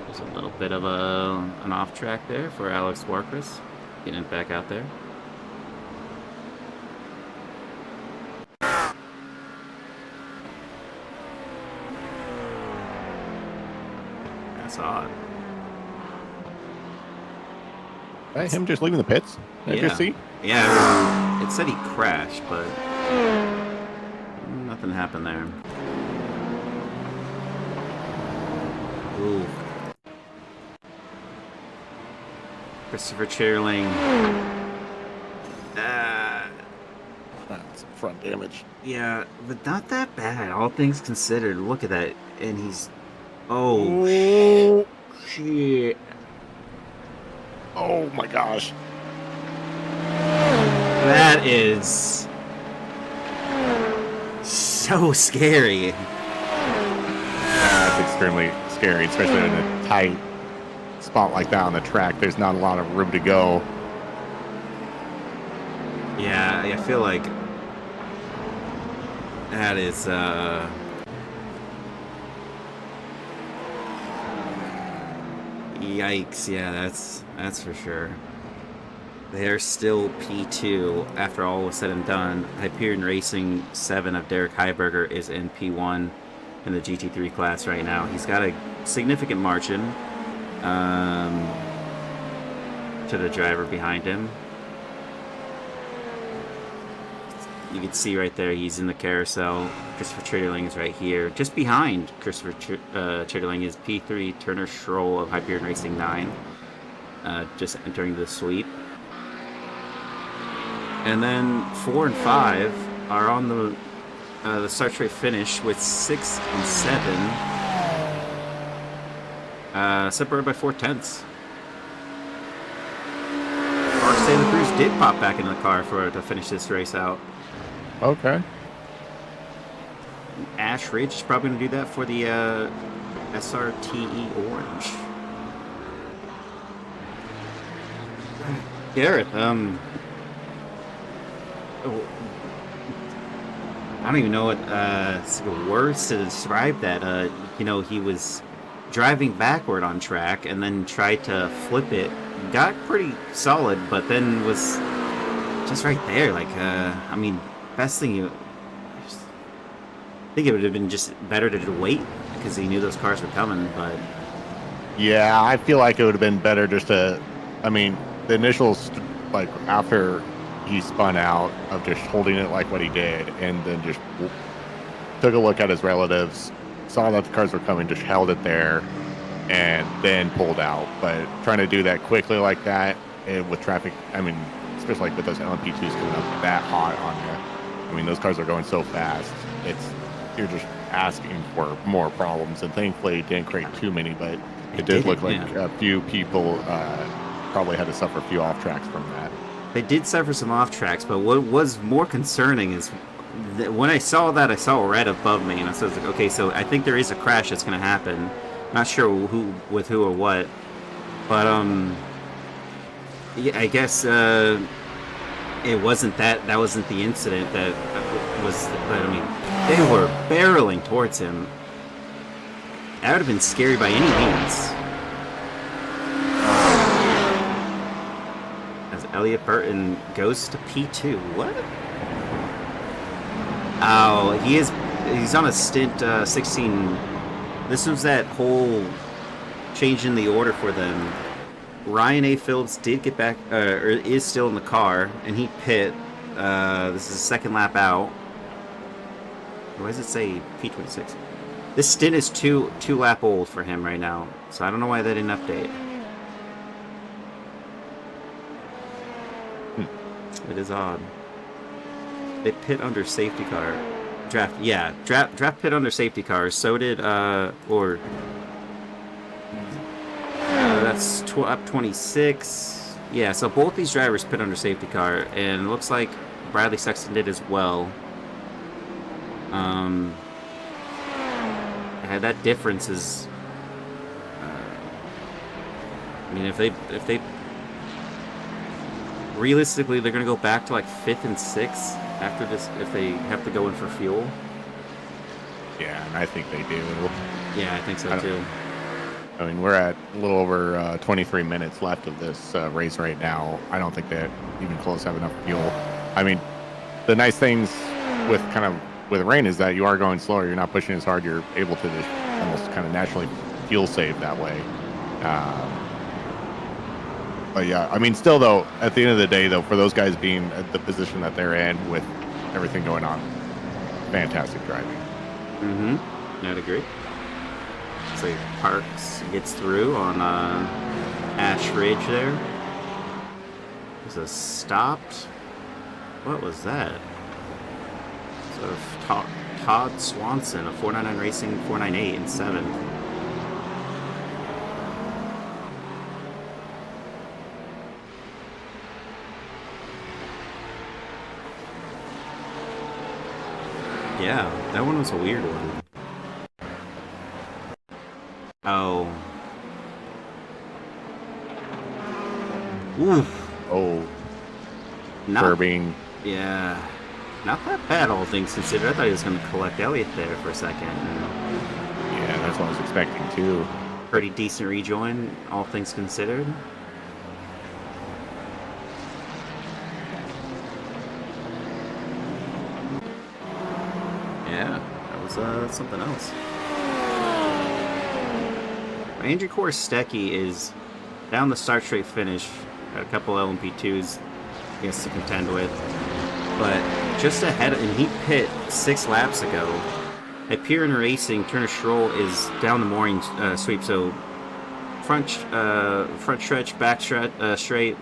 There's a little bit of an off track there for Alex Warkris, getting it back out there. That's odd. Him just leaving the pits? Did you see? Yeah, it said he crashed, but nothing happened there. Ooh. Christopher Chairling. That's front damage. Yeah, but not that bad, all things considered. Look at that. And he's... Oh, shit. Oh, my gosh. That is... so scary. That's extremely scary, especially in a tight spot like that on the track. There's not a lot of room to go. Yeah, I feel like that is yikes. Yeah, that's for sure. They're still P2 after all was said and done. Hyperion Racing 7 of Derek Heiberger is in P1 in the GT3 class right now. He's got a significant margin to the driver behind him. You can see right there he's in the carousel. Christopher Chitterling is right here. Just behind Christopher Chitterling is P3 Turner Schroll of Hyperion Racing 9. Just entering the sweep. And then 4 and 5 are on the start straight finish with 6 and 7, separated by 4/10. Park Santa Cruz did pop back into the car to finish this race out. Okay. Ash Ridge is probably going to do that for the SRTE Orange. Garreth, I don't even know what words to describe that. He was driving backward on track and then tried to flip it. Got pretty solid, but then was just right there. Best thing I think it would have been just better to wait because he knew those cars were coming, but... Yeah, I feel like it would have been better just to... the initial, after he spun out of just holding it like what he did, and then just took a look at his relatives, saw that the cars were coming, just held it there, and then pulled out. But trying to do that quickly like that, and with traffic, especially with those LMP2s coming up that hot on you, those cars are going so fast. You're just asking for more problems, and thankfully it didn't create too many, but it did didn't, look like yeah. a few people probably had to suffer a few off tracks from that. They did suffer some off tracks, but what was more concerning is that when I saw that, I saw red above me, and I was like, okay, so I think there is a crash that's going to happen. Not sure who or what, but yeah, I guess it wasn't that. That wasn't the incident that was. But I mean, they were barreling towards him. That would have been scary by any means. As Elliot Burton goes to P2. What? Oh, he's on a stint 16. This was that whole change in the order for them. Ryan A. Phillips did get back, or is still in the car, and he pit. This is the second lap out. Why does it say P26? This stint is two lap old for him right now, so I don't know why they didn't update. It is odd. They pit under safety car. Draft pit under safety cars. So did that's up 26. Yeah, so both these drivers pit under safety car, and it looks like Bradley Sexton did as well. That difference is. I mean, if they realistically, they're gonna go back to like 5th and 6th after this if they have to go in for fuel. Yeah, I think they do. Yeah, I think so too. I mean, we're at a little over 23 minutes left of this race right now. I don't think that even close have enough fuel. I mean, the nice things with rain is that you are going slower. You're not pushing as hard. You're able to just almost kind of naturally fuel save that way. But yeah, I mean, still though, at the end of the day though, for those guys being at the position that they're in with everything going on, fantastic driving. Mm-hmm. I'd agree. So Parks gets through on Ash Ridge there. There's a stopped. What was that? So Todd Swanson of 499 Racing, 498 and 7th. Yeah, that one was a weird one. Oh. Oof. Oh. Curbing. Yeah. Not that bad, all things considered. I thought he was going to collect Elliott there for a second. Yeah, that's what I was expecting too. Pretty decent rejoin, all things considered. Yeah, that was something else. Andrew Korostecki is down the start straight finish. Got a couple LMP2s he has to contend with. But just ahead, and he pit 6 laps ago. At Piran Racing, Turner Stroll is down the mooring sweep, so front stretch, back stretch, straight,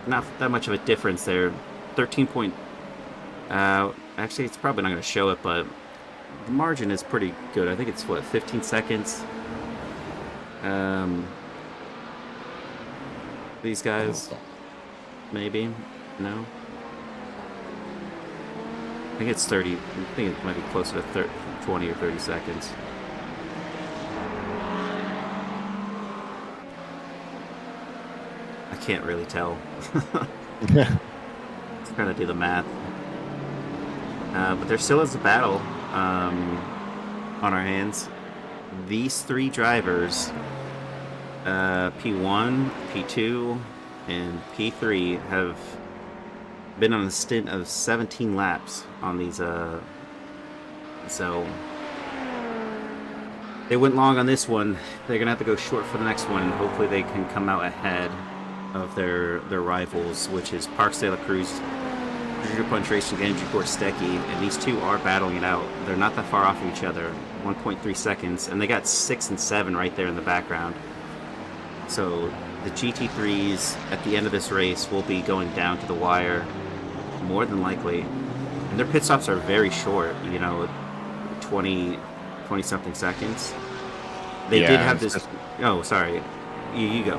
not that much of a difference there. 13 point. Actually, it's probably not going to show it, but the margin is pretty good. I think it's 15 seconds. These guys, maybe, no. I think it's 30. I think it might be closer to 20 or 30 seconds. I can't really tell. Yeah. Trying to do the math. But there still is a battle on our hands. These 3 drivers, P1, P2, and P3, have been on a stint of 17 laps on these. So they went long on this one. They're gonna have to go short for the next one, and hopefully they can come out ahead of their rivals, which is Parks de la Cruz, Juju Punch Racing, and Andrew Korostecki, and these two are battling it out. They're not that far off of each other, 1.3 seconds, and they got 6 and 7 right there in the background. So the GT3s at the end of this race will be going down to the wire, more than likely. And their pit stops are very short, 20, 20-something seconds. They Yeah, did have it's this. Oh, sorry. You go.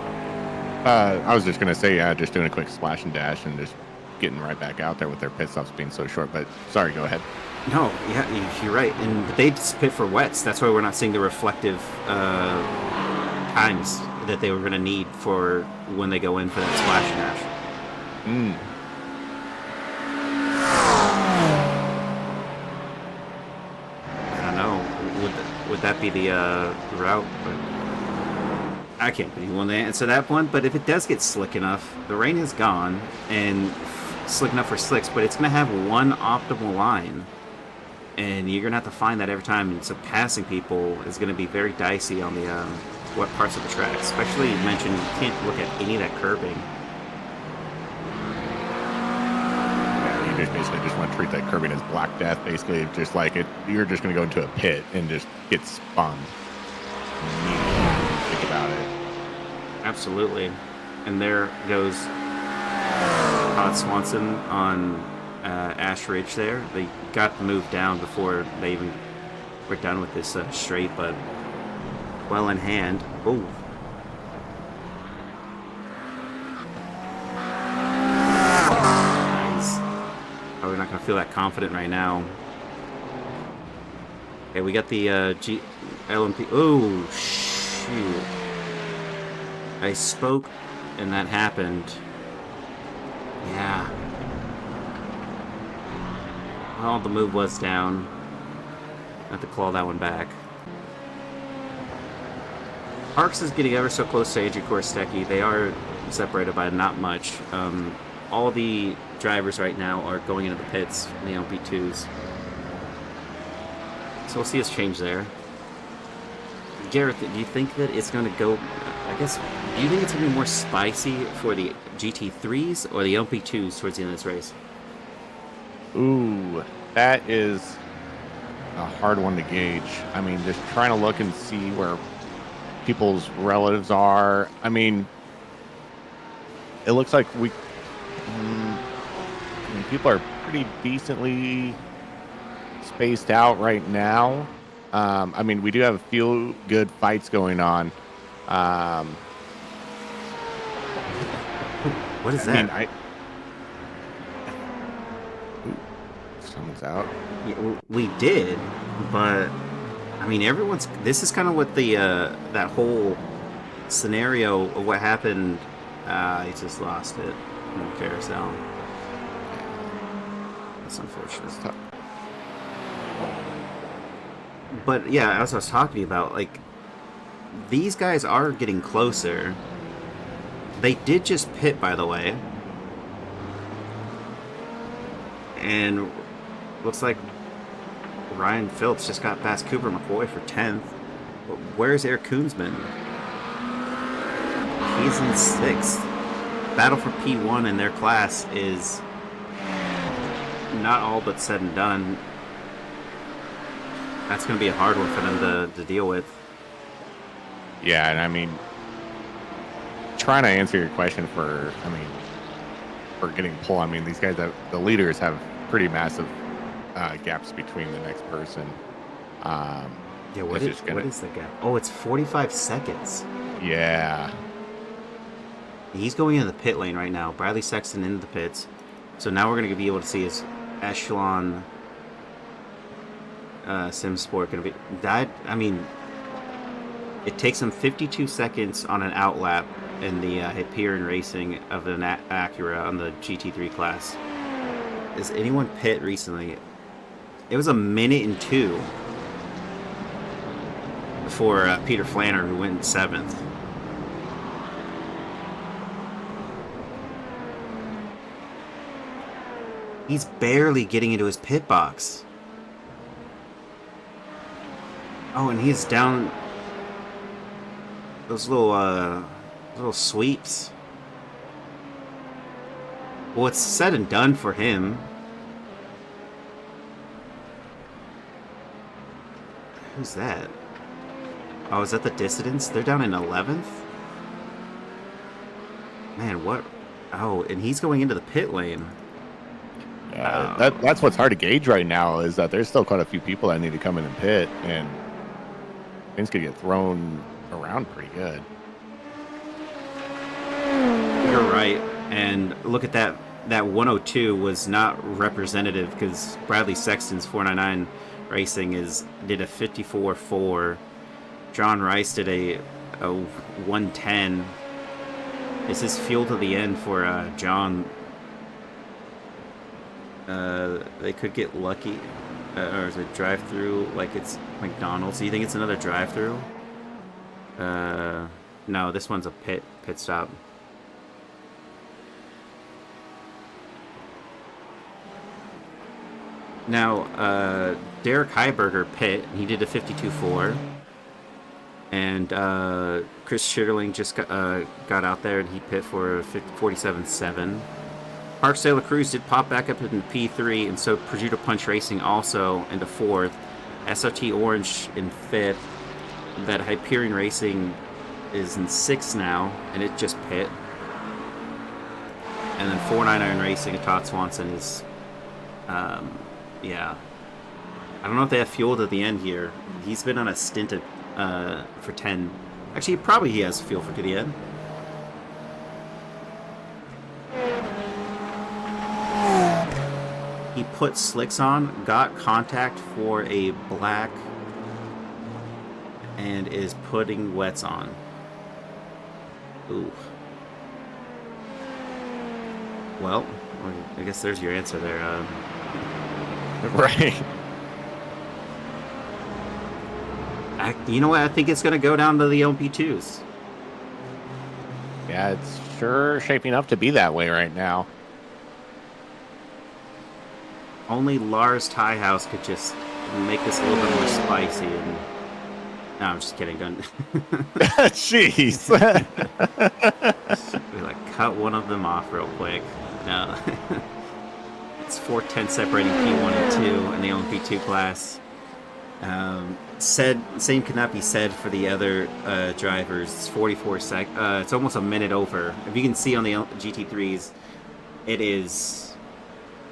I was just gonna say, yeah, just doing a quick splash and dash and just getting right back out there with their pit stops being so short. But sorry, go ahead. No, yeah, you're right. And they just pit for wets. That's why we're not seeing the reflective times that they were going to need for when they go in for that splash and dash. I don't know. Would that be the route? But I can't be one to answer that one. But if it does get slick enough, the rain is gone and slick enough for slicks, but it's going to have one optimal line. And you're going to have to find that every time. And so passing people is going to be very dicey on the what parts of the track. Especially, you mentioned you can't look at any of that curbing. Yeah, you just basically just want to treat that curbing as black death. Basically, just like it, you're just going to go into a pit and just get spun. Think about it. Absolutely. And there goes Todd Swanson on Ash Ridge there. They got the move down before they even were done with this straight, but well in hand. Oh. He's probably not going to feel that confident right now. Okay, we got the LMP. Oh, shoot. I spoke and that happened. Yeah. Well, the move was down. Have to claw that one back. Parks is getting ever so close to Andrew Korstecki. They are separated by not much. All the drivers right now are going into the pits in the LP2s. So we'll see us change there. Garreth, do you think that it's going to go... I guess, do you think it's going to be more spicy for the GT3s or the LP2s towards the end of this race? Ooh, that is a hard one to gauge. I mean, just trying to look and see where people's relatives are. I mean, it looks like people are pretty decently spaced out right now. I mean, we do have a few good fights going on. What is that? I mean, someone's out. Yeah, we did, but I mean, everyone's. This is kind of what the that whole scenario of what happened. He just lost it in the carousel. That's unfortunate. But yeah, as I was talking to you about, like, these guys are getting closer. They did just pit, by the way, and looks like Ryan Phillips just got past Cooper McCoy for 10th. But where's Eric Koonsman? He's in 6th. Battle for P1 in their class is not all but said and done. That's going to be a hard one for them to deal with. Yeah, and I mean, trying to answer your question for getting pull. I mean, these guys, the leaders have pretty massive gaps between the next person. Yeah, what is the gap? Oh, it's 45 seconds. Yeah. He's going into the pit lane right now. Bradley Sexton into the pits. So now we're going to be able to see his Echelon Sim Sport going to be... That, I mean, it takes him 52 seconds on an outlap in the Hyperion Racing of an Acura on the GT3 class. Has anyone pit recently? It was 1 minute and 2 for Peter Flanner, who went 7th. He's barely getting into his pit box. Oh, and he's down those little sweeps. Well, it's said and done for him. Who's that? Oh, is that the Dissidents? They're down in 11th? Man, what? Oh, and he's going into the pit lane. That's what's hard to gauge right now is that there's still quite a few people that need to come in and pit, and Things could get thrown around pretty good. You're right. And look at that. That 102 was not representative because Bradley Sexton's 499 Racing did a 54.4. John Rice did a 110. This is fuel to the end for John. They could get lucky. Or is it drive-through like it's McDonald's? Do you think it's another drive-through? No, this one's a pit stop. Now, Derek Heiberger pit. He did a 52.4. And Chris Schitterling just got out there and he pit for a 47.7. Parks De La Cruz did pop back up in P3, and so Prosciutto Punch Racing also into 4th. SRT Orange in 5th. That Hyperion Racing is in 6th now, and it just pit. And then 499 Racing at Todd Swanson is, yeah. I don't know if they have fueled at the end here. He's been on a stint at, for 10. Actually, probably he has fuel for to the end. He put slicks on, got contact for a black, and is putting wets on. Ooh. Well, I guess there's your answer there. Right. You know what? I think it's going to go down to the LP2s. Yeah, it's sure shaping up to be that way right now. Only Lars Tiehaus could just make this a little bit more spicy. And no, I'm just kidding. Don't. Jeez. We like cut one of them off real quick. No. It's 410 separating P1 and 2 in the LMP2 class. Same cannot be said for the other drivers. It's 44 sec. It's almost a minute over. If you can see on the GT3s, it is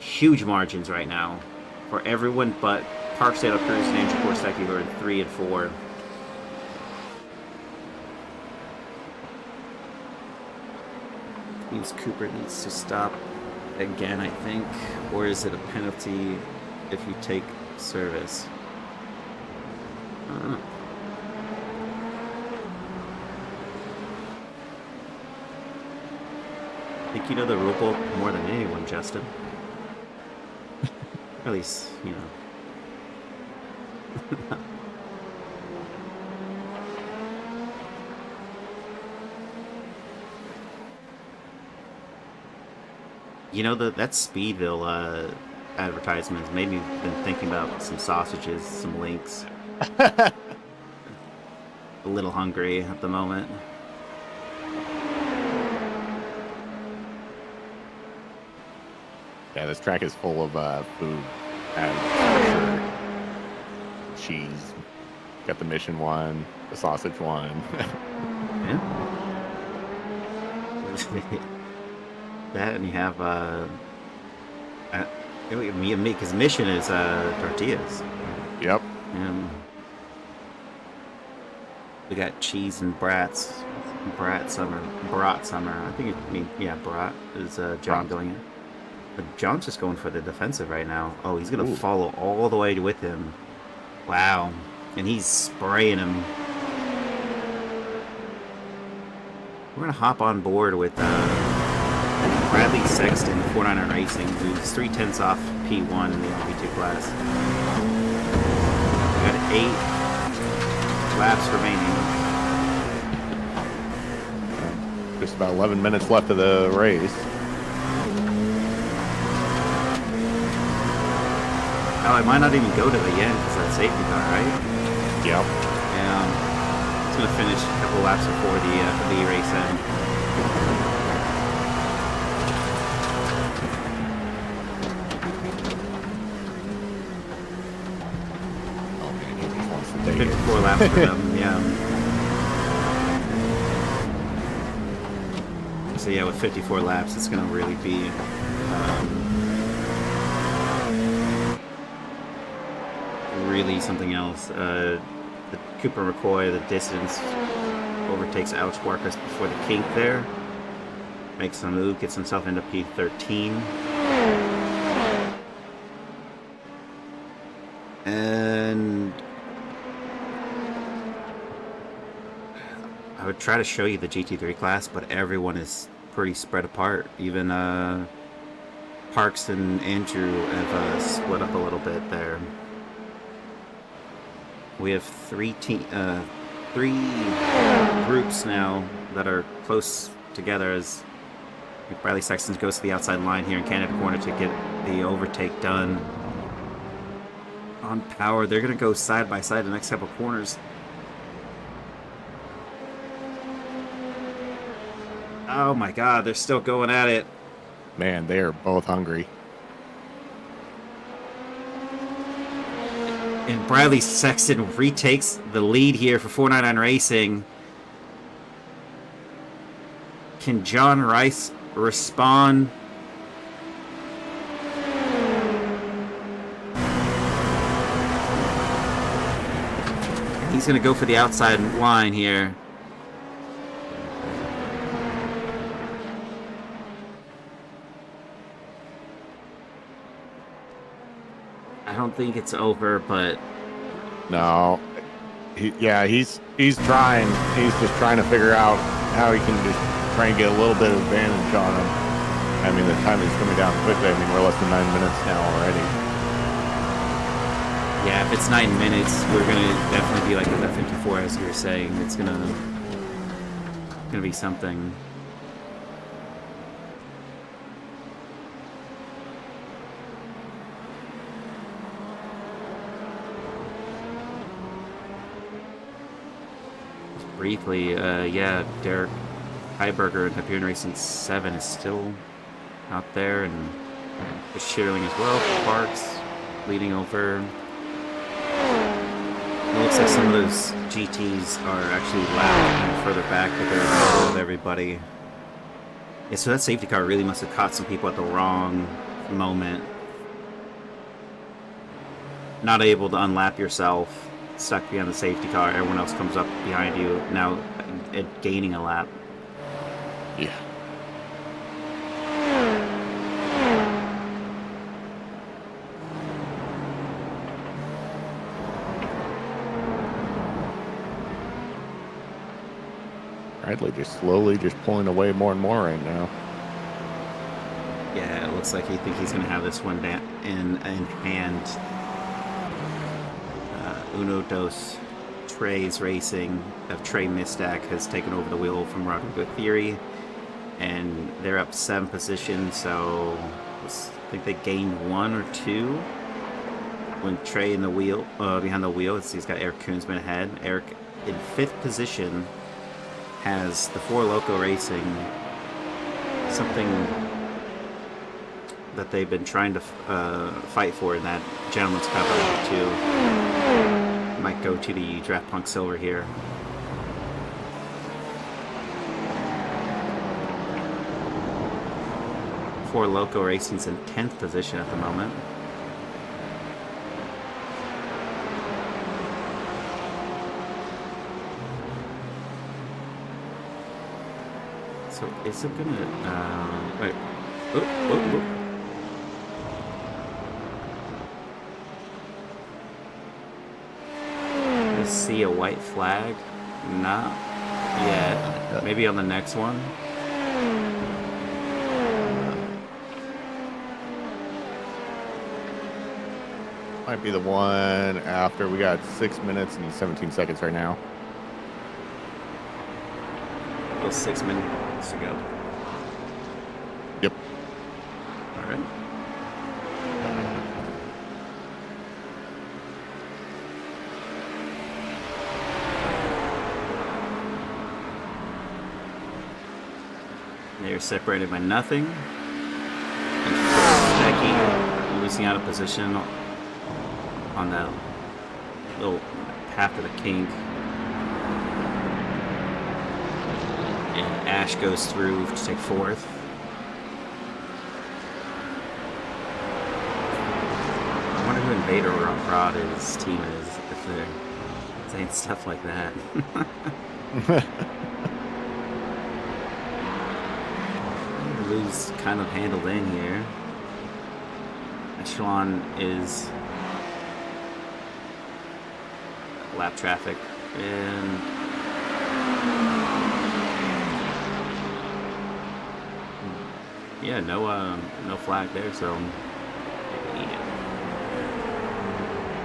huge margins right now for everyone but Parks De La Cruz and Andrew Korsecki, who are in 3 and 4. Means Cooper needs to stop again, I think, or is it a penalty if you take service? I don't know. I think you know the rule book more than anyone, Justin. At least, you know. You know, that Speedville advertisements made me been thinking about some sausages, some links. A little hungry at the moment. Yeah, this track is full of food and sure. Cheese. Got the mission one, the sausage one. Yeah. That, and you have me and me, because mission is tortillas. Yep. And we got cheese and brat summer. I think brat is John going in. But John's just going for the defensive right now. Oh, he's gonna follow all the way with him. Wow, and he's spraying him. We're gonna hop on board with Bradley Sexton, 499 Racing, who's 3/10 off P1 in the LP2 class. We got 8 laps remaining. Just about 11 minutes left of the race. Oh, I might not even go to the end because that safety car, right? Yep. Yeah. It's gonna finish a couple laps before the race end. Oh, man, he just wants to take 54 laps for them, yeah. So yeah, with 54 laps, it's gonna really be really something else. the Cooper McCoy, the distance, overtakes Alex Marquez before the kink there. Makes a move, gets himself into P13. And I would try to show you the GT3 class, but everyone is pretty spread apart. Even Parks and Andrew have split up a little bit there. We have three groups now that are close together as Bradley Sexton goes to the outside line here in Canada corner to get the overtake done. On power, they're going to go side by side the next couple corners. Oh my god, they're still going at it. Man, they are both hungry. And Bradley Sexton retakes the lead here for 499 Racing. Can John Rice respond? He's going to go for the outside line here. I don't think it's over, but No, he's trying. He's just trying to figure out how he can just try and get a little bit of advantage on him. I mean, the time is coming down quickly. I mean, we're less than 9 minutes now already. yeah, if it's 9 minutes, we're gonna definitely be like at that 54, as you were saying. It's gonna be something. Briefly, yeah, Derek Heiberger in Hyperion Racing 7 is still out there, and Shearling as well. Parks leading over. It looks like some of those GTs are actually lapped further back, but they're in the middle of everybody. Yeah, so that safety car really must have caught some people at the wrong moment. Not able to unlap yourself. Stuck behind the safety car, everyone else comes up behind you, now gaining a lap. Yeah. Bradley just slowly just pulling away more and more right now. Yeah, it looks like he thinks he's going to have this one in hand. Uno Dos Trey's Racing of Trey Mistak has taken over the wheel from Rodrigo Theory, and they're up 7 positions, so I think they gained 1 or 2 when Trey in the wheel, behind the wheel. He's got Eric Koonsman ahead. Eric in 5th position has the 4 Loco Racing, something that they've been trying to fight for in that Gentleman's Cup too. Might go to the Draft Punk Silver here. Four Loco Racing's in 10th position at the moment. So is it gonna wait? Oh. See a white flag? Not yet. Maybe on the next one. Might be the one after. We got 6 minutes and 17 seconds right now. Well, 6 minutes to go. Yep. All right. They're separated by nothing. And Becky losing out of position on that little path to the kink. And Ash goes through to take 4th. I wonder who Invader Rod's team is, if saying stuff like that. Lou's kind of handled in here. Echelon is lap traffic, and yeah, no flag there, so yeah.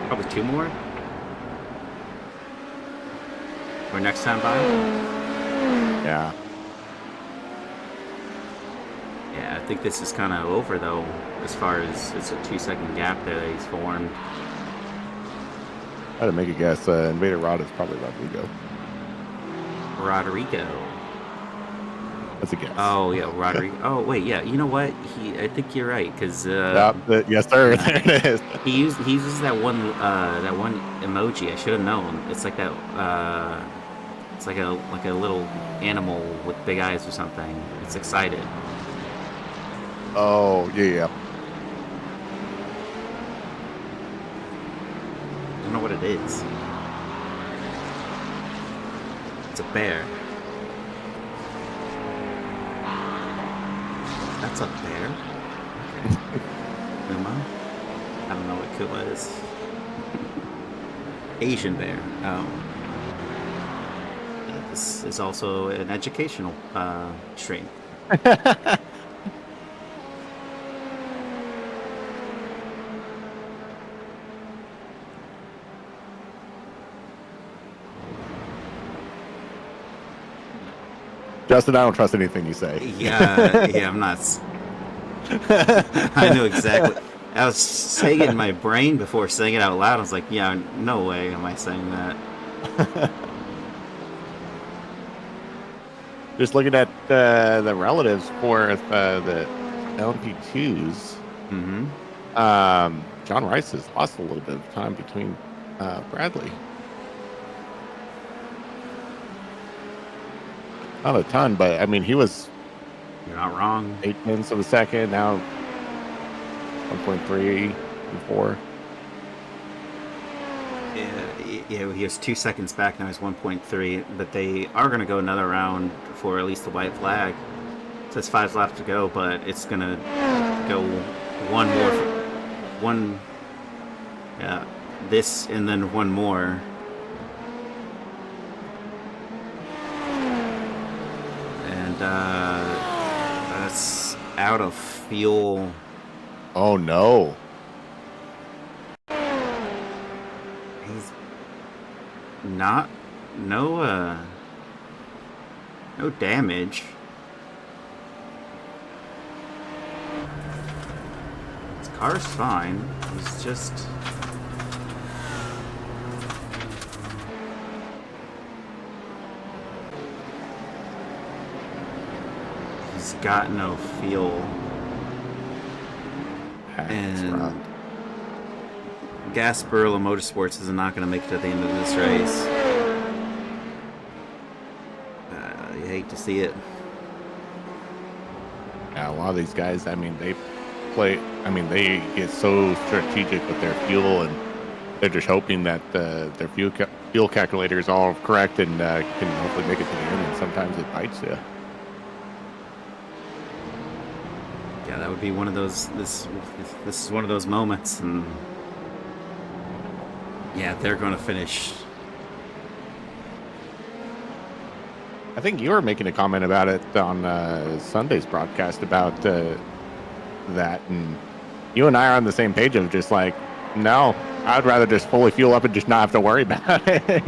Probably 2 more. Or next time by. Yeah. Yeah, I think this is kind of over though, as far as it's a 2-second gap there that he's formed. I had to make a guess. Invader Rod is probably Rodrigo. Rodrigo. That's a guess. Oh yeah, Rodrigo. Oh wait, yeah. You know what? I think you're right because yes, sir. There it is. he uses that one emoji. I should have known. It's like that. It's like a little animal with big eyes or something. It's excited. Oh yeah. I don't know what it is. It's a bear. That's a bear? Okay. Kuma? I don't know what Kuma is. Asian bear. Oh. This is also an educational stream. Justin, I don't trust anything you say. Yeah, I'm not. I know exactly. I was saying it in my brain before saying it out loud. I was like, yeah, no way am I saying that. Just looking at the relatives for the LMP2s. Mm-hmm. John Rice has lost a little bit of time between Bradley. Not a ton, but I mean, he was. You're not wrong. 8/10 of a second, now 1.3 and 4. Yeah, he was 2 seconds back, now he's 1.3, but they are going to go another round for at least the white flag. So it's 5 laps to go, but it's going to go one more. This and then one more. And that's out of fuel. Oh no. He's not no damage. His car's fine. He's just he's got no fuel. And Gasparilla Motorsports is not going to make it to the end of this race. You hate to see it. Yeah, a lot of these guys, I mean, they get so strategic with their fuel, and they're just hoping that their fuel calculator is all correct and can hopefully make it to the end, and sometimes it bites you. Yeah, that would be one of those. This is one of those moments, and yeah, they're going to finish. I think you were making a comment about it on Sunday's broadcast about that, and you and I are on the same page of just like, no, I'd rather just fully fuel up and just not have to worry about it.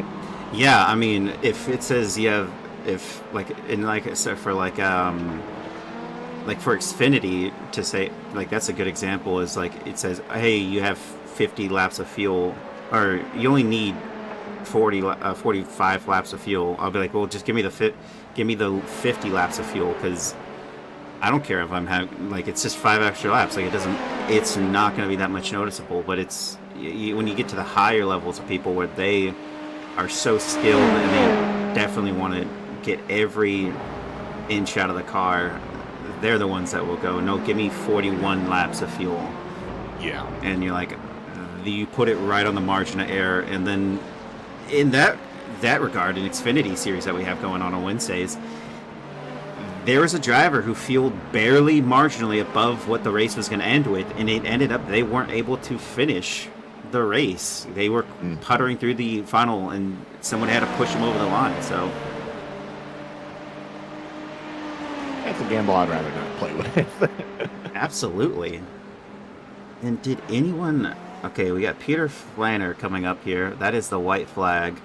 Yeah, I mean, if it says you have, if like in like except for like for Xfinity to say, like, that's a good example, is like it says, hey, you have 50 laps of fuel, or you only need 45 laps of fuel. I'll be like, well, just give me the 50 laps of fuel, because I don't care if I'm having, like, it's just 5 extra laps. Like, it's not going to be that much noticeable. But it's when you get to the higher levels of people where they are so skilled and they definitely want to get every inch out of the car, they're the ones that will go, no, give me 41 laps of fuel. Yeah. And you're like, you put it right on the margin of error, and then in that regard, in Xfinity series that we have going on Wednesdays, there was a driver who fueled barely marginally above what the race was going to end with, and it ended up they weren't able to finish the race. They were puttering through the final, and someone had to push them over the line. So that's a gamble I'd rather not play with. absolutely. And did anyone... Okay, we got Peter Flanner coming up here. That is the white flag.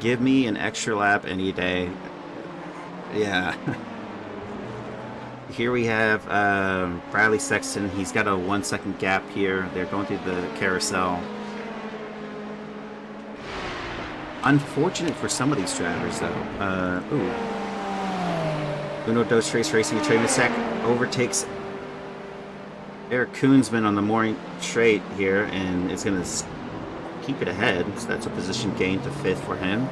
Give me an extra lap any day. Yeah. Here we have Bradley Sexton. He's got a 1 second gap here. They're going through the carousel. Unfortunate for some of these drivers, though. Uno Dos Tres Racing, Trey Masek overtakes Eric Koonsman on the morning straight here, and it's going to keep it ahead. So that's a position gain to 5th for him.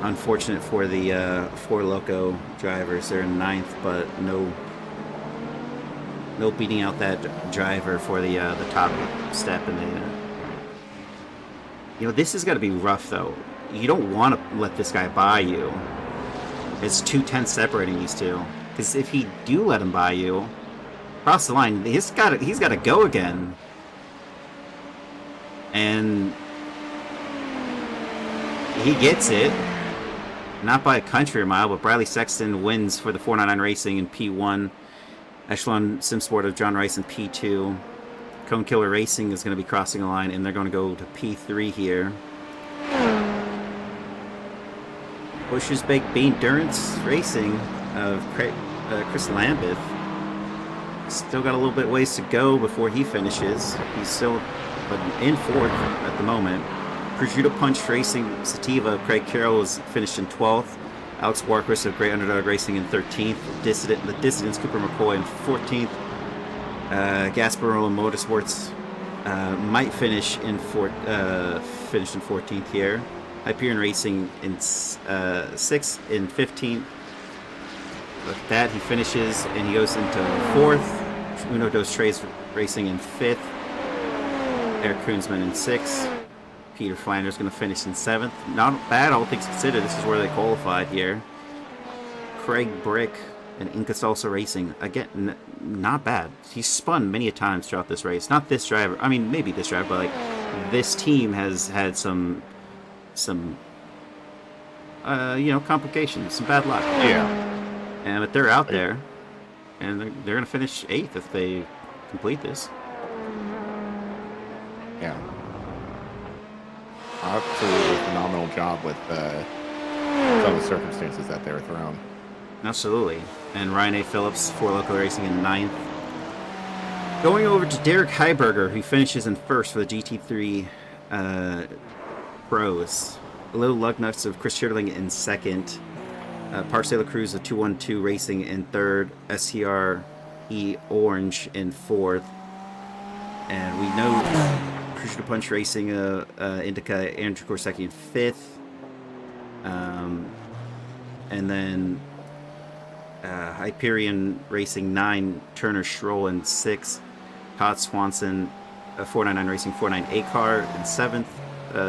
Unfortunate for the Four Loco drivers. They're in 9th, but no beating out that driver for the top step. And this has got to be rough, though. You don't want to let this guy by you. It's 2 tenths separating these two. Because if he do let him by you, cross the line, he's got to go again. And he gets it. Not by a country mile, but Bradley Sexton wins for the 499 Racing in P1. Echelon Simsport of John Rice in P2. Cone Killer Racing is going to be crossing the line, and they're going to go to P3 here. Bush's Baked Bean Durance Racing of Chris Lambeth. Still got a little bit ways to go before he finishes. He's still in 4th at the moment. Prosciutto Punch Racing Sativa of Craig Carroll is finished in 12th. Alex Warquist of Great The Racing in 13th. The Dissidents Cooper McCoy in 14th. Gasparilla Motorsports might finish in 14th here. Hyperion Racing in 6th. In 15th. With that, he finishes and he goes into 4th. Uno Dos Tres Racing in 5th. Eric Koonsman in 6th. Peter Flanders going to finish in 7th. Not bad, all things considered. This is where they qualified here. Craig Brick and Inca Salsa Racing. Again, not bad. He's spun many a times throughout this race. Not this driver. I mean, maybe this driver, but this team has had some complications, some bad luck. Yeah. But they're out there, and they're going to finish 8th if they complete this. Yeah. Absolutely phenomenal job with some of the circumstances that they were thrown. Absolutely. And Ryan A. Phillips, Four Loco Racing in 9th. Going over to Derek Heiberger, who finishes in 1st for the GT3 Pros. Little Lugnuts of Chris Schierling in 2nd. Parks de la Cruz of 212 Racing in 3rd. STRE Orange in 4th. And we know Prosciutto Punch Racing Indica Andrew Korsecki in 5th. And then Hyperion Racing 9, Turner Stroll in 6th. Todd Swanson, 499 Racing 49 A-Car in 7th.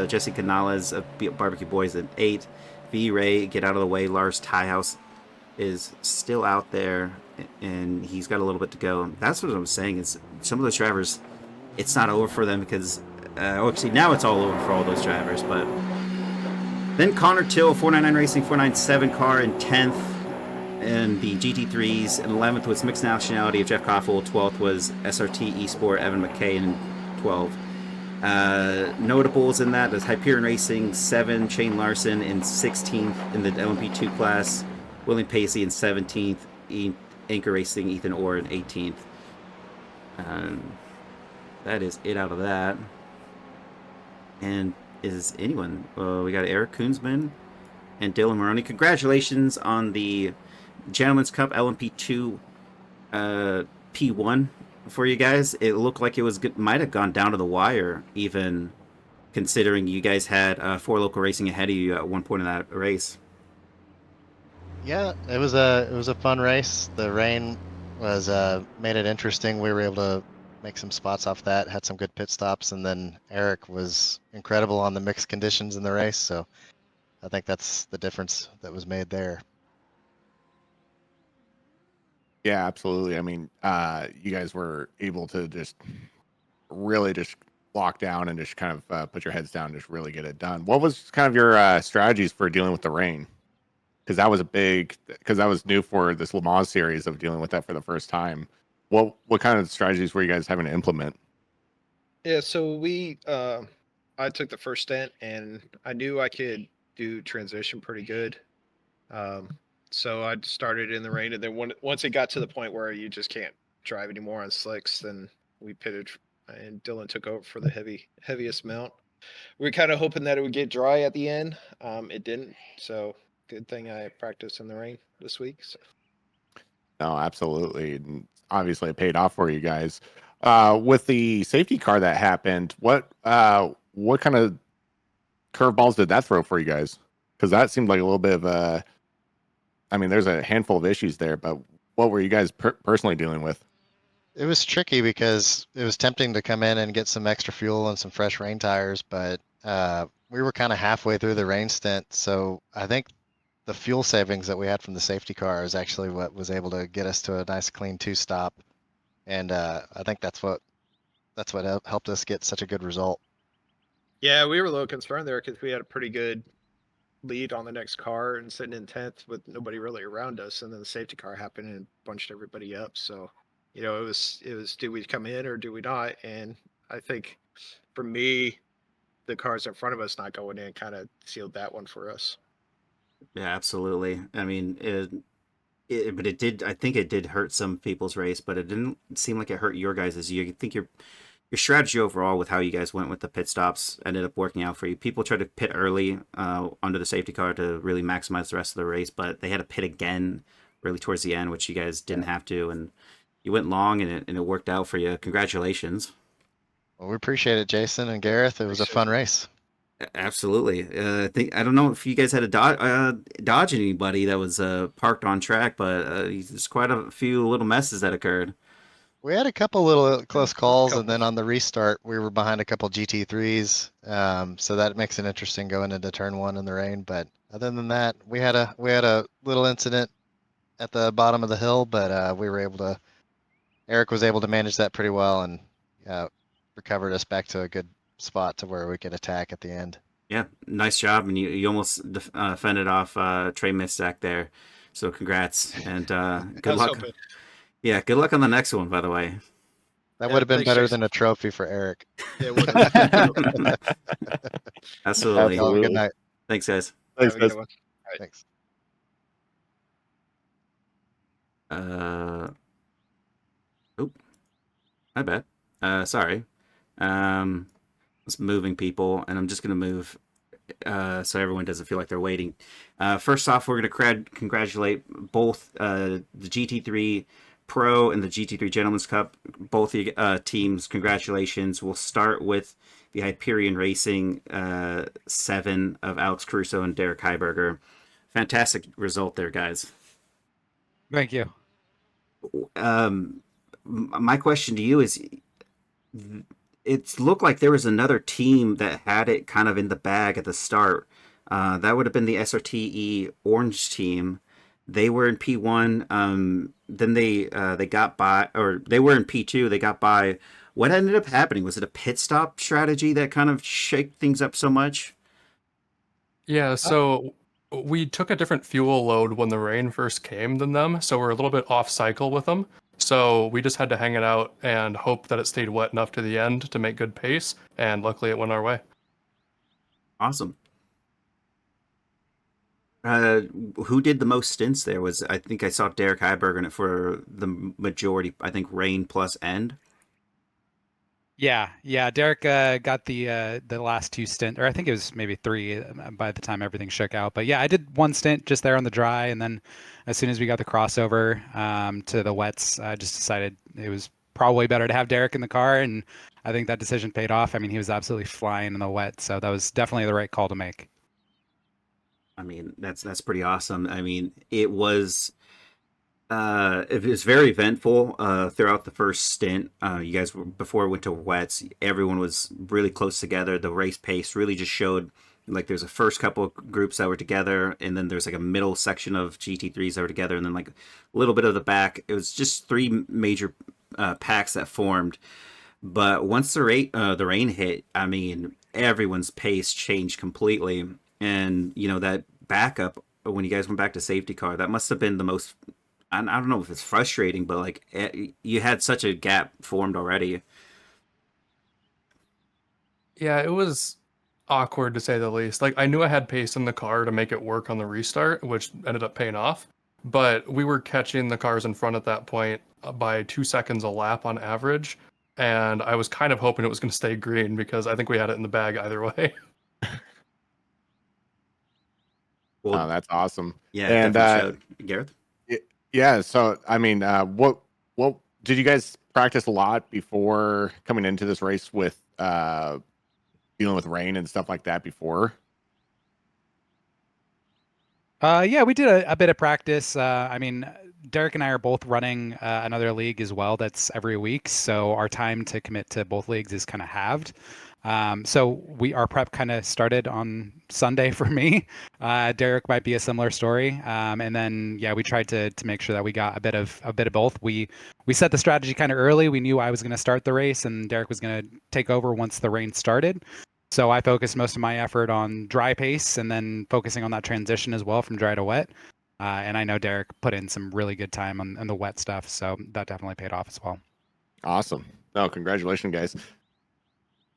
Jesse Canales of Barbecue Boys in 8th. V. Ray, get out of the way. Lars Tiehaus is still out there, and he's got a little bit to go. That's what I'm saying, is some of those drivers, it's not over for them because, actually now it's all over for all those drivers, but then Connor Till, 499 Racing 497 car in 10th, and the GT3s in 11th was Mixed Nationality of Jeff Koffel. 12th was SRT Esport Evan McKay in 12th. Notables in that is Hyperion Racing 7, Shane Larson in 16th in the LMP2 class, William Pacey in 17th, Anchor Racing Ethan Orr in 18th. That is it out of that. And is anyone? We got Eric Koonsman and Dylan Maroney. Congratulations on the Gentleman's Cup LMP2 P1 for you guys. It looked like it was might have gone down to the wire, even considering you guys had Four Local Racing ahead of you at one point in that race. Yeah, it was a fun race. The rain was made it interesting. We were able to make some spots off that. Had some good pit stops, and then Eric was incredible on the mixed conditions in the race. So I think that's the difference that was made there. Yeah, absolutely. I mean, you guys were able to just really just lock down and just kind of put your heads down and just really get it done. What was kind of your strategies for dealing with the rain? Because that was new for this Le Mans series of dealing with that for the first time. What kind of strategies were you guys having to implement? Yeah, so I took the first stint and I knew I could do transition pretty good. Um, so I started in the rain, and then once it got to the point where you just can't drive anymore on slicks, then we pitted, and Dylan took over for the heaviest mount. We were kind of hoping that it would get dry at the end. It didn't, so good thing I practiced in the rain this week. So. No, absolutely. And obviously, it paid off for you guys. With the safety car that happened, what kind of curveballs did that throw for you guys? Because that seemed like a little bit of a. I mean, there's a handful of issues there, but what were you guys personally dealing with? It was tricky because it was tempting to come in and get some extra fuel and some fresh rain tires, but we were kind of halfway through the rain stint. So I think the fuel savings that we had from the safety car is actually what was able to get us to a nice clean two stop. And I think that's what helped us get such a good result. Yeah, we were a little concerned there because we had a pretty good lead on the next car and sitting in 10th with nobody really around us, and then the safety car happened and bunched everybody up. So it was do we come in or do we not? And I think for me, the cars in front of us not going in kind of sealed that one for us. Yeah, absolutely. I mean, but it did. I think it did hurt some people's race, but it didn't seem like it hurt your guys'. You think your strategy overall with how you guys went with the pit stops ended up working out for you. People tried to pit early under the safety car to really maximize the rest of the race, but they had to pit again really towards the end, which you guys didn't have to, and you went long and it worked out for you. Congratulations. Well, we appreciate it, Jason and Gareth. It was a fun race. Absolutely. I don't know if you guys had to dodge anybody that was parked on track, but there's quite a few little messes that occurred. We had a couple little close calls, and Couple. then on the restart, we were behind a couple GT3s. So that makes it interesting going into turn one in the rain. But other than that, we had a little incident at the bottom of the hill, but we were able to. Eric was able to manage that pretty well and recovered us back to a good spot to where we could attack at the end. Yeah, nice job, and you almost fended off Trey Missack there. So congrats and good luck. Hoping. Yeah, good luck on the next one. By the way, That Yeah, would have been thanks, better Jason. than a trophy for Eric. It would have. absolutely. Y'all have a good night. Thanks, guys. Thanks, Have a guys. good one. Thanks. Oop, my bad. Sorry. It's moving people, and I'm just gonna move so everyone doesn't feel like they're waiting. First off, we're going to congratulate both the GT3 Pro and the GT3 Gentlemen's Cup. Both teams, congratulations. We'll start with the Hyperion Racing 7 of Alex Caruso and Derek Heiberger. Fantastic result there, guys. Thank you. My question to you is, it looked like there was another team that had it kind of in the bag at the start. That would have been the SRTE Orange team. They were in P1. Then they got by, or they were in P2. They got by. What ended up happening? Was it a pit stop strategy that kind of shaked things up so much? Yeah, so we took a different fuel load when the rain first came than them, so we're a little bit off cycle with them. So we just had to hang it out and hope that it stayed wet enough to the end to make good pace, and luckily it went our way. Awesome. Who did the most stints there? I think I saw Derek Heiberger in it for the majority. I think rain plus end. Yeah. Derek got the last two stint, or I think it was maybe three by the time everything shook out. But yeah, I did one stint just there on the dry, and then as soon as we got the crossover to the wets, I just decided it was probably better to have Derek in the car, and I think that decision paid off. I mean, he was absolutely flying in the wet, so that was definitely the right call to make. I mean, that's pretty awesome. I mean, it was It was very eventful throughout the first stint. You guys were, before we went to wets, everyone was really close together. The race pace really just showed like there's a first couple of groups that were together, and then there's like a middle section of GT3s that were together, and then like a little bit of the back. It was just three major packs that formed. But once the rain hit, I mean, everyone's pace changed completely, and you know that backup when you guys went back to safety car, that must have been the most. I don't know if it's frustrating, but like you had such a gap formed already. Yeah, it was awkward to say the least. Like I knew I had pace in the car to make it work on the restart, which ended up paying off. But we were catching the cars in front at that point by 2 seconds a lap on average, and I was kind of hoping it was going to stay green because I think we had it in the bag either way. Well, Oh, that's awesome. yeah, it And definitely showed. Gareth? yeah, so I mean, what did you guys practice a lot before coming into this race with dealing with rain and stuff like that before? Yeah, we did a bit of practice. I mean, Derek and I are both running another league as well. That's every week, so our time to commit to both leagues is kind of halved. So our prep kind of started on Sunday for me. Derek might be a similar story. And then yeah, we tried to make sure that we got a bit of both. We set the strategy kind of early. We knew I was going to start the race, and Derek was going to take over once the rain started. So I focused most of my effort on dry pace and then focusing on that transition as well from dry to wet. And I know Derek put in some really good time on the wet stuff, so that definitely paid off as well. Awesome. No, congratulations, guys.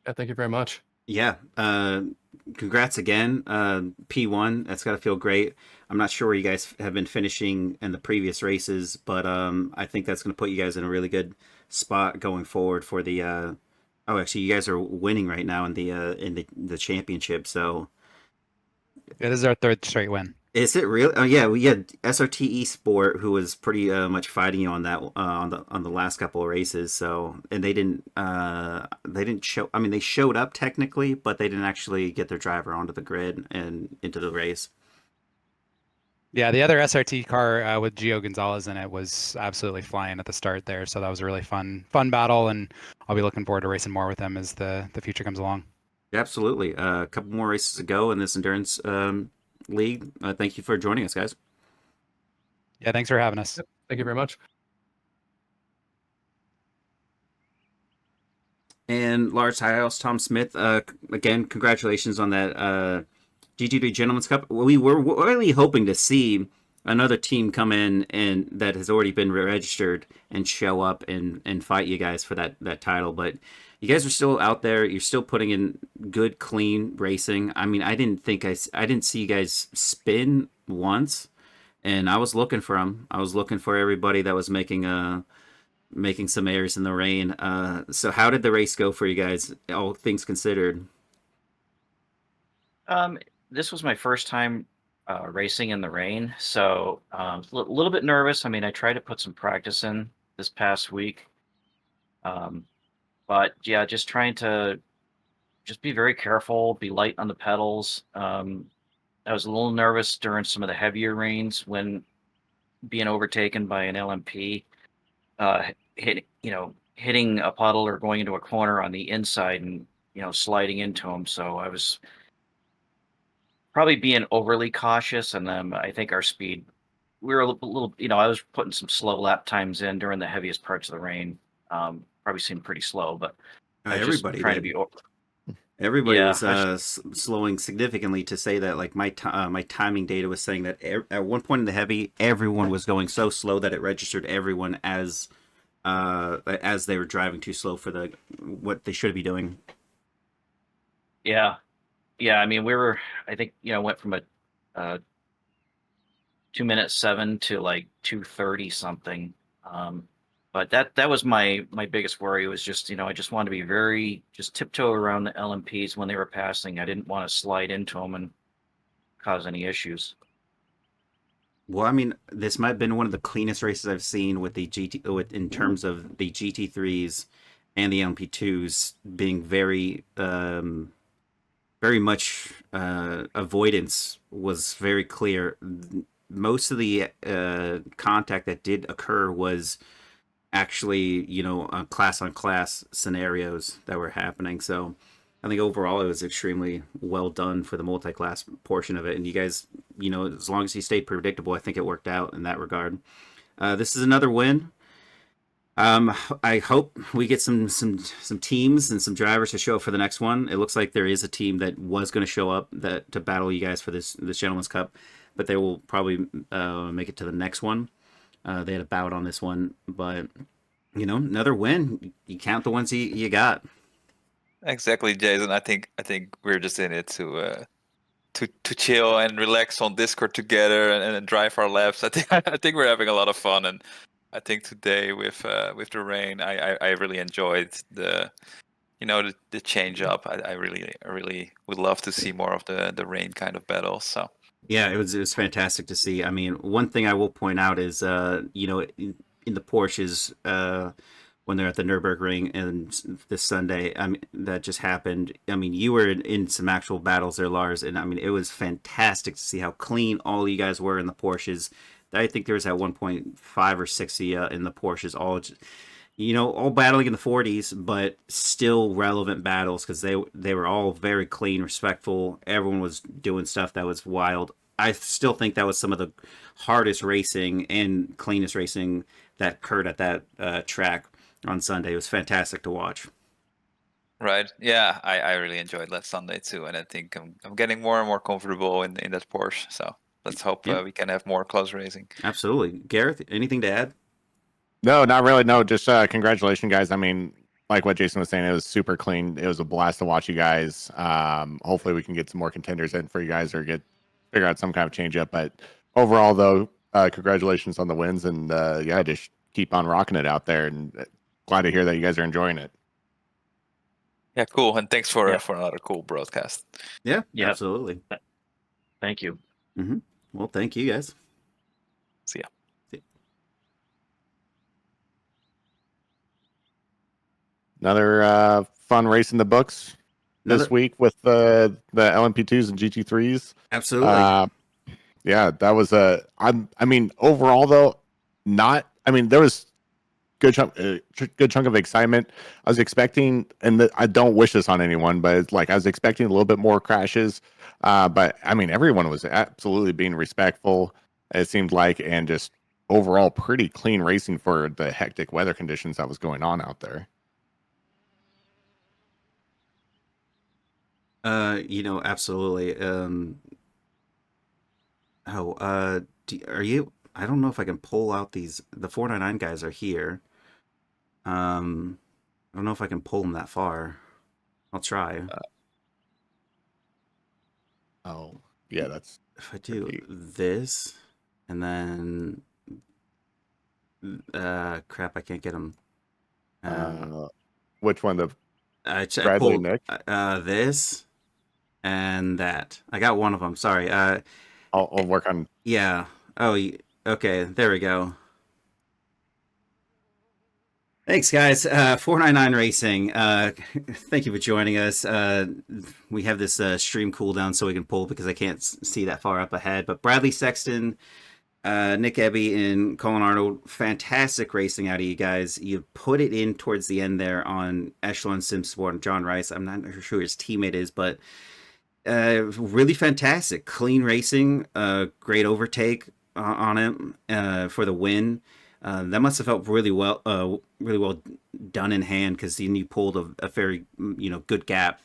Yeah, thank you very much. Yeah. Congrats again. P1. That's got to feel great. I'm not sure where you guys have been finishing in the previous races, but I think that's going to put you guys in a really good spot going forward for the. Oh, actually, you guys are winning right now in the championship. So Yeah, this is our third straight win. is it real? Oh yeah, we had SRT Esport who was pretty much fighting you on that on the last couple of races. So and they didn't show. I mean, they showed up technically, but they didn't actually get their driver onto the grid and into the race. Yeah, the other SRT car with Gio Gonzalez in it was absolutely flying at the start there. So that was a really fun battle, and I'll be looking forward to racing more with him as the future comes along. Absolutely, a couple more races to go in this endurance league. Thank you for joining us, guys. Yeah, thanks for having us. Yep, thank you very much. And Lars Hiles, Tom Smith, again, congratulations on that GT3 Gentlemen's Cup. We were really hoping to see another team come in and that has already been registered and show up and fight you guys for that title. But you guys are still out there. You're still putting in good, clean racing. I mean, I didn't see you guys spin once, and I was looking for them. I was looking for everybody that was making some errors in the rain. So how did the race go for you guys, all things considered? This was my first time racing in the rain, so a little bit nervous. I mean, I tried to put some practice in this past week, um, but yeah, just trying to just be very careful, be light on the pedals. I was a little nervous during some of the heavier rains when being overtaken by an LMP, hitting a puddle or going into a corner on the inside and sliding into them. So I was probably being overly cautious, and then I think our speed, we were a little, I was putting some slow lap times in during the heaviest parts of the rain. Probably seemed pretty slow, but I was just Everybody trying did. to be, Everybody yeah, was slowing significantly to say that. Like my timing data was saying that at one point in the heavy, everyone was going so slow that it registered everyone as they were driving too slow for what they should be doing. yeah, yeah. I mean, I think, went from a 2 minute 7 to like 2:30 something. But that was my biggest worry was just, I just wanted to be just tiptoe around the LMPs when they were passing. I didn't want to slide into them and cause any issues. Well, I mean, this might have been one of the cleanest races I've seen with in terms of the GT3s and the LMP2s being very much avoidance was very clear. most of the contact that did occur was actually, class on class scenarios that were happening. So I think overall it was extremely well done for the multi-class portion of it. And you guys, as long as you stayed predictable, I think it worked out in that regard. This is another win. I hope we get some teams and some drivers to show up for the next one. It looks like there is a team that was going to show up that to battle you guys for this Gentleman's Cup, but they will probably make it to the next one. They had a bout on this one, but another win. You count the ones you got. Exactly, Jason. I think we're just in it to chill and relax on Discord together and drive our laps. I think we're having a lot of fun, and I think today with the rain, I really enjoyed the change up. I really would love to see more of the rain kind of battles. So yeah, it was fantastic to see. I mean, one thing I will point out is in the Porsches when they're at the Nürburgring and this Sunday, I mean, that just happened. I mean, you were in some actual battles there, Lars, and I mean, it was fantastic to see how clean all you guys were in the Porsches. I think there was at one point 5 or 6 of you in the Porsches, all battling in the 40s, but still relevant battles because they were all very clean, respectful. Everyone was doing stuff that was wild. I still think that was some of the hardest racing and cleanest racing that occurred at that track on Sunday. It was fantastic to watch. Right. Yeah, I really enjoyed last Sunday too, and I think I'm getting more and more comfortable in that Porsche. So let's hope we can have more close racing. Absolutely. Garreth, anything to add? No, not really. No, just congratulations, guys. I mean, like what Jason was saying, it was super clean. It was a blast to watch you guys. Hopefully we can get some more contenders in for you guys or figure out some kind of change up. But overall, though, congratulations on the wins. And just keep on rocking it out there. And glad to hear that you guys are enjoying it. Yeah, cool. And thanks for another cool broadcast. Yeah, absolutely. Thank you. Mm-hmm. Well, thank you guys. See ya. Another fun race in the books this week with the LMP2s and GT3s. Absolutely. That was I mean, overall though, there was good chunk of excitement. I was expecting, and I don't wish this on anyone, but it's like I was expecting a little bit more crashes. But I mean, everyone was absolutely being respectful, it seemed like, and just overall pretty clean racing for the hectic weather conditions that was going on out there. Absolutely. Are you? I don't know if I can pull out these. The 499 guys are here. I don't know if I can pull them that far. I'll try. That's. If I do this, and then, crap, I can't get them. Which one? The I Bradley pulled Nick? This and that. I got one of them. Sorry. I'll work on. Yeah. Oh, okay. There we go. Thanks, guys. 499 Racing. Thank you for joining us. We have this stream cooldown so we can pull because I can't see that far up ahead. But Bradley Sexton, Nick Ebby, and Colin Arnold, fantastic racing out of you guys. You put it in towards the end there on Echelon Simsport and John Rice. I'm not sure who his teammate is, but really fantastic. Clean racing, great overtake on it for the win. That must have felt really well done in hand because you pulled a very good gap.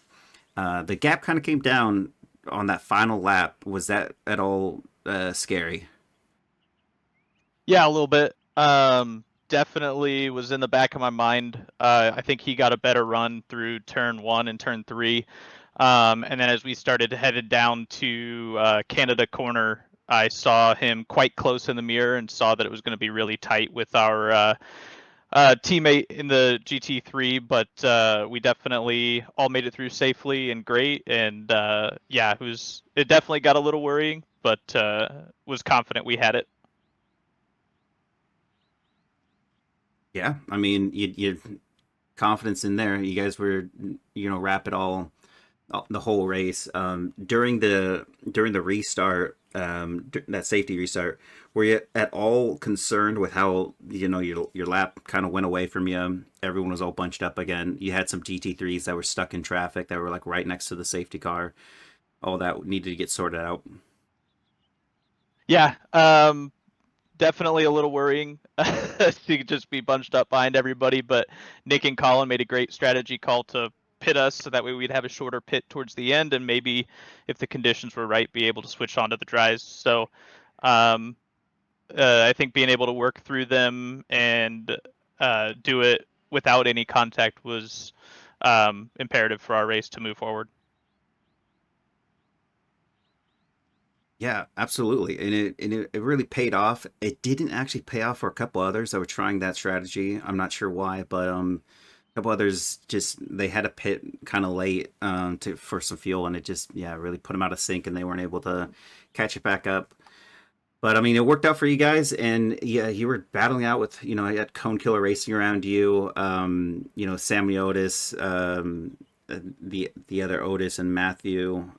The gap kind of came down on that final lap. Was that at all scary? Yeah, a little bit. Definitely was in the back of my mind. I think he got a better run through turn 1 and turn 3. And then as we started headed down to Canada corner, I saw him quite close in the mirror and saw that it was going to be really tight with our teammate in the GT3, but we definitely all made it through safely and great. And it definitely got a little worrying, but was confident we had it. Yeah, I mean, you confidence in there. You guys were, wrap it all the whole race. During the restart, that safety restart, were you at all concerned with how your lap kind of went away from you? Everyone was all bunched up again. You had some GT3s that were stuck in traffic that were like right next to the safety car. All that needed to get sorted out. Yeah, definitely a little worrying to just be bunched up behind everybody. But Nick and Colin made a great strategy call to pit us, so that way we'd have a shorter pit towards the end, and maybe if the conditions were right, be able to switch onto the dries. So um, I think being able to work through them and do it without any contact was imperative for our race to move forward. Yeah, absolutely, and it really paid off. It didn't actually pay off for a couple others that were trying that strategy. I'm not sure why, but a couple others just they had a pit kind of late to for some fuel, and it just really put them out of sync, and they weren't able to catch it back up. But I mean, it worked out for you guys, and yeah, you were battling out with you had Cone Killer racing around you, Sammy Otis, the other Otis and Matthew.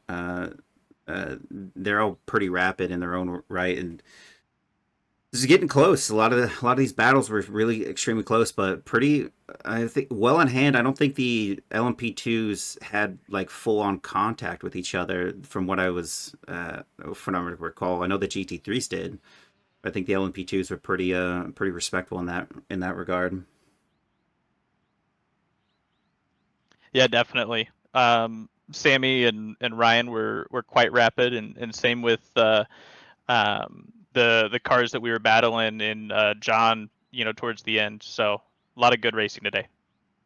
They're all pretty rapid in their own right, and this is getting close. A lot of these battles were really extremely close, but pretty, I think, well in hand. I don't think the LMP2s had like full on contact with each other, from what I was, from what I recall. I know the GT3s did. I think the LMP2s were pretty respectful in that regard. Yeah, definitely. Sammy and Ryan were quite rapid, and same with the cars that we were battling in John, towards the end. So a lot of good racing today.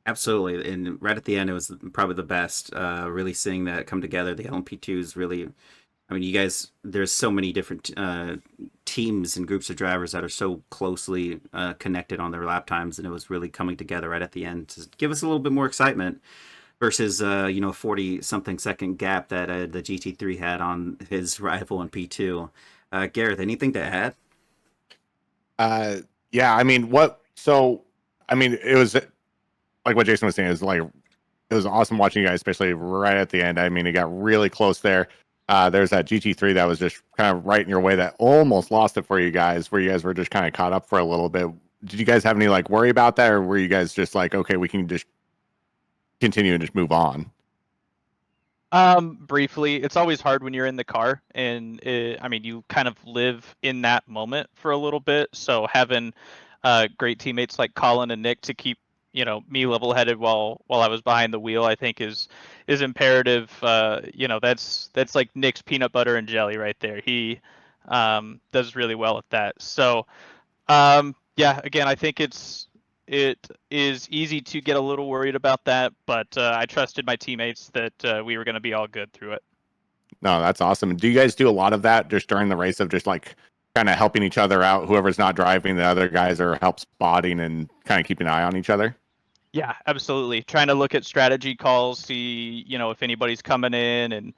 Absolutely, and right at the end, it was probably the best. Really seeing that come together. The LMP2s really. I mean, you guys. There's so many different teams and groups of drivers that are so closely connected on their lap times, and it was really coming together right at the end to give us a little bit more excitement versus 40 something second gap that the GT3 had on his rival in P2. Garreth, anything to add? Yeah, I mean, it was like what Jason was saying, is like it was awesome watching you guys, especially right at the end. I mean, it got really close there. There's that GT3 that was just kind of right in your way that almost lost it for you guys, where you guys were just kind of caught up for a little bit. Did you guys have any like worry about that, or were you guys just like, okay, we can just continue and just move on? Briefly, it's always hard when you're in the car, and I mean, you kind of live in that moment for a little bit. So having great teammates like Colin and Nick to keep me level-headed while I was behind the wheel, I think is imperative. That's like Nick's peanut butter and jelly right there. He does really well at that. So yeah, again, I think it is easy to get a little worried about that, but I trusted my teammates that we were going to be all good through it. No, that's awesome. Do you guys do a lot of that just during the race, of just like kind of helping each other out? Whoever's not driving, the other guys are help spotting and kind of keeping an eye on each other? Yeah, absolutely. Trying to look at strategy calls, see, if anybody's coming in, and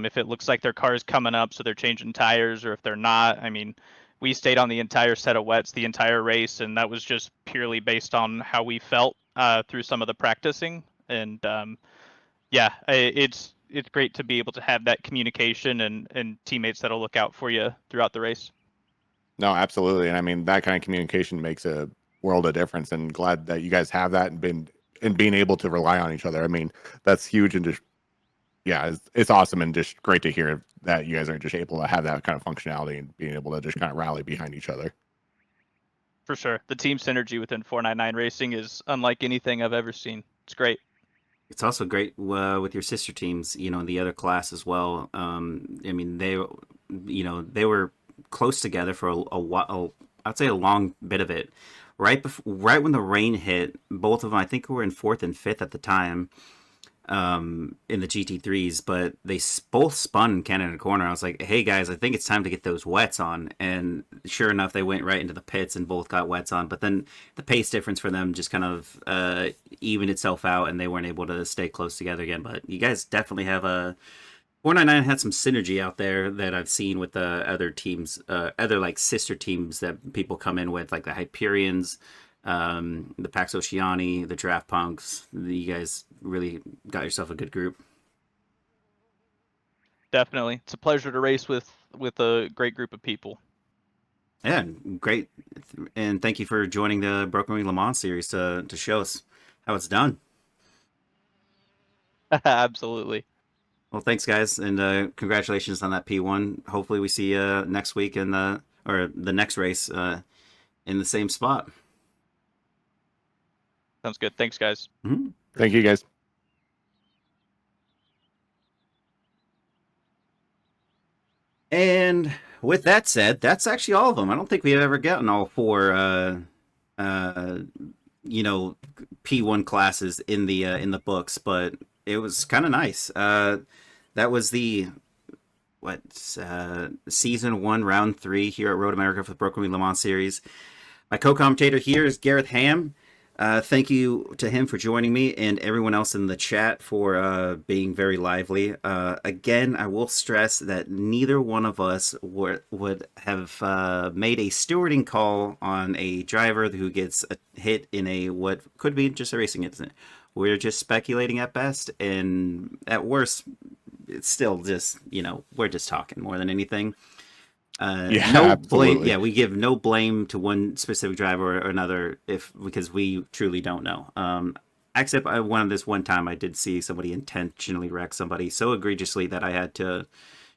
if it looks like their car's coming up, so they're changing tires, or if they're not. I mean, we stayed on the entire set of wets the entire race, and that was just purely based on how we felt through some of the practicing. And yeah, it's great to be able to have that communication and teammates that'll look out for you throughout the race. No, absolutely. And I mean, that kind of communication makes a world of difference, and glad that you guys have that and being able to rely on each other. I mean, that's huge, and just, yeah, it's awesome, and just great to hear that you guys are just able to have that kind of functionality and being able to just kind of rally behind each other. For sure. The team synergy within 499 Racing is unlike anything I've ever seen. It's great. It's also great with your sister teams, in the other class as well. I mean, they were close together for a while. I'd say a long bit of it. Right when the rain hit, both of them, I think, were in fourth and fifth at the time, in the GT3s, but they both spun in Canada corner. I was like, hey guys, I think it's time to get those wets on. And sure enough, they went right into the pits and both got wets on. But then the pace difference for them just kind of evened itself out, and they weren't able to stay close together again. But you guys definitely have 499 had some synergy out there that I've seen with the other teams, other like sister teams that people come in with, like the Hyperions, the Pax Oceani, the Draft Punks. You guys really got yourself a good group. definitely. It's a pleasure to race with a great group of people. Yeah, great. And thank you for joining the Broken Wing Le Mans series to show us how it's done. Absolutely. Well, thanks, guys, and congratulations on that P1. Hopefully, we see you next week in the next race in the same spot. Sounds good. Thanks, guys. Mm-hmm. Thank you, guys. And with that said, that's actually all of them. I don't think we've ever gotten all four, P1 classes in the books, but it was kind of nice. That was the season 1, round 3 here at Road America for the Broken Wing Le Mans series. My co-commentator here is Garreth Hamm. Thank you to him for joining me and everyone else in the chat for being very lively. Again, I will stress that neither one of us would have made a stewarding call on a driver who gets hit in a what could be just a racing incident. We're just speculating at best, and at worst, it's still just, we're just talking more than anything. No blame. Yeah, we give no blame to one specific driver or another because we truly don't know. Except this one time I did see somebody intentionally wreck somebody so egregiously that I had to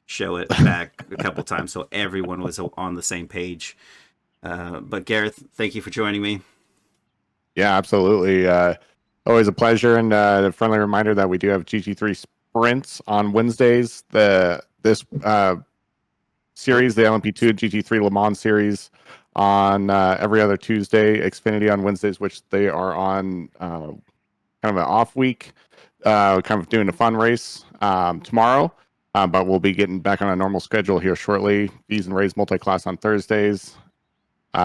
show it back a couple times so everyone was on the same page. But Garreth, thank you for joining me. Yeah, absolutely. Always a pleasure, and a friendly reminder that we do have GT3 sprints on Wednesdays. This series, the LMP2 and GT3 Le Mans series, on every other Tuesday. Xfinity on Wednesdays, which they are on kind of an off week, kind of doing a fun race tomorrow. But we'll be getting back on a normal schedule here shortly. V's and Rays multi-class on Thursdays,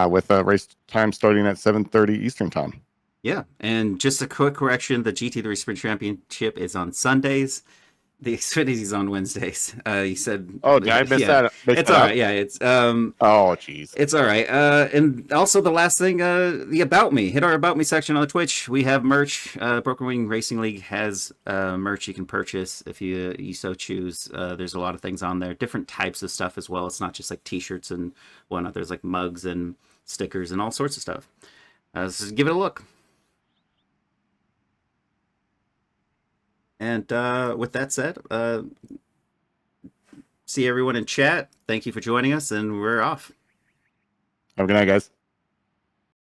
with a race time starting at 7:30 Eastern time. Yeah, and just a quick correction: the GT3 Sprint Championship is on Sundays. The Xfinity's on Wednesdays. You said. Oh, did I miss that? It's all right. Yeah, it's Oh, jeez. It's all right. And also the last thing, the About Me. Hit our About Me section on the Twitch. We have merch. Broken Wing Racing League has merch you can purchase if you so choose. There's a lot of things on there, different types of stuff as well. It's not just like T-shirts and whatnot. There's like mugs and stickers and all sorts of stuff. So give it a look. And with that said, see everyone in chat. Thank you for joining us, and we're off. Have a good night, guys.